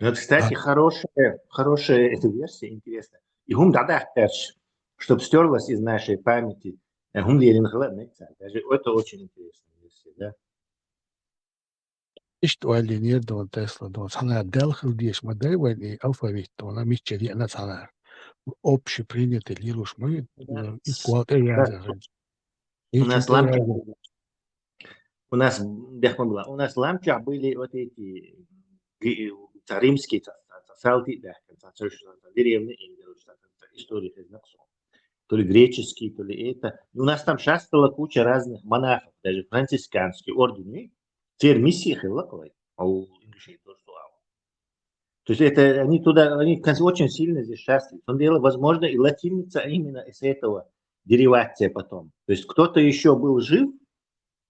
Вот, кстати, хорошая эта версия, интересная. И гум дадахтеш, чтобы стерлась из нашей памяти. Гум даже это очень интересная версия, да? Ist Linear دون Tesla دون سنة داخل ديش ما دايما إيه alfabet дона مش جدي أنا سنة общепринятый лируш мы искуат У нас ламча, у нас ламча были вот эти римские салты, да, деревни, истории из Наксо. То ли греческие, то ли это. У нас там шастала куча разных монахов, даже францисканские ордены. Теперь миссии хилаковой, а у ингушей тоже слава. То есть это они туда, они очень сильно здесь счастливы. Он делал, возможно, и латиница именно из этого деривация потом. То есть кто-то еще был жив,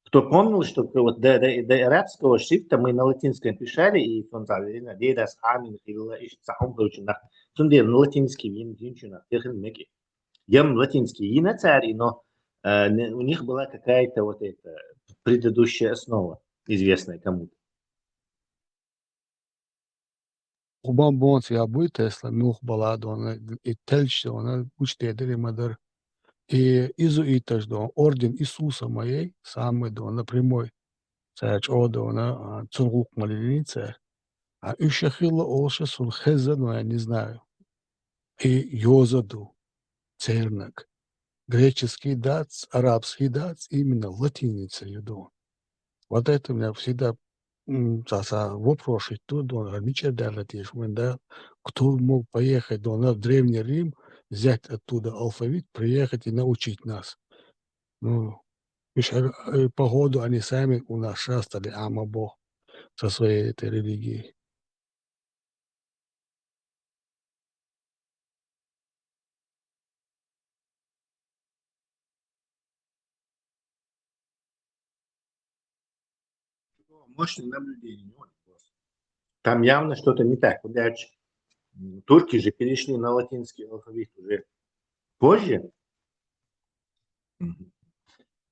кто помнил, что вот до арабского шрифта мы на латинском писали, и он сказал, дедас амин хилла иш сахум короче, он делал на латинский винчина, техники. Ям латинский и на царь, но у них была какая-то вот эта предыдущая основа, известная кому-то. Убан бонс я будет Тесла мух балад он и тельч он учте дери мадер и изу итаж дон орден Иисуса моей самый дон напрямой царь одона цурук малиница а ушахила олша сул хеза но я не знаю и йозаду цернак греческий дац арабский дац именно латиница юдон. Вот это у меня всегда вопрос, тут он раньше дарлатиш, да, кто мог поехать в Древний Рим, взять оттуда алфавит, приехать и научить нас. Ну, погоду они сами у нас шастали, ама Бог, со своей этой религией. Мощное наблюдение. Там явно что-то не так. Дальше. Турки же перешли на латинский алфавит уже позже.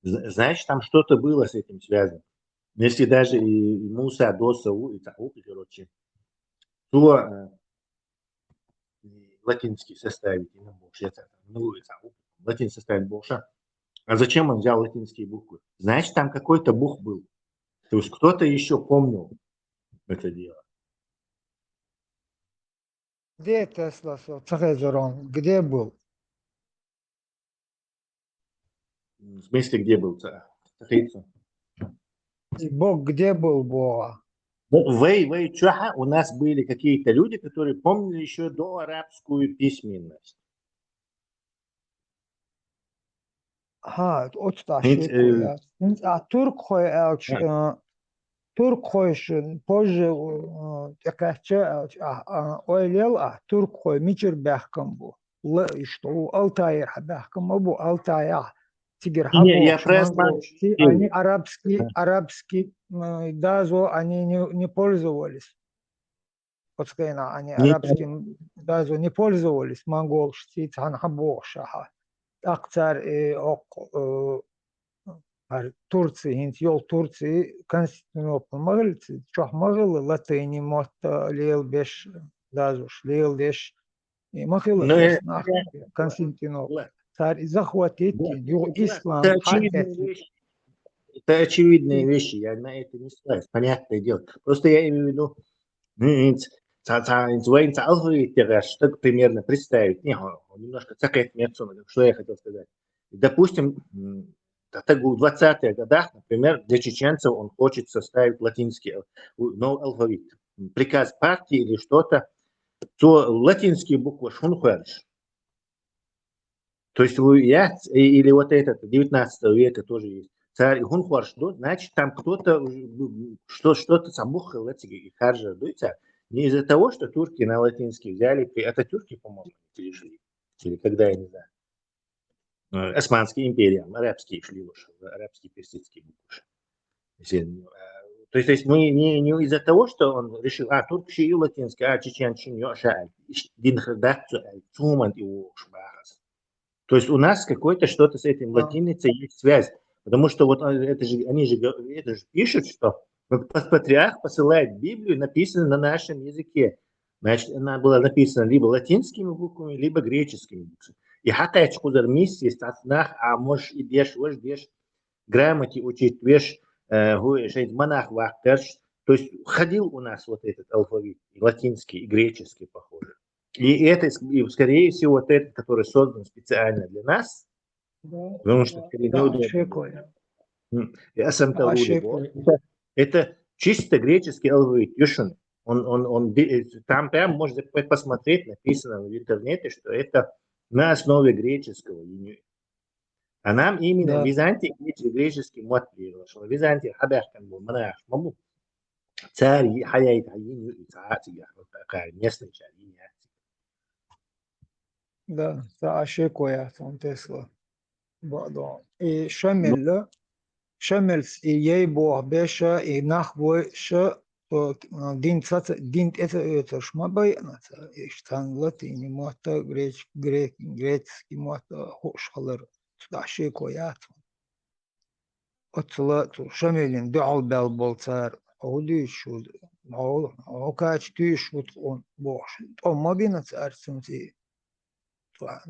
Значит, там что-то было с этим связано. Если даже и Муса, Досау, и Таук, короче, то латинский составить не больше. Латин составить больше. А зачем он взял латинские буквы? Значит, там какой-то бог был. То есть кто-то еще помнил это дело. Где Тесла, Цахезерон, где был? В смысле, где был? И Бог где был, Бога? У нас были какие-то люди, которые помнили еще до арабскую письменность. Ha, o taşı koyar. Türk koyar. турк хойшин позже такача ойлел турк хой мичер бахкам бу что Алтайя бахкам бу Алтайя тигер Не, я хабо про монголский они арабский дазо они не пользовались. Подскайна, они арабским дазо не пользовались, монголский тан хабо шаха. Акцар Турции, интьол Турции, Константинополь, могли, чох могли латыни мот лил беш дазуш, лил беш, и могли Ну, беш нах Константинополь. Царь захватить, его ислам, это очевидные вещи, я на это не ссылаюсь, понятное дело. Просто я имею в виду, чтобы примерно представить, немножко цакает что я хотел сказать. Допустим, в 20-х годах, например, для чеченцев он хочет составить латинский алфавит. Приказ партии или что-то, то латинские буквы шунхуэрш. То есть или вот этот, 19 века тоже есть. Царь Гунхуарш, значит, там кто-то что-то самухал и харжа дуется. Не из-за того, что турки на латинский взяли, это турки, по-моему, перешли. Или когда, я не знаю. Османская империя, арабские шли лучше, арабские персидские буквы. То есть мы не из-за того, что он решил, турк шию латинский, чечен шию шааль, то есть у нас какое-то что-то с этим латиницей есть связь. Потому что вот они же пишут, что патриарх посылает Библию, написанную на нашем языке. Значит, она была написана либо латинскими буквами, либо греческими буквами. И хатач кузар миссии статнах, а можешь и беш грамоте учить, беш монах вахтерш. То есть ходил у нас вот этот алфавит, и латинский, и греческий, похоже. И это, скорее всего, вот этот, который создан специально для нас, потому что неудобно. Я сам это чисто греческий алфавит, Юшин. Там прям можно посмотреть, написано в интернете, что это на основе греческого. А нам именно Византия греческий мод приглашал. Византия хабяхкан был, монах, маму. Царь хаяет хаин и царь местный царь. Да, عشان كويس تسلا بعضهم شمل يجيبوا باشا ينخبوا شا دين это шма bayana işten latini muhatta grekski muhatta hoşalır aşağı koyat atla şamelin doğal bel boltar oldu şu o kaç düş on boş ama bina artsınti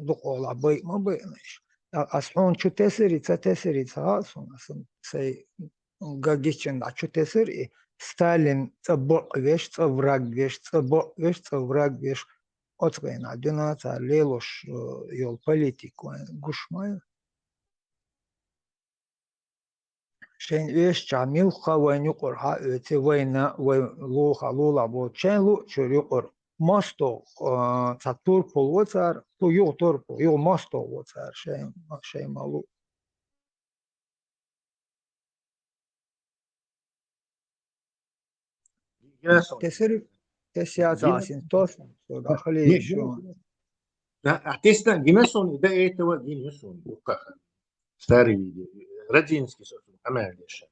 دقول عبي ما بينش أصلاً شو تسري أصلاً سي قاعدين شو تسري ستالين تبق ويش تبراق ويش أتقين عندنا تعليلوش يول بوليتيك وش ما شين ويش تعمل خوين يقر ها تبينا لولا بود شين لو شو يقر ماستو تطور پولوتر تو یو تور یو ماستو وتر شيء مالو تسياسة توس داخلي شو артистан гимесон да этого гимесон как старый родинский собственно амалиша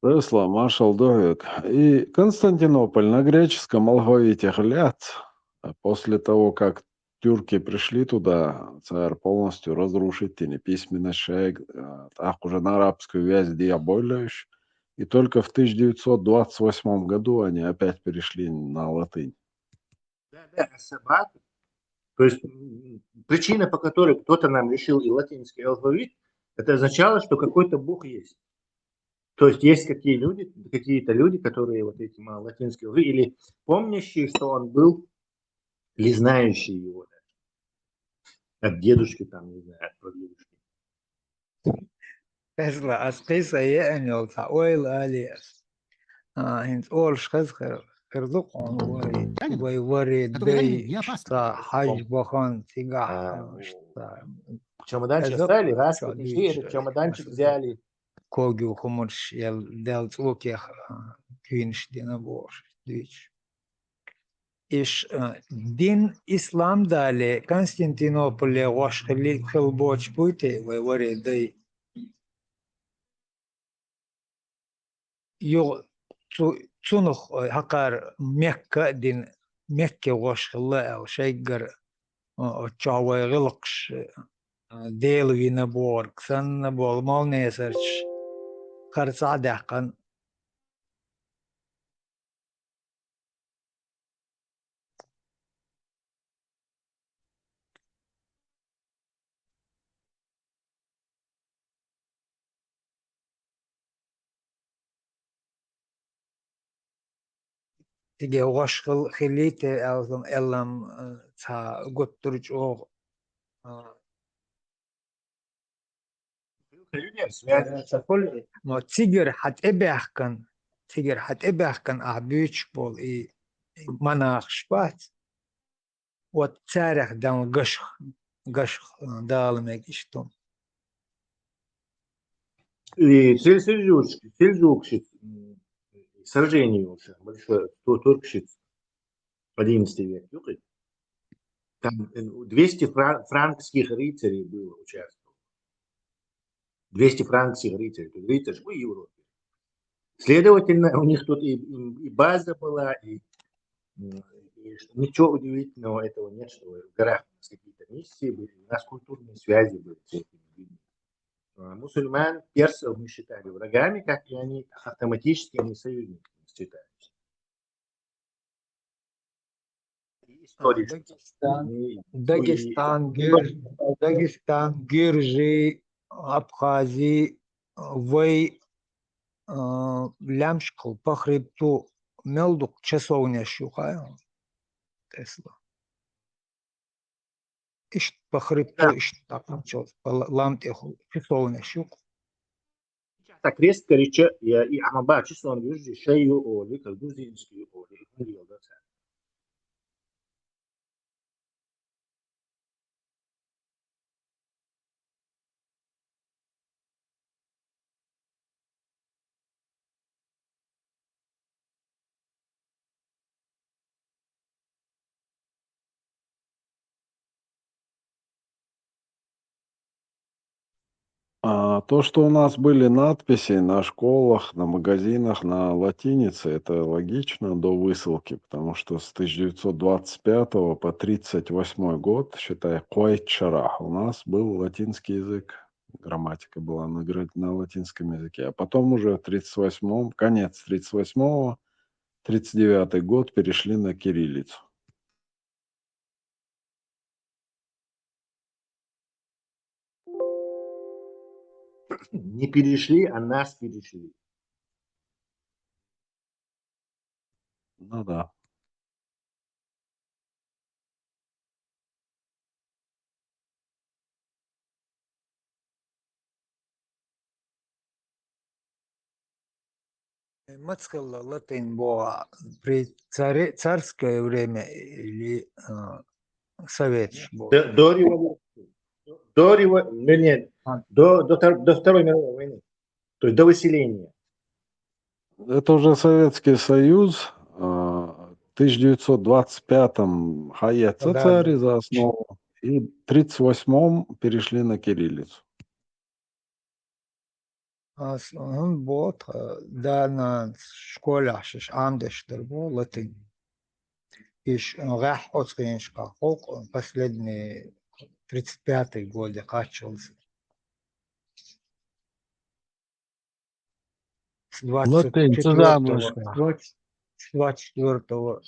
Рысла, маршал Довик. И Константинополь на греческом алфавите глядь. После того, как тюрки пришли туда, царь полностью разрушить не письменный шег, так уже на арабскую вязь диаболюешь. И только в 1928 году они опять перешли на латынь. То есть причина, по которой кто-то нам решил и латинский алфавит, это означало, что какой-то бог есть. То есть есть какие-то люди, которые вот этим латинский алфавит, или помнящие, что он был, или знающие его. От дедушки там, не знаю, от прадедушки. Тесла, аспейса яэнил та ойл алиас. Инт ол шхазхэр кырдук он вари дэй шта хадж бахан тига. Чемоданчик оставили, раз пришли, этот чемоданчик взяли. Когю хумурш ел делц лукех квинш дина бош двич. Иш дин ислам дале Константинополе вошхли хилбоч пуйте варе дай ё цунух хакар Мекка дин Мекке вошхла эл шейгар чавай гылкш ديل وينا بورك سن بول مال نيسرش خرصا دقن تيجي وش خليت ألم تا قطرج أو كل ما تيجر حت إبحكن أعبيش بول مناخ شبات وتسارح دام قشخ دالمك إشتم И сельджукши, сражение уже, большое, туркшиц, 11 век, там 200 франкских рыцарей было участвовало. 200 франкских рыцарей, то есть рыцарь в Европе. Следовательно, у них тут и база была, и ничего удивительного этого нет, что в горах у нас какие-то миссии были, у нас культурные связи были с этими людьми. Мусульман, персов мы считали врагами, как и они автоматически они союзниками считались. Дагестан, Гиржи, Абхазии, Вэй, Лямшкл, по хребту Мелдук, часовня щухаю, Тесла. Ишт по хребту, ишт так началось, по ламтеху, часовня щук. Так крест корича, и амаба часовня южи, шею оли, как грузинские оли, То, что у нас были надписи на школах, на магазинах на латинице, это логично до высылки, потому что с 1925 по 1938 год, считай, койчарах, у нас был латинский язык, грамматика была на латинском языке, а потом уже в 1938, конец 1938, 1939 год перешли на кириллицу. Не перешли, а нас перешли. Ну да. Мацкал латынь была при царское время или советское? До революции. До Второй мировой войны. То есть до выселения. Это уже Советский Союз. В 1925-м Хаяц царь за основу. И в 1938-м перешли на кириллицу. Вот, да, на школе амдеш был латынь. Иш гах отскиншка, последний 35-й год качался. С 24-го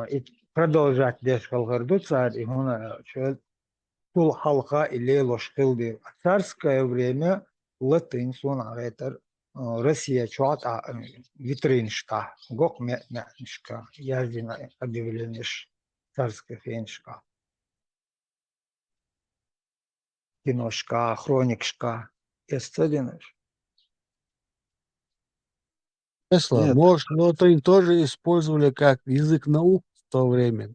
и продолжать дешкал горду царь, и он тул халка или ложкилди. В царское время латынь сонагетер Россия чуат витриншка, гок метнешка, яздина объявленеш царских феншка. Киношка, хроникшка, естественно. Тесла, может, латынь тоже использовали как язык наук в то время?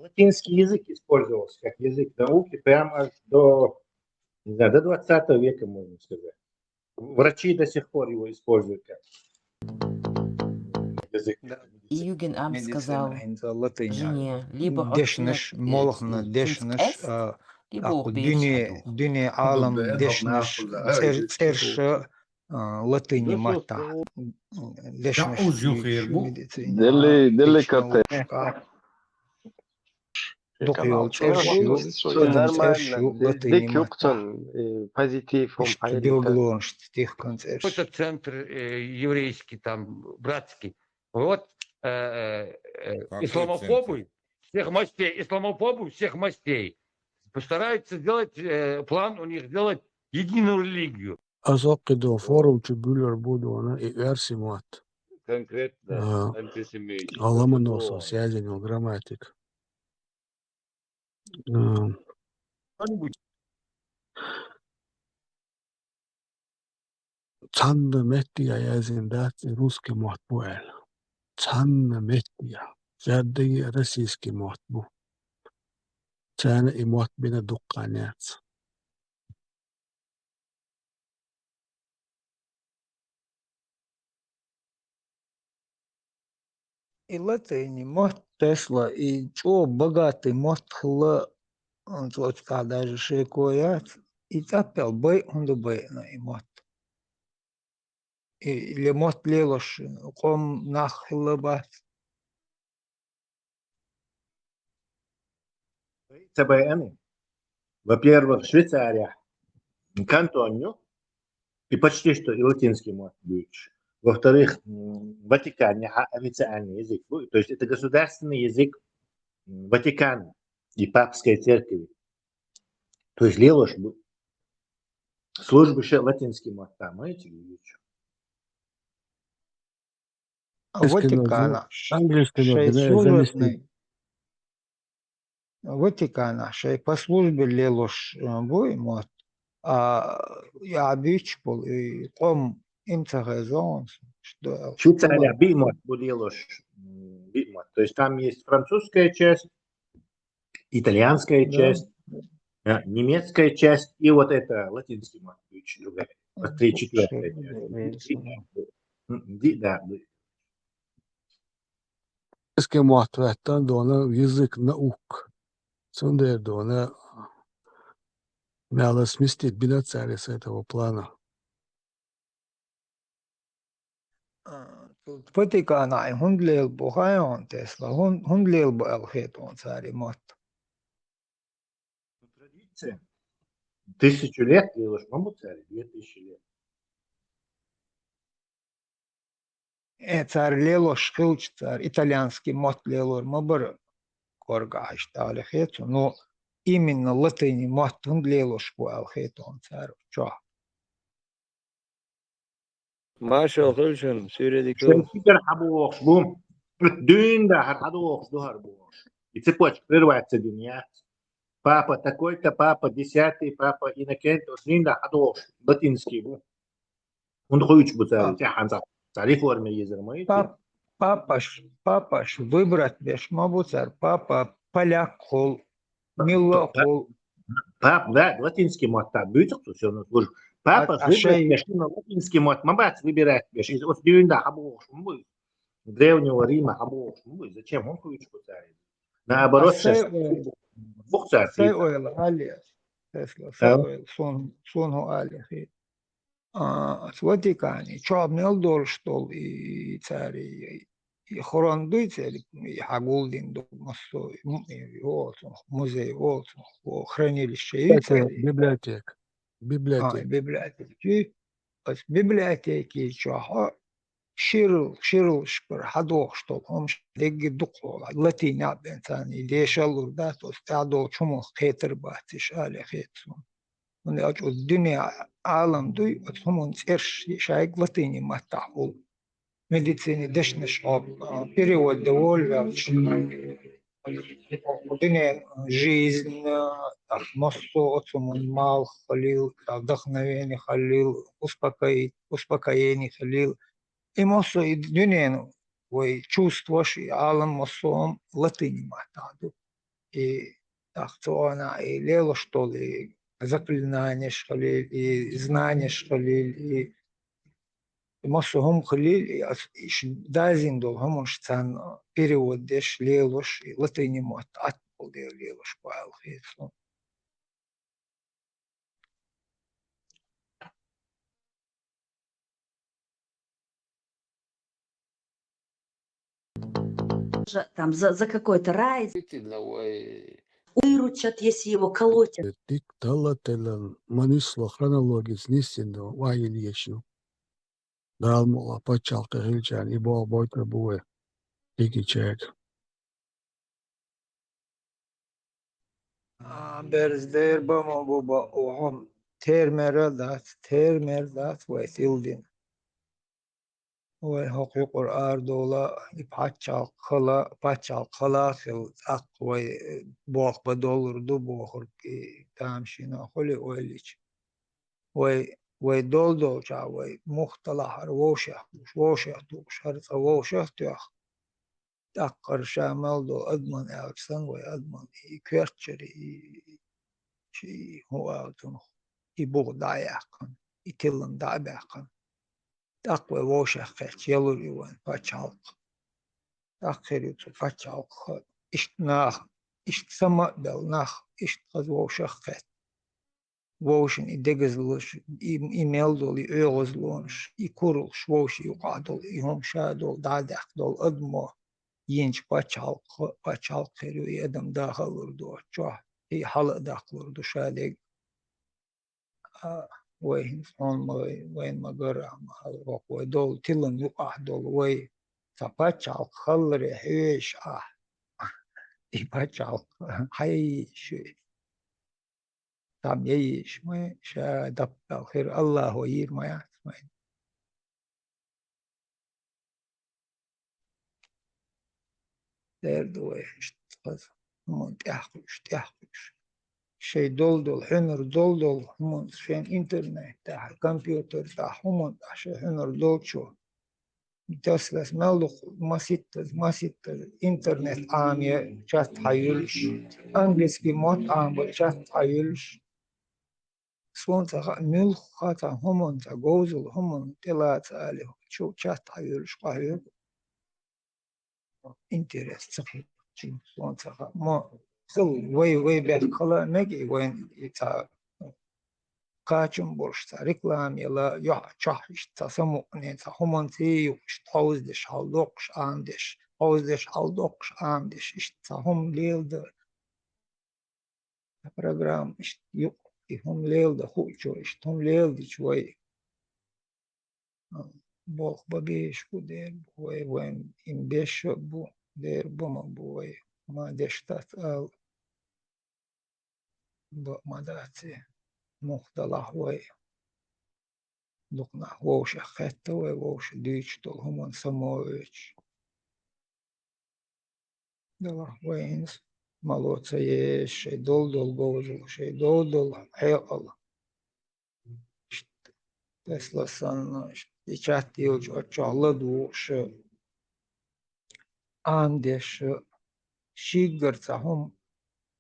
латинский язык использовался как язык науки прямо до, не знаю, до 20 века, можно сказать. Врачи до сих пор его используют как язык. И Югенамт сказал жене, либо دشنش مولخنا دشنش أكو دنيا عالم دشنش ترش لاتيني ماتا دشنش دلي كاتي دقيول ترشيو تدم ترشيو لاتيني Дик ماتا юктон позитив он что белглонш тих концерт Это центр еврейский, там, братский. Вот исламофобы всех мастей постараются сделать план у них сделать единую религию. أعتقد فورم تبولر بودوانا إرسمات Конкретно антисемитизм. Аламаноса, связанный грамматик. Цанна меттия язындат русский матбуэл. Цанна меттия. Жаддagi российский матбу. Цана и матбина дукканят. и латыни мот Тесла и чё богатый мот хла он вот даже шейкоят и тапел бэй он до бэй на и мот и ли мот лелош ком нахлабат ЦБН, во-первых, Швейцария, Кантонию, и почти что и латинский мат будет. Во-вторых, в Ватикане официальный язык. То есть это государственный язык Ватикана и папской церкви. То есть лелош службы еще латинский мат там, эти вещи. Ватикана шей служебный Ватикана шей по службе лелош бой мот я бичпол и ком интеграцион что Швейцария бимот булилош бимот. То есть там есть французская часть, итальянская часть, немецкая часть и вот это латинский мат, другая, 3/4 часть. Да. Русский матбуэтан дона язык наук. Цундер дона надо сместить бинацали с этого плана. Ватикана и хундлел бухайон Тесла хундлел бо алхетон цари мот. Традиция. 1000 лет лелош маму царь, 2000 лет. Царь лелош хилч царь итальянский мот лелор мабар коргаш алхетон, но именно латыни мот хундлелош бо алхетон царь чо. Маша Хулшин, Сюредик. Шейкер хабуокш бум. Дюн да хабуокш духар буокш. И цепочка прерывается дюня. Папа такой-то, папа 10-й, папа Иннокентий, дюн да хабуокш. Латинский бум. Он хуйч буцали, тяханца. Цари форме язырмы. Папа выбрать беш мабуцар, папа поляк хол, мило хол. Папа, да, латинский мот, так, бьются, кто все на службу. Папа выбрать беш, на латинский мот, мабац выбирать беш. Из дюнда хабуокш, древнего Рима хабуокш. Зачем он хуйч буцали? Наоборот, сейчас двух царей. Сай ойл алия, Тесла, сай ойл, сон алия. С Ватикане, чабнел дорштол и цари, и хорандуй цари, и хагулдин до мостой, музей, хранилище и цари. Библиотека. Библиотеки. Библиотеки чаха ширл шпер хадохштол, هم دقي دقول لاتين عبنتاني ليش الله ده تستعدو شمو خيتر باتش آل خيتون. من أجل الدنيا عالم دوي أتهمون إرش شايق لاتيني ما تعقول медицине дешнеш перевод довольно жизнь массу отсумун мал халил вдохновение халил успокоение халил и массу и дюнену вы чувствуешь и алам массом латыни матаду и тахтуана, и лело что ли, заклинание шхалил, и знание шхалил, и мосу хлил, и дазин дол хомон штан перевод деш лелош, и латыни мот, атпол дел лелош пайл хейсло. Там за какой-то рай выручат, если его колотят. Dik talatelan manislo chronologis nisindo wayin yeshu. Dalmola pachalka hilchan ibo boyta bue. Diki chek. Berzder bama buba oham termer dat ve tildin. Ve hakikur ardola paçal khala fil ak ve boğ badolurdu boğur ki tamşina holi oyliç. Ve doldo ça ve muhtalahar voşah tu şarta voşah tuah. Takkar şamaldo adman aksan ve adman kvertçeri şey huatun i buğdayakan i tillan dabakan. Tak ve voşah kaç yalur yuvan paçalk. Takkeri tu paçalk iş nah iş sama bel nah iş kaz voşah kaç. Voşun i degezluş i meldol i ögözluş i kurulş voşi yuqadol i homşadol dadak dol admo yenç paçalk keriyor adam daha olurdu çok i halı daklurdu şade وين وين ما قرأ ما هالوق ودول تلن يقع دول وي تبتشع خلر حيش يبتشع حي شو تام يعيش ما شا دب الخير الله وير ما يسمع دردو اشتغل من تحقش شيء دول حنر دول هم شين انترنت تاع كمبيوتر تاعهم عشان حنر دول شو تسلس ملخ ما ست انترنت عامية شات حيلش انجلس بموت عام شات حيلش سون تاع ملخ خاطر هم تاع جوزل هم تلات عليه شو شات حيلش قايل انترست صحيح سون تاع ما So way back kala negi when it's a kaçın borçta reklam yala ya çah işte samu ne ta humanti yok işte havuzdeş haldoş andeş havuzdeş haldoş andeş işte hum lelde program işte yok hum lelde huço işte hum lelde çoy bok babiş bu der bu when in beş bu der bu bu ma deştat al بمداتي مختلح وي لقنا ووش أخذته ووش ديش دول همون سمويش دول وينز مالوتا يش شي دول جوزل شي دول حيقل تسلا سن يشات يوج أتشالله دوش عندش شيغرتا هم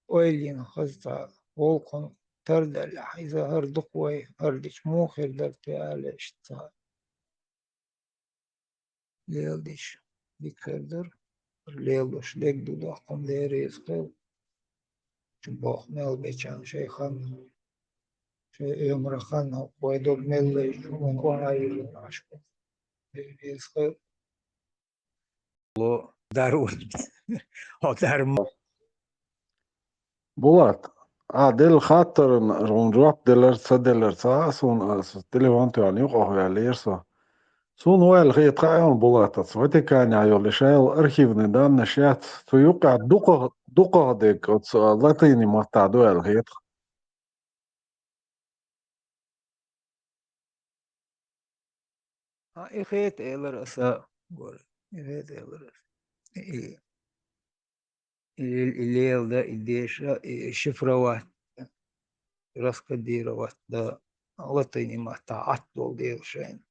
ويلين خزتا volkan terdel iza hırdık ve hırdıç muhirler tealeş ta leldiş dikherdir leldoş legdu da kum deriz kıl çubok mel beçan şeyhan şey ömrhan ve dog melle şumun konayı aşkı deriz kıl lo darun o darm Bulat, del خاطر رونجواب دلر سون تليفون تاعني يقهو على يرسو سون ويل خي تقايون بولات سويتي كان يقول شايل ارخيفني دان نشيات تو يوقع دقه ديك لاتيني مقطع دوال خيط İxet eler asa gor İxet eler ilelde ideşa şifrovat раскодировать да латыни мата аттол делшен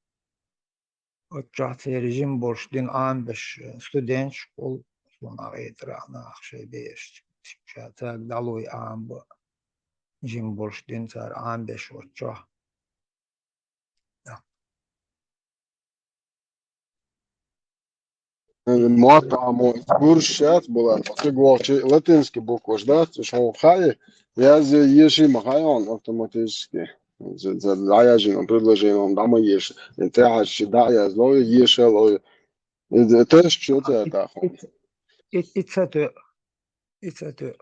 отчат режим борштин амбеш студент школ сона ветра на ахше беш شاتاك دالوي عام جيم بولش دينتار عام بشوتشا المقطع كورشات بولا تقوى لاتински буквы да что хай я за еши махайон автоматически за даяжин предложением дама еш это аж да я зло еше ло это что это it's a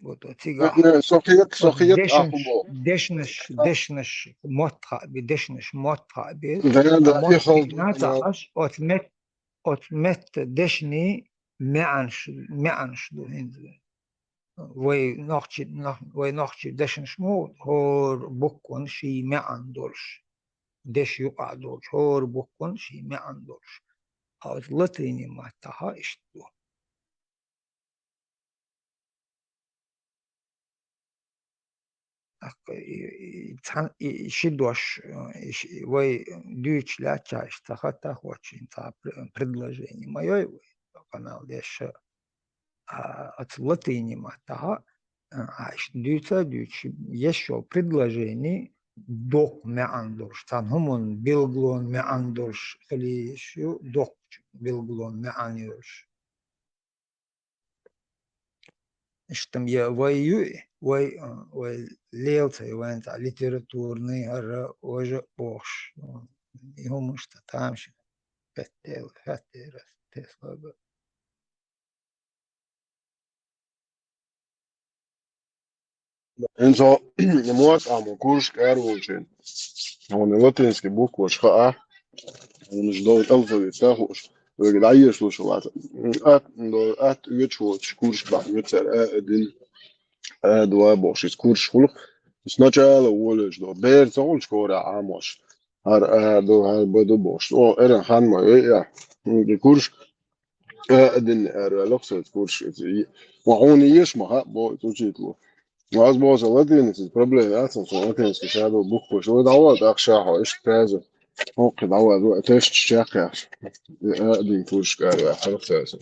вот тига صحيت أخبو دشنش مطع بدشنش مطع بيت ده يخلط ناتعش أتمت دشني معنش دو هنزل وي نخشي دشنش مو هور بكون شي معن دولش دش يقع دولش هور بكون شي معن دولش هاو لطيني ما تها اشتو شدوش وي дюйч ляча штахата очень та предложение мое канал деш от латыни мата дюйч еще предложение док меандорш там хумон билглон меандорш или еще док билглон меанyorш что я وي ليلتي وين تاع ليتراتورني هر وجه بوش هم مش تتعامش فتيل تسلب انزو موت ام كورش كاروجين هون لاتينسكي بوكوش خا ونش دو الفابيت تاخوش ويعيش لو شوات ات يتشوش كورش با يتر ادين دوا بوش كورش خلق سначала ولش دو بير تولش كورا عاموش هر دو هر بدو بوش او ارن خان ما يا كورش ادين لوكسل كورش وعوني يشما بو توجيتلو возможно, латиница проблема, латинский шаду буквы, что давал так шаху, إيش كذا، ممكن давал وقت إيش تشجع، أقدم فوش كذا، خلاص هذا.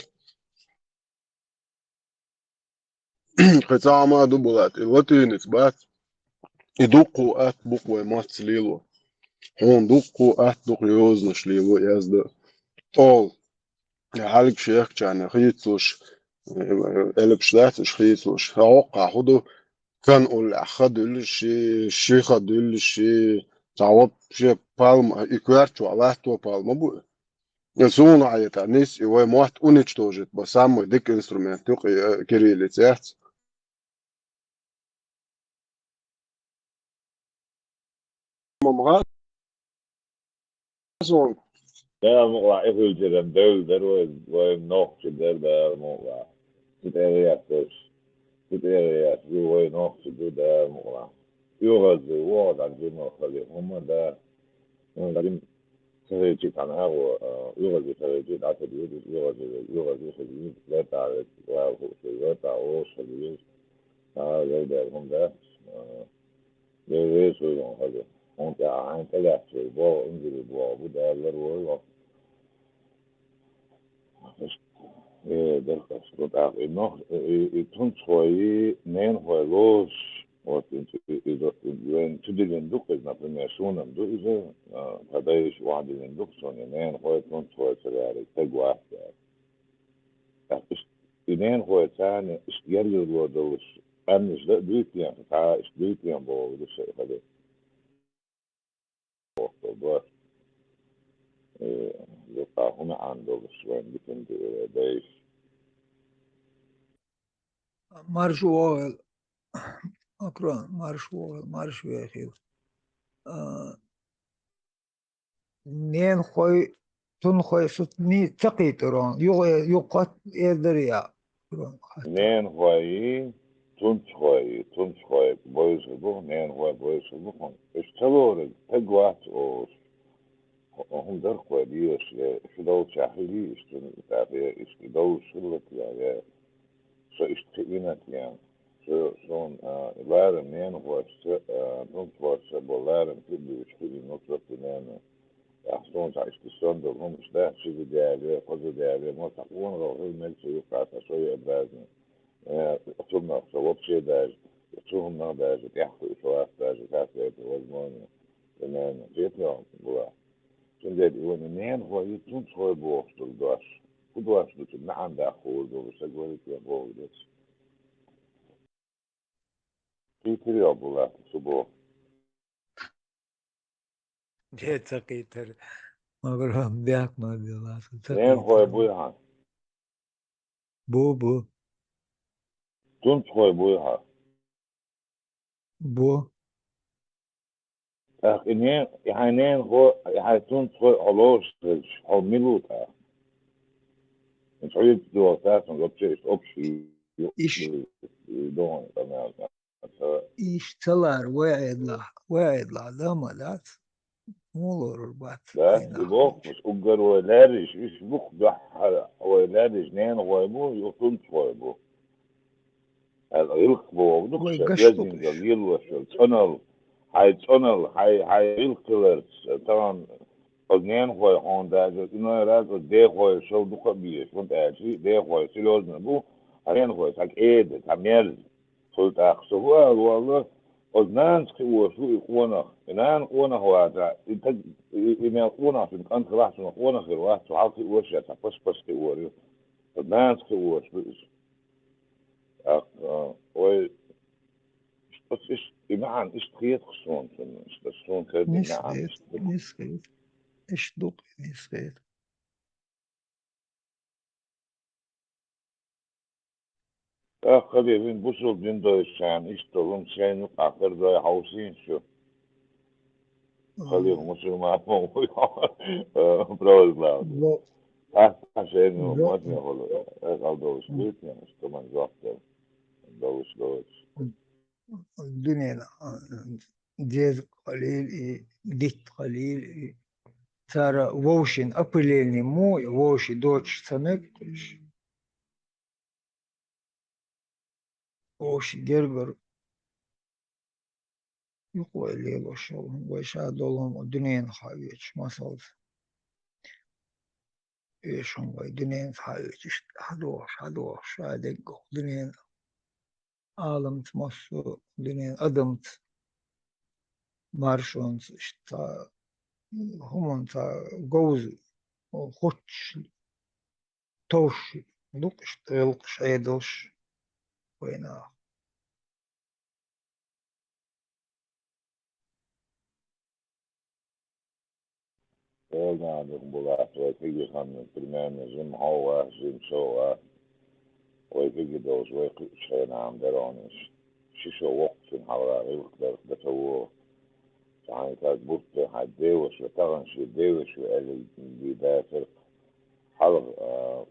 قطع ما دبلت اللاتينيس بات يدقوا أت بقوة ما تسليلو، هون دقوا أت دق يوزن شليلو يزد، طول، حالك شيخ كان خيطوش، إلبشلاتش خيطوش، هوقع خدو. كان أول أخذ الشيخ خد الشيء تعوض شيء بالم إكوارتشو على تو بالم أبو يسون عيت الناس يوي موت أونيش توجد بس هم ديك إنسترومنت يقي كريلي تحت ممغاز زون ده مقلع إخوة جدًا ده وينوخ جدًا ده مقلع تتأريات بس تتأريات وينوخ جدًا ده مقلع يوغز واد عن جمع خلي هم ده لكن خريجي كان هو يوغز خريجي عشان يوغز خريجي لا تعرف لا تعرف خريجي ده هم ده ده شو هذا هم عن ثلاث شيء بوا إنجلي بوا بده للروي ده كسر تعرف إنه يكون شوي نين هو لوش вот wenn zu den Duck ist nach dem schon am Duck ist da ist واحد من Duck schon nein هو يكون شوي سريع تجوا das ist nein هو ثاني اشتغل له دوش أمش ده دوت يعني تاع دوت يعني بو ده شيء هذا بس يبقى هنا عنده شوي بيكون ده مارشوال أكرم مارش ويخيل نين خوي تون خوي ستني تقيترون يقط إدريا نين خوي تون خوي بويز بو نين خوي بويز بو اشتغلوا تجوات أو هم در خوي ديش شدوا شاحلي اشتغلوا شلت يعني شو اشتغلنا يعني شون لارم نين خوي تون خوي شبو لارم تبي اشتغل نطلب نين أحسن تعيش تسون دهم مش ده شيء جاي قصدي جاي ما تقول لو هو ملك يقع شوية بعدين особенно вообще даже, трудно даже, тяжко ушла даже, как это возможно, примерно, ветром была. Şimdi neyin koyu tüm soy boğuştur daş. Bu daşlık ne anda koydu, segvelik ya boğdu. Getiriyor bunlar, su bu. Diyete kıytır. Mağaram bırakma diyorlar. Neyin koyu bu ya? Bu. Tüm soy bu ya. Bu. Neyin, yani neyin koyu, yani tüm soy alıştır, almiluta. مش عيد دواسات ما قبتش أبشي İş, يدون تمام. işçiler vaadlar damalat. Olur bat. بس يبوك مش أجر ولادش إيش بوك بح ولادش نين غايبو يطول غايبو هذا يلقبو ودكش Vay لازم gaştok iş. جميل وش تونل هاي يلقلرس طبعا أجنين غاي هون ده إنه راز ده غاي شو دكا بيش وانت أشي ده غاي سلوز نبو هين غاي تك إيد تميرز قلت أخسوا والله أجنان سكوا شو يقونا إنان قونا هو هذا إنت إما قونا في مكان خلاص ما قونا غير واحد وعاطي وش يتفش بس كوري أجنان سكوا شو إيش وي بس إيش إمعان إيش تخيط خصون إيش خصون كذا إمعان إيش Nisket. İşdok nisket. قريبين بوصل بين دوشان إيش تلون شيء آخر ده حوسين شو خليه مسلم أبوه براول بلاو عشان ما تنقله قال دوش بيت يعني استمان زافتر دوش Dünyada diyez qalil, dit qalil. Tara vovşin apılelni mu, vovşi doç sanek. Vovşi gerber. Yok öyle boşalım. Bu işe dolam dünyanın haviç masal. Eşon vay dünyanın haviç işte hadoş adek dünyanın alamt masu dünyanın adamt marşons işte human ta goz hoç toş luk işte yılk şeydoş وينا قلنا عندهم بلاط ويفيجي خمن برنامج جيم هوا جيم شوا ويفيجي دوز ويقي شينا عم درونش شيشو وقت في الحوار يقدر بتوه يعني كانت بوت هديوش وطغن شي ديوش وقال دي ده فرق حلق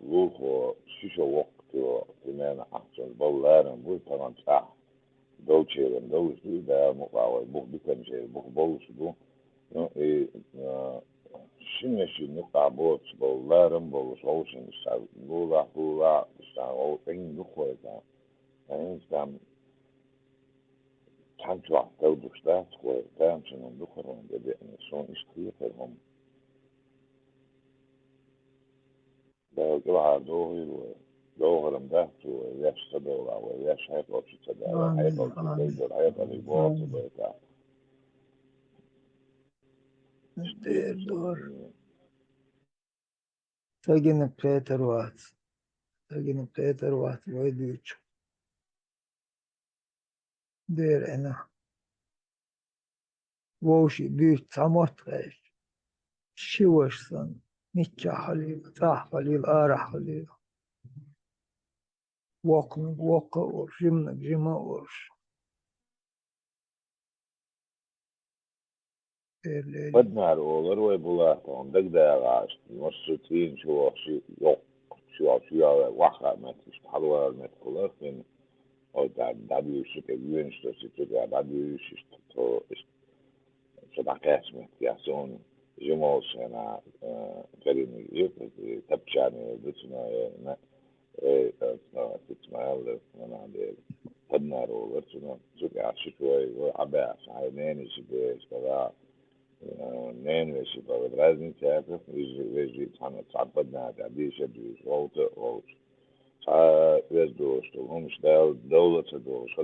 لوخو شيشو وقت وكمان أحسن بولارن بوت طبعا صح دوتشيرن دوش دي ده مقاوي بوك بكم شيء بوك بوش بو Şimdi mutabot bollarım bolos olsun sa bula sa o tem do coisa então tanto a todo está coisa tanto não do coisa de são escritas como da lado لغرم ده وياش تدور وياش هيبقى تدور هيبقى تدور هيبقى الباط بتاع Doğru. Sagini Peter Watt vaydıç. Der ena. Voşi büyük tamot gayş. Şivaşsan. Nikka halil, tah halil, arah halil. Vokka or, jima or. بدنا الأولر ويبولا عندك ده عاش مصرتين يوق شو واحد ما تشتغلوا ما تقولر من أو ده بيوشي كيوين شو ده بيوشي تو صداقات متياسون جموس أنا كريم تبشاني بسنا تسمع أنا عندي بدنا الأولر شو عاش شوي وعباس عينين شبه كذا نين وشي بقى لازم تعرف يجي يتحمل تعبدنا تعبيش يدوي غوط يزدوش همش دولة دوش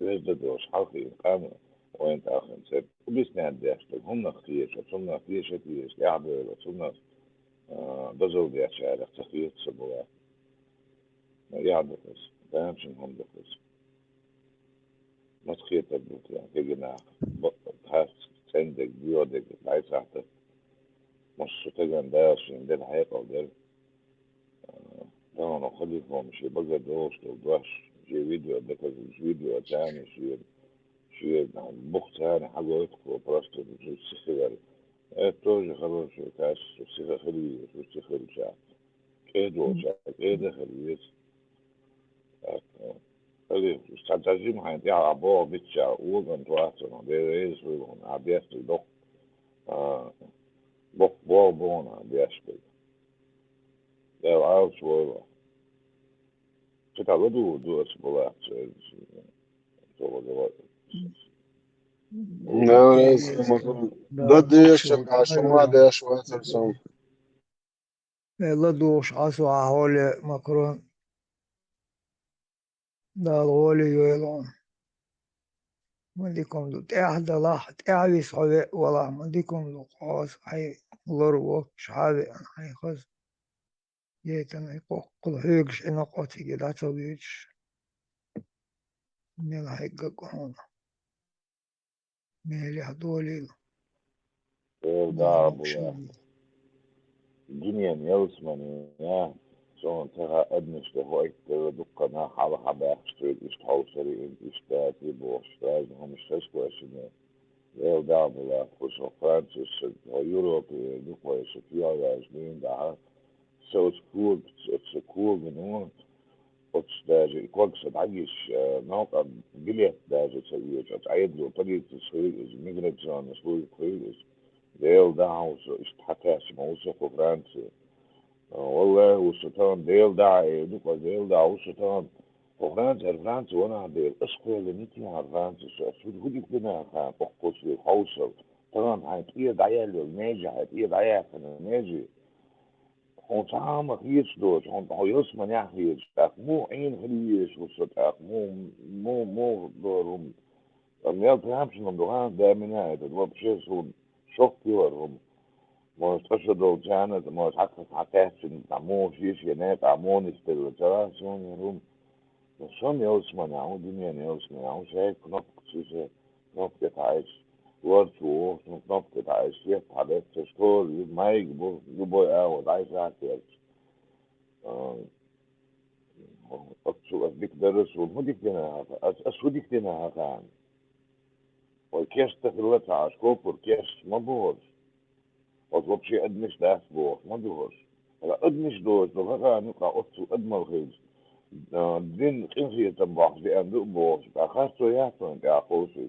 يزدوش حقي قامة وين تأخذ سب وبيسناد داشتك هم نختيش هم نختيش تيش يعبر هم بزود يا شارع تخيط سبوا يعبرس دامشن هم دقس ما تخيط تبوت يعني كجنا بحث سندك بيودك عايز حتى مش تجن داشين دل حيقة ودل أنا خليفهم مش بقى دوش دوش شي فيديو ده فيديو تاني شي بوق تاني حاجة يدخل براسته شو السخير توجي خلاص شو كاس السخير خليه شو السخير شاك كيدو شاك كيدا خليه خليه استعجزين حين تيا أبوه بيتشا وغن تواسنا بيريز وغن عبيست دوق بوق بونا بيشبه ده عاوز والله كنت عبدو دو اسبوعات Não, ضد يشجع شو ما داش واترسون لا دوش عصو عهولي مكرون دا الغولي يويلون مديكم دو تحت لاح تعبي صحابي والله مديكم دو قاس حي لرو شحابي حي خز جيتنا يقول كل هيكش انا قوتي كده تبيش من الحقة هون ميلي هدولي ده أبوه الدنيا يوسمني يا شلون ترى أدنش لهواي دقنا حالة حبا أخشتريد إشتحوصري إنت إشتاتي بوشتاز هم إشتاش كويسين يا ده أبوه خصوصا فرانسيس يوروبي دقوا يشتيا يازمين ده so it's a cool جنون قدس داجي كوكس عايش موقع بليت داجي تسويه تعيد له طريقة تسويه ميجريتشن تسويه كويس ديل داوس اشتحتاش موسيقى فرنسي والله وستان ديل داعي دوكا ديل داو وستان فرنسي وانا ديل اسكويل نيتي على فرنسي شو هدي كنا خان اقص في خوصل طبعا هتقير دعيال الماجي هتقير دعيال الماجي هون تعامل هيش دوش هون يسمن يحيش مو عين هليش وستاق مو دورهم الميال تهمش من دوغان دامنا تدوب شيس هون شوكي ورهم ما تشدوا جانت ما حتى مو شيش ينات عمون استلوترا شون يروم شون يسمن عون دنيا يسمن عون شايف نقط شيش نقط عايش ورشو نقط عايش يتحدث تشكول ما يجبو أول عايش عايش أشوف أديك درس ومديك دنا أشوديك دنا هكان والكيش تخلوت عشكوب والكيش ما بوش وضرب شيء أدمش داس بوش ما بوش هلا أدمش دوش لو هكا نقع أصو أدمر خيج دين خنزية تنباح لأن دو بوش أخذتو ياتو انت أخوصي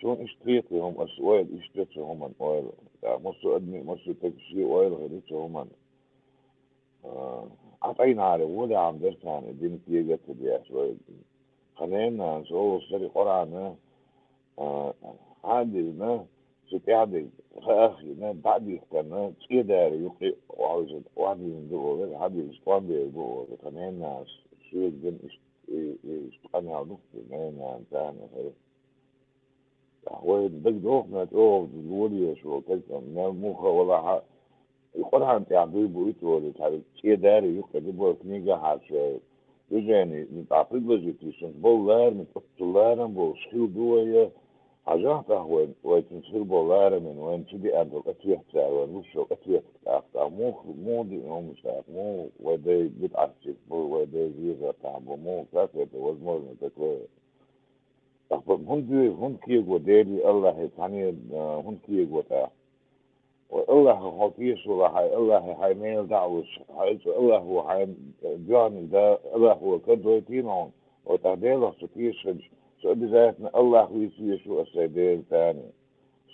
شون اشتريتي هم أسوال اشتريتي هم من أويل مصو أدمي مصو تكشي أويل غريتي هم من عطينا على ولا عم درسان الدين تيجت بياس خلينا نسوي سري قرآن عادي ما ستعدي أخي ما بعد يختنا كده يقي وعاوز واحد من دول هذا الإسلام بيقول خلينا شو الدين أنا عرفت خلينا ثاني هو بدك ما تقول الولي شو كذا مو ولا القرآن تعبير بويتوري تعبير شيء داري يقدر كنيجا حاشة يجاني نتعطيك بجيتيشن بولار من قطلارا بوشخيل دوية حاجات وين ويتنشيل بولار من وين تدي أنت أتويه تاعوان وشو أتويه تاعتا مو دي مش تاعت مو ودي بتعرفك ودي زيغة تعبو مو كافية وزمور نتكوية أخبر هن كيغو ديري الله يتعني هن كيغو تاع والله هو فيش ولا هاي الله هاي ميل دعوش هاي الله هو هاي جاني ده الله هو كده تينون وتعديله سفيش شو بذاتنا الله هو فيش وأسيدين ثاني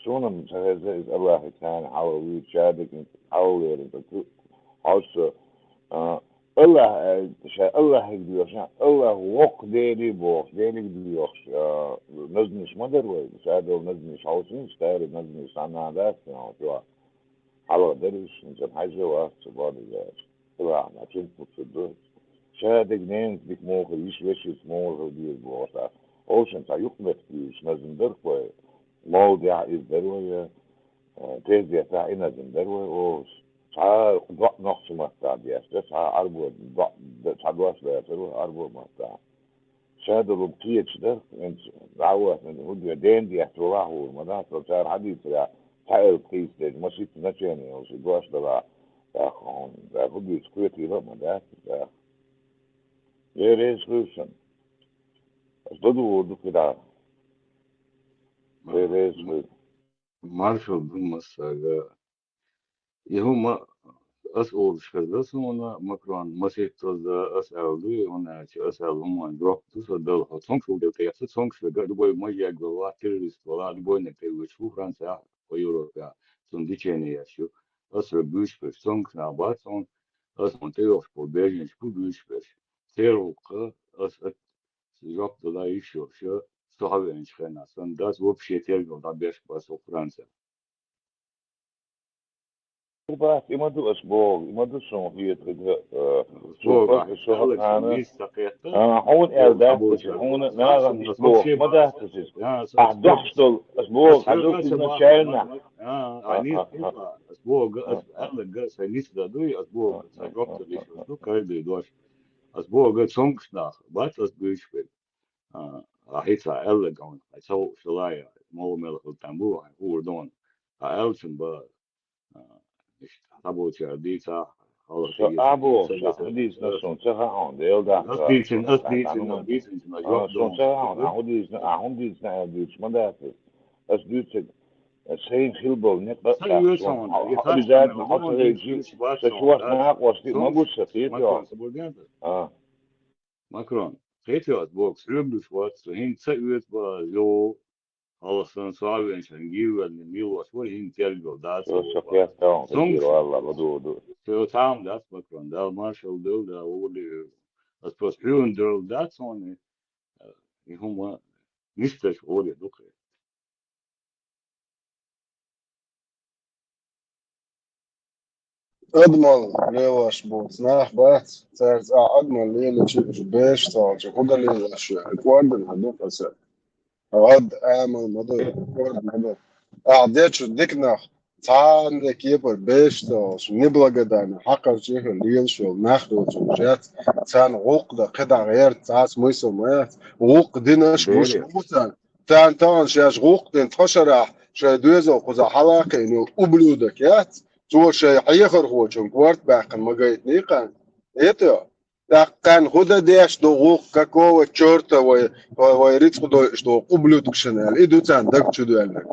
شونا من هذا الله ثاني حاول ويشادك حاول عش الله شاء الله يديوش الله وق ديري بوق ديري يديوش نزنش مدر وي شادو نزنش عاوزين ستاري نزنش عنا ذات يعني على درس من حاجة واحد صبار الجاش طبعا عشان تصدق شادق نين ديك موغل يشوش موغل دي البوطة أوشن تا يقبت فيش نزم دركوة موضع الدروية تيزي تا إنا زم دروية أوش تا ضع نقص مهتا بياس تا أربو تا دواس بياسرو أربو مهتا شاد الربطية شدر انت دعوة من هدوء دين دي احتراه ومدات رجال حديث يا حائل قيس دي مشيت نتشاني وشي دواس دبا يا أخوان دا هدوء سكويتي لا مدات دا ليه سكوشن أصدقوا دو كده ليه سكوشن مارشال بمس يهما أسأل شكلس هنا مكران مسيح تزا أسأل لي هنا أسأل هم دروك تصدق هتون شو ده كيف تون شو ده دبي ما يجوا ولا تيرست ولا دبي نتيجة شو فرنسا ويوروبا تنديشني يا شو أسر بيش بس تون كنابات تون أسمع تيروش بوديجن شو بيش بس تيروك أس جاب دلا يشوف شو صحابي إنشخنا سن داس وبشي تيرجو دا بيش بس فرنسا بس إمادو أسبوع إمادو صنفية كده أسبوع الشهر أنا خميس تقيت هون إعداد هون ناقم أسبوع ما ده تسيس أحدحشتل أسبوع حدوك إذا شايلنا يعني أسبوع أغلى سنيس ده دوي أسبوع سجبت ليش أسبوع كايد دوش أسبوع قد سونكس ناخ بات أسبوع شبه راحت أغلى جون أسوي شلايا مو ملك التنبو هو دون ألشن با مش تابو تشارديتا أبو حديث نسون تهاون ديل ده أسديتن نسون تهاون حديث نعديش ما ده أسديتن سين خلبو نقطة بذات نحط ريجي تشوف معك وسط ما قلت سقيت ماكرون خيتي بوكس ربلش وات هين تسويت بلو خلصنا صعب عشان نجيب الميل وشوي هين ترجع ده سقيت تاون كثير والله بدو so Tom, that's background. That Marshall do that over there. As plus Huron Durl, that's on it. Huma Mr. Oli Duke. أضمن ريواش بوت ناح بات تارز أضمن ليلة شيء بيش تاج وده ليلة أشياء كواردن هدوك أسر هاد أعمل مدر كوارد مدر أعديت شو ديكنا عندك يبر بيش تاج نبلغ حقر شيء ليل شو ناخدو جات تان عقدة قدع غير تاس ميسو مات عقد دينش مش موتان تان شاش عقد تشرح شا دوزو قزا حلاقة إنه أبلودك يات تو شيء حيخر هو جون كوارت باقن ما قايت نيقان إيتو كان خدا ديش دوغوق كاكو وشورتا ويريد خدو اشتو قبلو تكشنال إيدو تان دك شدو ألنك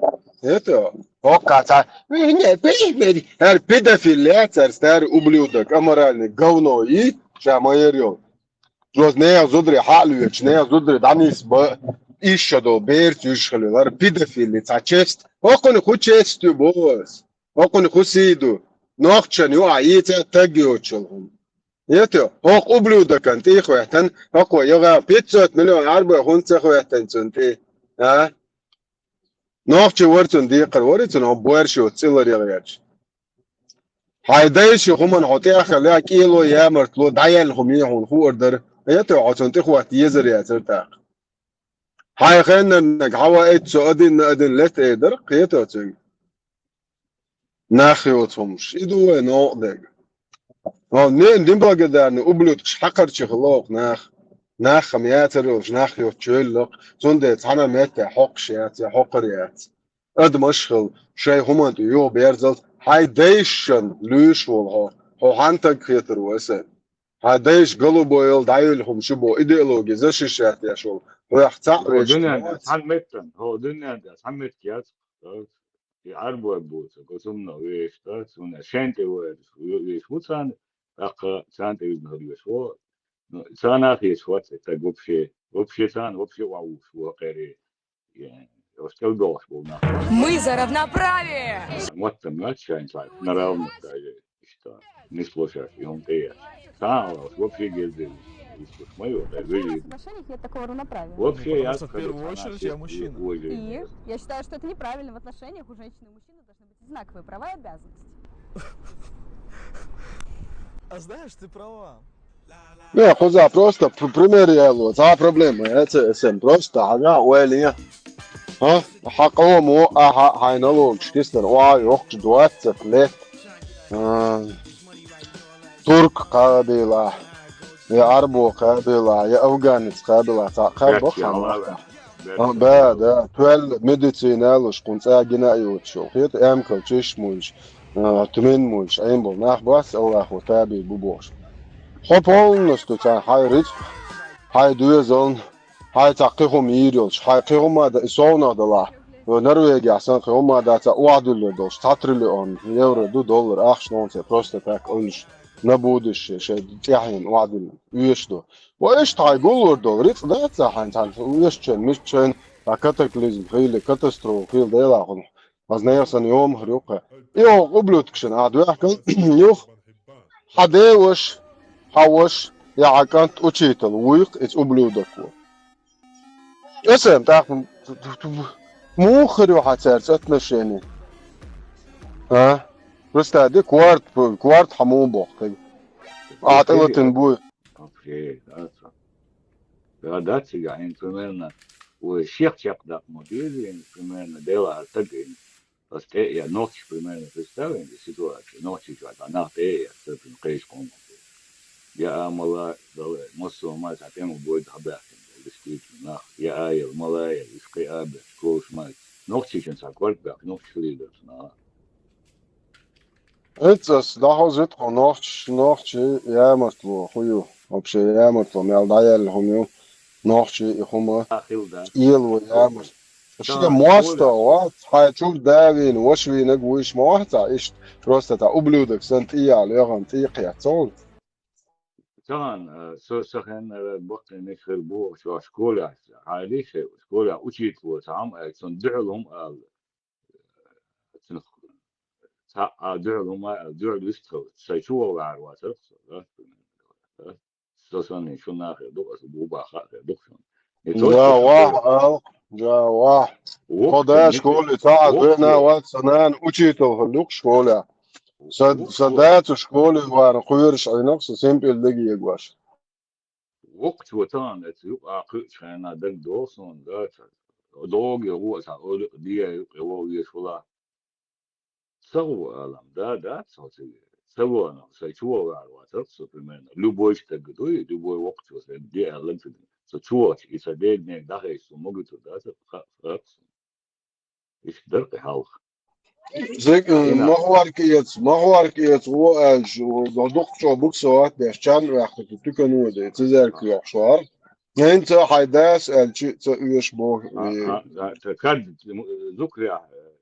إيتو هوكا تا هنا بيش بيدي هر بيدا في اللي ترستار قبلو دك أمرالني قونو إي شاما يريو جوز نيا زودري حقلو يتش نيا زودري دانيس با إيش دو بيرت يشخلو هر بيدا في اللي تا تشيست هوكو نخو تشيستو بوز هوكو خسيدو نوخشن يو عيتا تاجيوتشلهم يتو هوك قبلو دكان تي خويتن هوكو يغا بيتزوت مليون عربة هونت خويتن سنتي ها نوخشي ورتن دي قرورتن هو بويرشو تسيلر يغيرش هايدايش هما نحطيها خليها كيلو يا مرتلو دايل هميهون هو اردر يتو عطن تي خوات يزر يا ترتاق هاي خينا انك حوا ايتسو ادن لت ايدر قيتو تنك ناخيوتهمش إدوه نوقدق نين بقى ده نقبلوا حقر شخلوق ناخ خمياتر وش ناخيوت شلق زند تحنا مت حقشيات حقريات اد مشخل شيء هما يو بيرزل هاي ديشن لوش هو هانتك خيتر وسن هاي ديش قلبويل دايلهم شبو ايديولوجي زش الشات يا شغل راح هو دنيا تحمتن هو دنيا تحمت كيات يعربوا بوس قسمنا ويش تاسونا شانتي ويش وصان أقا شانتي يزنهريش هو سانا خيش وات تقوبشي سان وبشي وعوش وقيري يعني وشتل دوش بونا Мы за равноправие! متم لا تشاين سايف نراونا تاجي إشتا نسلوشاش يوم تياش سان وبشي جلدي يسلوش мою да В отношениях нет такого равноправия. вообще я в первую очередь я мужчина. И я считаю, что это неправильно. В отношениях у женщины и мужчины должны быть одинаковые права и обязанности. А знаешь, ты права. Не, коза, просто пример яло. За проблема, это сем просто ага, уэлия. ها حقهم هينالو شكستر واي وقت دوات فلت ترك قابلة يا أربو قابلة يا أفغانيس قابلة قاب بيت يا بخان الله وقتها بيت يا بعد 12 ميديسينال شكون جنا يوتشو خيط أمكل تشيش موش تمن موش أين بول ناخ بس أو أخو تابي بوبوش خب نستو تاع هاي ريتش هاي دوزون هاي تحقيقهم يريلش حقيقهم هذا إسونا دلا ونرويج أحسن قيهم هذا واحد اللي دوش 3 تريليون يورو $2 أخش نونسي بروست تاك أولش نبودش شيء تيحين واحد اللي ويشتو وإيش تاي قولور دول ريت ده تاحين تاحين ويش تشين مش تشين كاتاكليزم خيل كاتاسترو خيل ديلا خن از نيرسن يوم هريوقة يو قبلوتكشن عاد ويحكي يوخ حديوش حوش يعكنت أوتشيتل ويق إتس قبلودكو اسم تاعكم مو خريو حتسارس اتنشيني ها بس دي كوارت حمون بوقتي اعطيلتن بوي اوكي ده يعني примерно всех тех моделей примерно дело такие я ночь примерно представим ситуацию ночью она я цепин кайс ком я мала мосо мать а тему будет хабахтин действительно я мала искай абе кош мать ночью كان ساكورت بقى نوتش ليدر اتس لحظة نوختش يامرتلو خيو وبشي يامرتلو ميال دايل هميو نوختش يخمر اخيل ده إيل ويامر الشيء طبعا مواسطة شكولا وات حيتشوف دارين وشوي نقويش مواسطة إيش بروستا تا أبلودك سنت إيال يغن تيقيا تول طبعا سخن بوقت نشر بو شو شكولا عادي شكولا وشيت وتعم صندعهم دعهم دعوا يستو سيشوا وعروات سوسن شو ناخذ دوس بوبا خاطر دوكشن يتوش شكولا جواه وقت خداش نك شكولي تعال وقت بينا وات سنان وشيتو هلوك شكولا صدات شكولي وانا قويرش على نفسه سيمبل دقي يقواش وقت وطن يبقى قش انا دك دوسون ده دوغ هو سأقول دي هو يشولا سووا ألم ده صوتي سووا أنا سيشوا وعروات تصل من لوبوش تقدوي لوبوي وقت وسن دي ألم تدي سشوا إذا دي نك ده يسوع موجود ده خلاص إيش درك حاول زيك هنا ما هو أركيت هو أج ودق شو بوكسوات بيشان ويحكي تكنو ده تزارك يحشار انت حيداس الشيء تأيش بو تكاد ذكر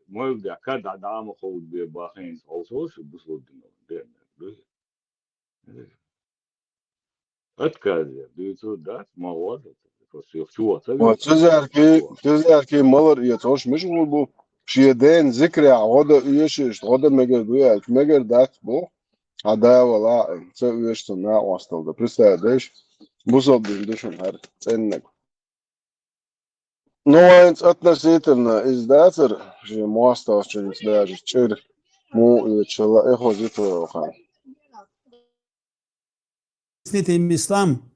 ما يبدأ كاد عدام خود بباخين أو صوص بسود ده أتكاد بيتو ده ما هو بس شو تبي تزاركي مالر يتوش مشغول بو شيدين ذكرى غدا يشش غدا مجر دويا مجر دات بو عدا ولا تأيش تنا واستل ده представляешь бусол дышим хар ценник но относительно издатор же моста через даже чир му чела эхо зито хан Снитим ислам,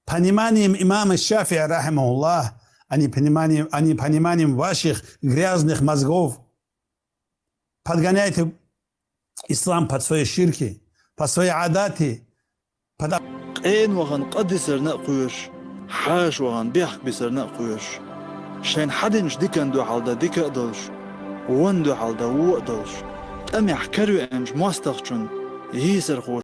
пониманием имама Шафия, рахимахуллах, а не пониманием ваших грязных мозгов. Подгоняйте ислам под свои ширки, под свои адаты. قين وغن قدسر نقوش حاش وغن بيحك بسر نقوش شين حدنش ديكن دو حالدا ديك أدلش وان دو حالدا وو أدلش تأمي حكريو انش مواستخشن يسر خوش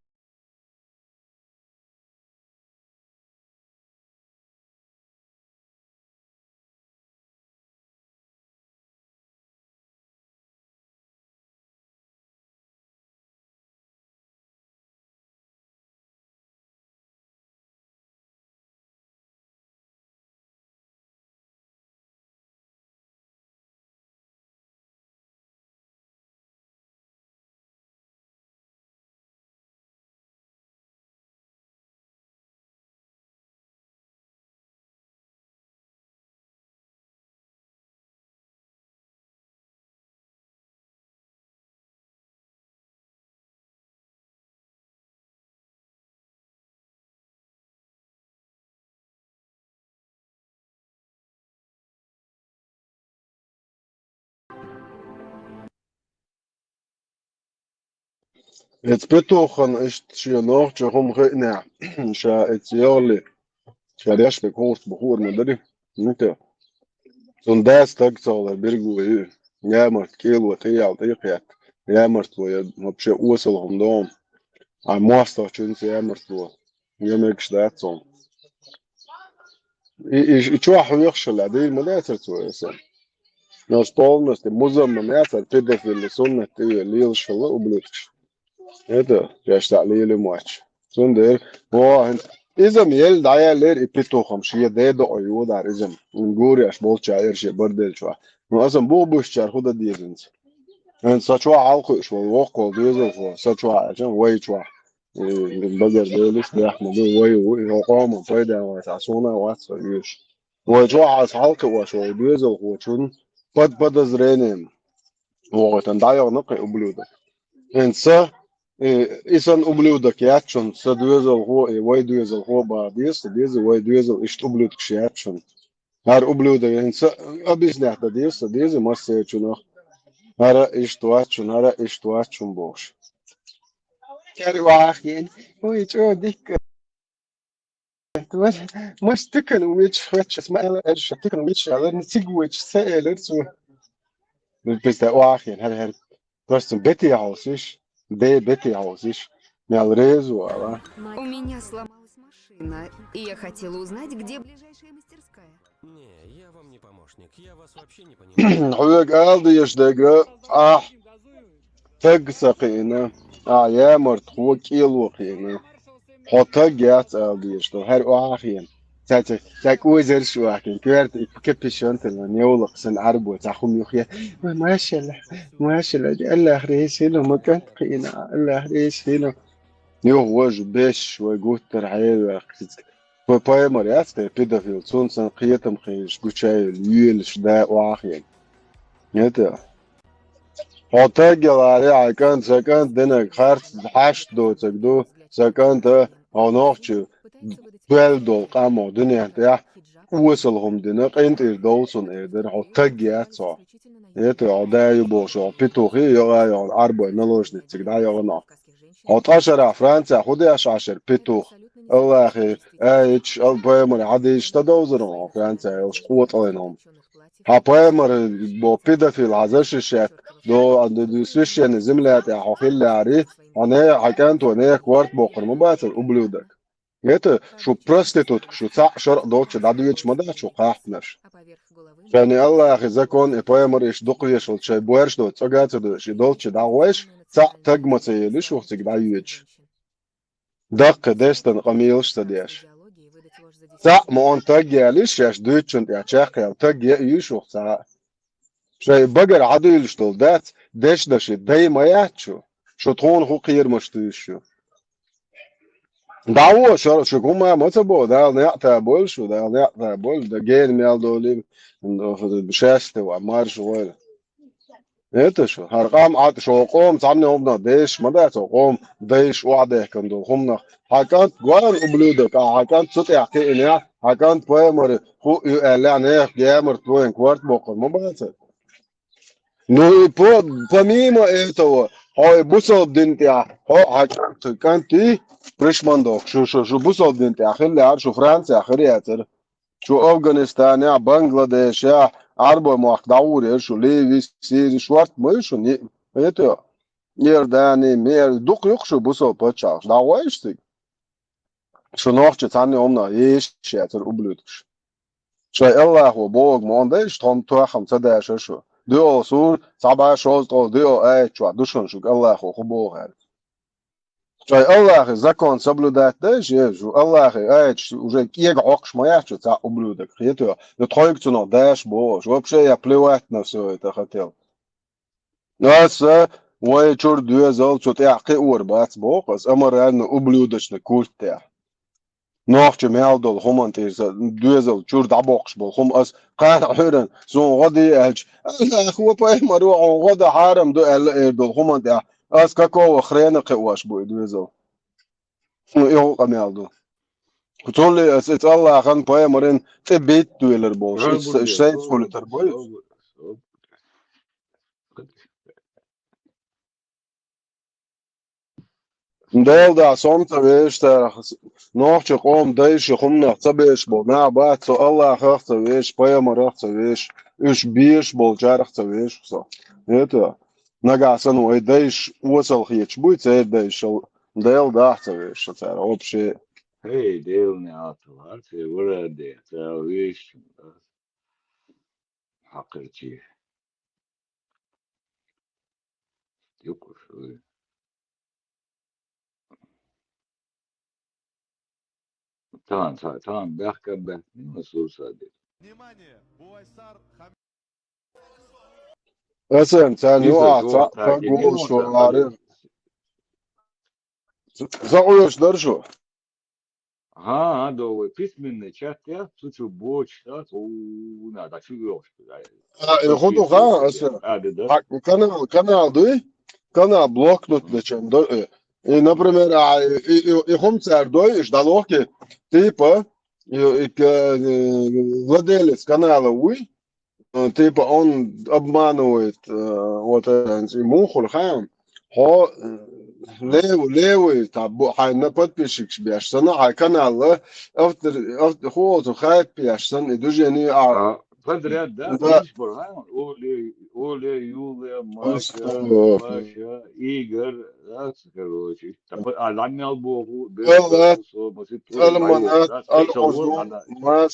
Jetzt betochen ist schon noch, schon ne, schon jetzt jährlich, schon erst bekocht, bevor man da nicht. So ein Tag soll birgu, ja, mal kilo, ja, ja, mal so, ja, hab schon Ursel und da, ein Master schön sehr mal so, ja, merkst du das so. Ich schon höher schon, da immer das so ist. Nós полностью можем меняться, педофилы, сонные, лил шла ублюдки. Это я считаю, лили матч. Сундер, إذا يل دايلر إبتوخم شيء ده أيوة ده إذا نقول إيش بول شاير شيء بردل شو. ما أصلا بوش شار خد ديزنز. أن ساتشوا عالق شو وقول ديزل فو ساتشوا عشان واي شو. بقدر ديلس ده إحنا ده واي هو قام فايدة واسعسونا واسعيش. وشو عالق وشو ديزل هو شون بد زرينين. وقت داير نقي أبلوده. إن إنسان ублюдок ячон, садвезал го и вайдвезал го ба дезы вайдвезал ишт ублюдок ячон. Ар ублюдок инса объяснять да дезы масса ячон. Ара ишт вачон бош. Кер вахин, ой чё дик. Маш тыкан уич хвач смаила эш тыкан уич على نسيج ويش سائل ارسو. بس ده واخين هل просто бети хаусиш. Бети хаусиш. Мялрезу, ала. У меня сломалась машина, и я хотела узнать, где ближайшая мастерская. Не, я вам не помощник, я вас вообще не понимаю. حويك قاضي يشدق تقسقينا يا مرت هو كيلو قينا حطق جات قاضي يشدق هر واخين تاك وزر شو اخين كيرت كبشنت نيولق سن عربو تاخم يخيا ما شاء الله الله ريس هنا ما كانت قينا الله ريس هنا يو وج بش وجوت ترعيل Папай моряцкая педофил, солнце қиетом қиеш, гучай, юел, шда, уахин. Это. Хота гелари, айкан, сакан, денег, харт, хашдо, цагдо, сакан, та, анохчу, дуэлдол, камо, денег, та, уэсэлхом, денег, энтир, долсон, эдер, хота геатсо. Это, адаю бошо, петухи, ягаян, арбой, наложниц, цигда, ягана. Хоташара, Франция, худяш ашер, петух. الله أخي أيش البايمر عادي يشتدوزرهم فرنسا وش قوة عليهم هبايمر بو بيدافيل عزاش الشات دو سويشين زملات يا حقيل لاري أنا حكانت وأنا كوارت بوقر مباشر أبلودك это شو проститутка شو صح شرق دوتش دادويتش مدا شو قاحتناش يعني الله أخي زكون إبايمر إيش دقيش والشي بويرش دوت سجات دوتش دوتش دعوش صح تجمع سيلش وخسك دعويتش دق دستن قميلش تديش صح ما أنت تجيلش ياش دوتشنت يا شاقي تجي يشوف صح شيء بقر عدل شتول دات دش دش دايما ياتشو شو تكون هو قير مشتيشو دعوة شو كوما ما تبو ده نعتا بول شو ده نعتا بول ده جين ميال دولي بشاشته وعمار شوال это شو هرقام عاد شو قوم تعمل هم ديش ما ده قوم ديش وعده كندو هم حكانت قوان أبلودك حكانت صوت يحكي إنها حكانت بوامر هو إعلان جامر توين كوارت بقر ما بعرف ну и помимо этого هاي بوصل دنتيا هو حكانت بريشماندوك شو بوصل دنتيا خلي عارف شو فرنسا خرياتر شو أفغانستان يا بنغلاديش يا عربة مقدور شو ليفي سيري شوارت ما شو ني это يرداني مير دوق يخشو بوصل بتشارج دا وايشتي شو نوخش تاني أمنا إيش شاتر أبلودش شو الله هو بوق مانديش تام توخم تداش شو ديو سور سبعة شوز ديو أي شو دوشون شو الله هو بوق هذا شو الله закон соблюдать даже شو الله أي уже كيك عقش ما يحشو تا أبلودك خيتو نتخيل تنو داش بوش вообще я плевать на все это хотел нас وای چور دوزال چوت یاقی اور باز بوقس اما ران ублюдочный культ те نوخش مالدول هم تيز دوزال چور دبوقش بول هم as قان حرن زون غدي اج هو باي مرو غدا حارم دو دول هم te as كاكو خرينا قواش بو دوزال يو مالدول كتولي اس الله خان باي مرن تبيت دويلر بول شيء سولتر بول Dēl da somta vēstā, nohče kom deiši humna cabēš bol, nā bāt so Allah hachta vēš, pajama rachta vēš, iš bieš bol čarachta vēš, so. Это, nagā sanu, ai deiši osal hieč, buj cēr deiši, dēl da hachta vēš, so cēr, opšē. Hei, dēlni ātavār, te varēdē, tā vīšķi, haqirķi, yukuši. Tamam, behkem nasıl sadi. Esen, sen Biz nu de āca, çok ka takip gošu ediyoruz. vāri. Zagujoši daržo. Ha, doğru. Pisminne chat ya, suçu boş da, nada, şu yok. Худу ха, esen. Hadi da. Канал дуй, канал блокнут дечем. И, например, и хумцер дуй, ждаловки, типа, владелец канала уй, типа он обманывает вот и муху хам, хо левый табу хай на подписчик бяшсан, а канал автор хо хайп бяшсан, и дужени Подряд, да, видишь, Бурхан, Оля, Юлия, Маша, Игорь, да, короче. Аламял Богу, المنات الحزن ما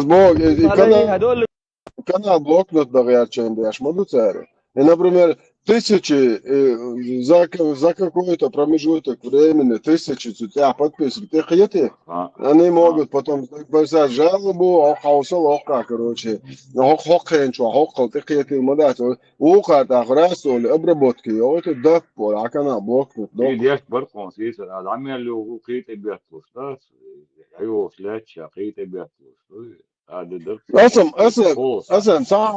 Бог, и канал блокнот дагачен бяш, моду царь. И, например, тысячи за какой-то промежуток времени, тысячи у тебя подписок, ты хьети, они могут потом написать жалобу, хаусал, короче, хохенчу, хохал, ты хьети, мадать, ухат, ахрасу, обработки, это даппо, а канал блокнот, и дяк баркон, сисер, аламял Богу, ките бятлус, да, айо, сляча, ките бятлус, أسم صح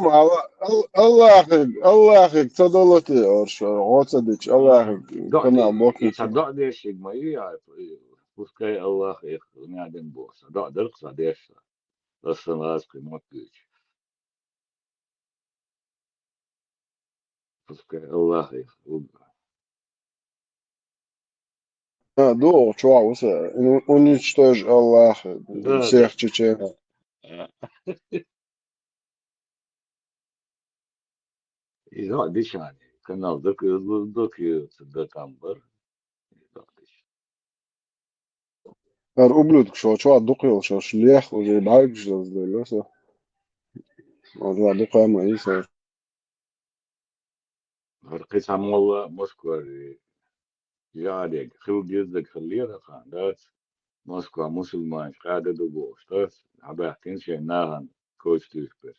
الله تدلتي أرش غوتدش الله كنا بوكي صدق ديش ما пускай Аллах их не один бог. Да, дыркса дешса. Ласын лаской мотыч. Пускай Аллах их убьет. До чувак, уничтожь Аллах всех чеченцев. И да, дышание. Канал док там бар. ублюдок, что дукрил, что шлех уже байк что сделался. Вот я дукаю мои все. Харкис амола Москва. يعني خل جزك خلينا خاندات موسكو مسلمان قاعدة دوغوش تاس عبا حكين شيء ناهن كوش تشبر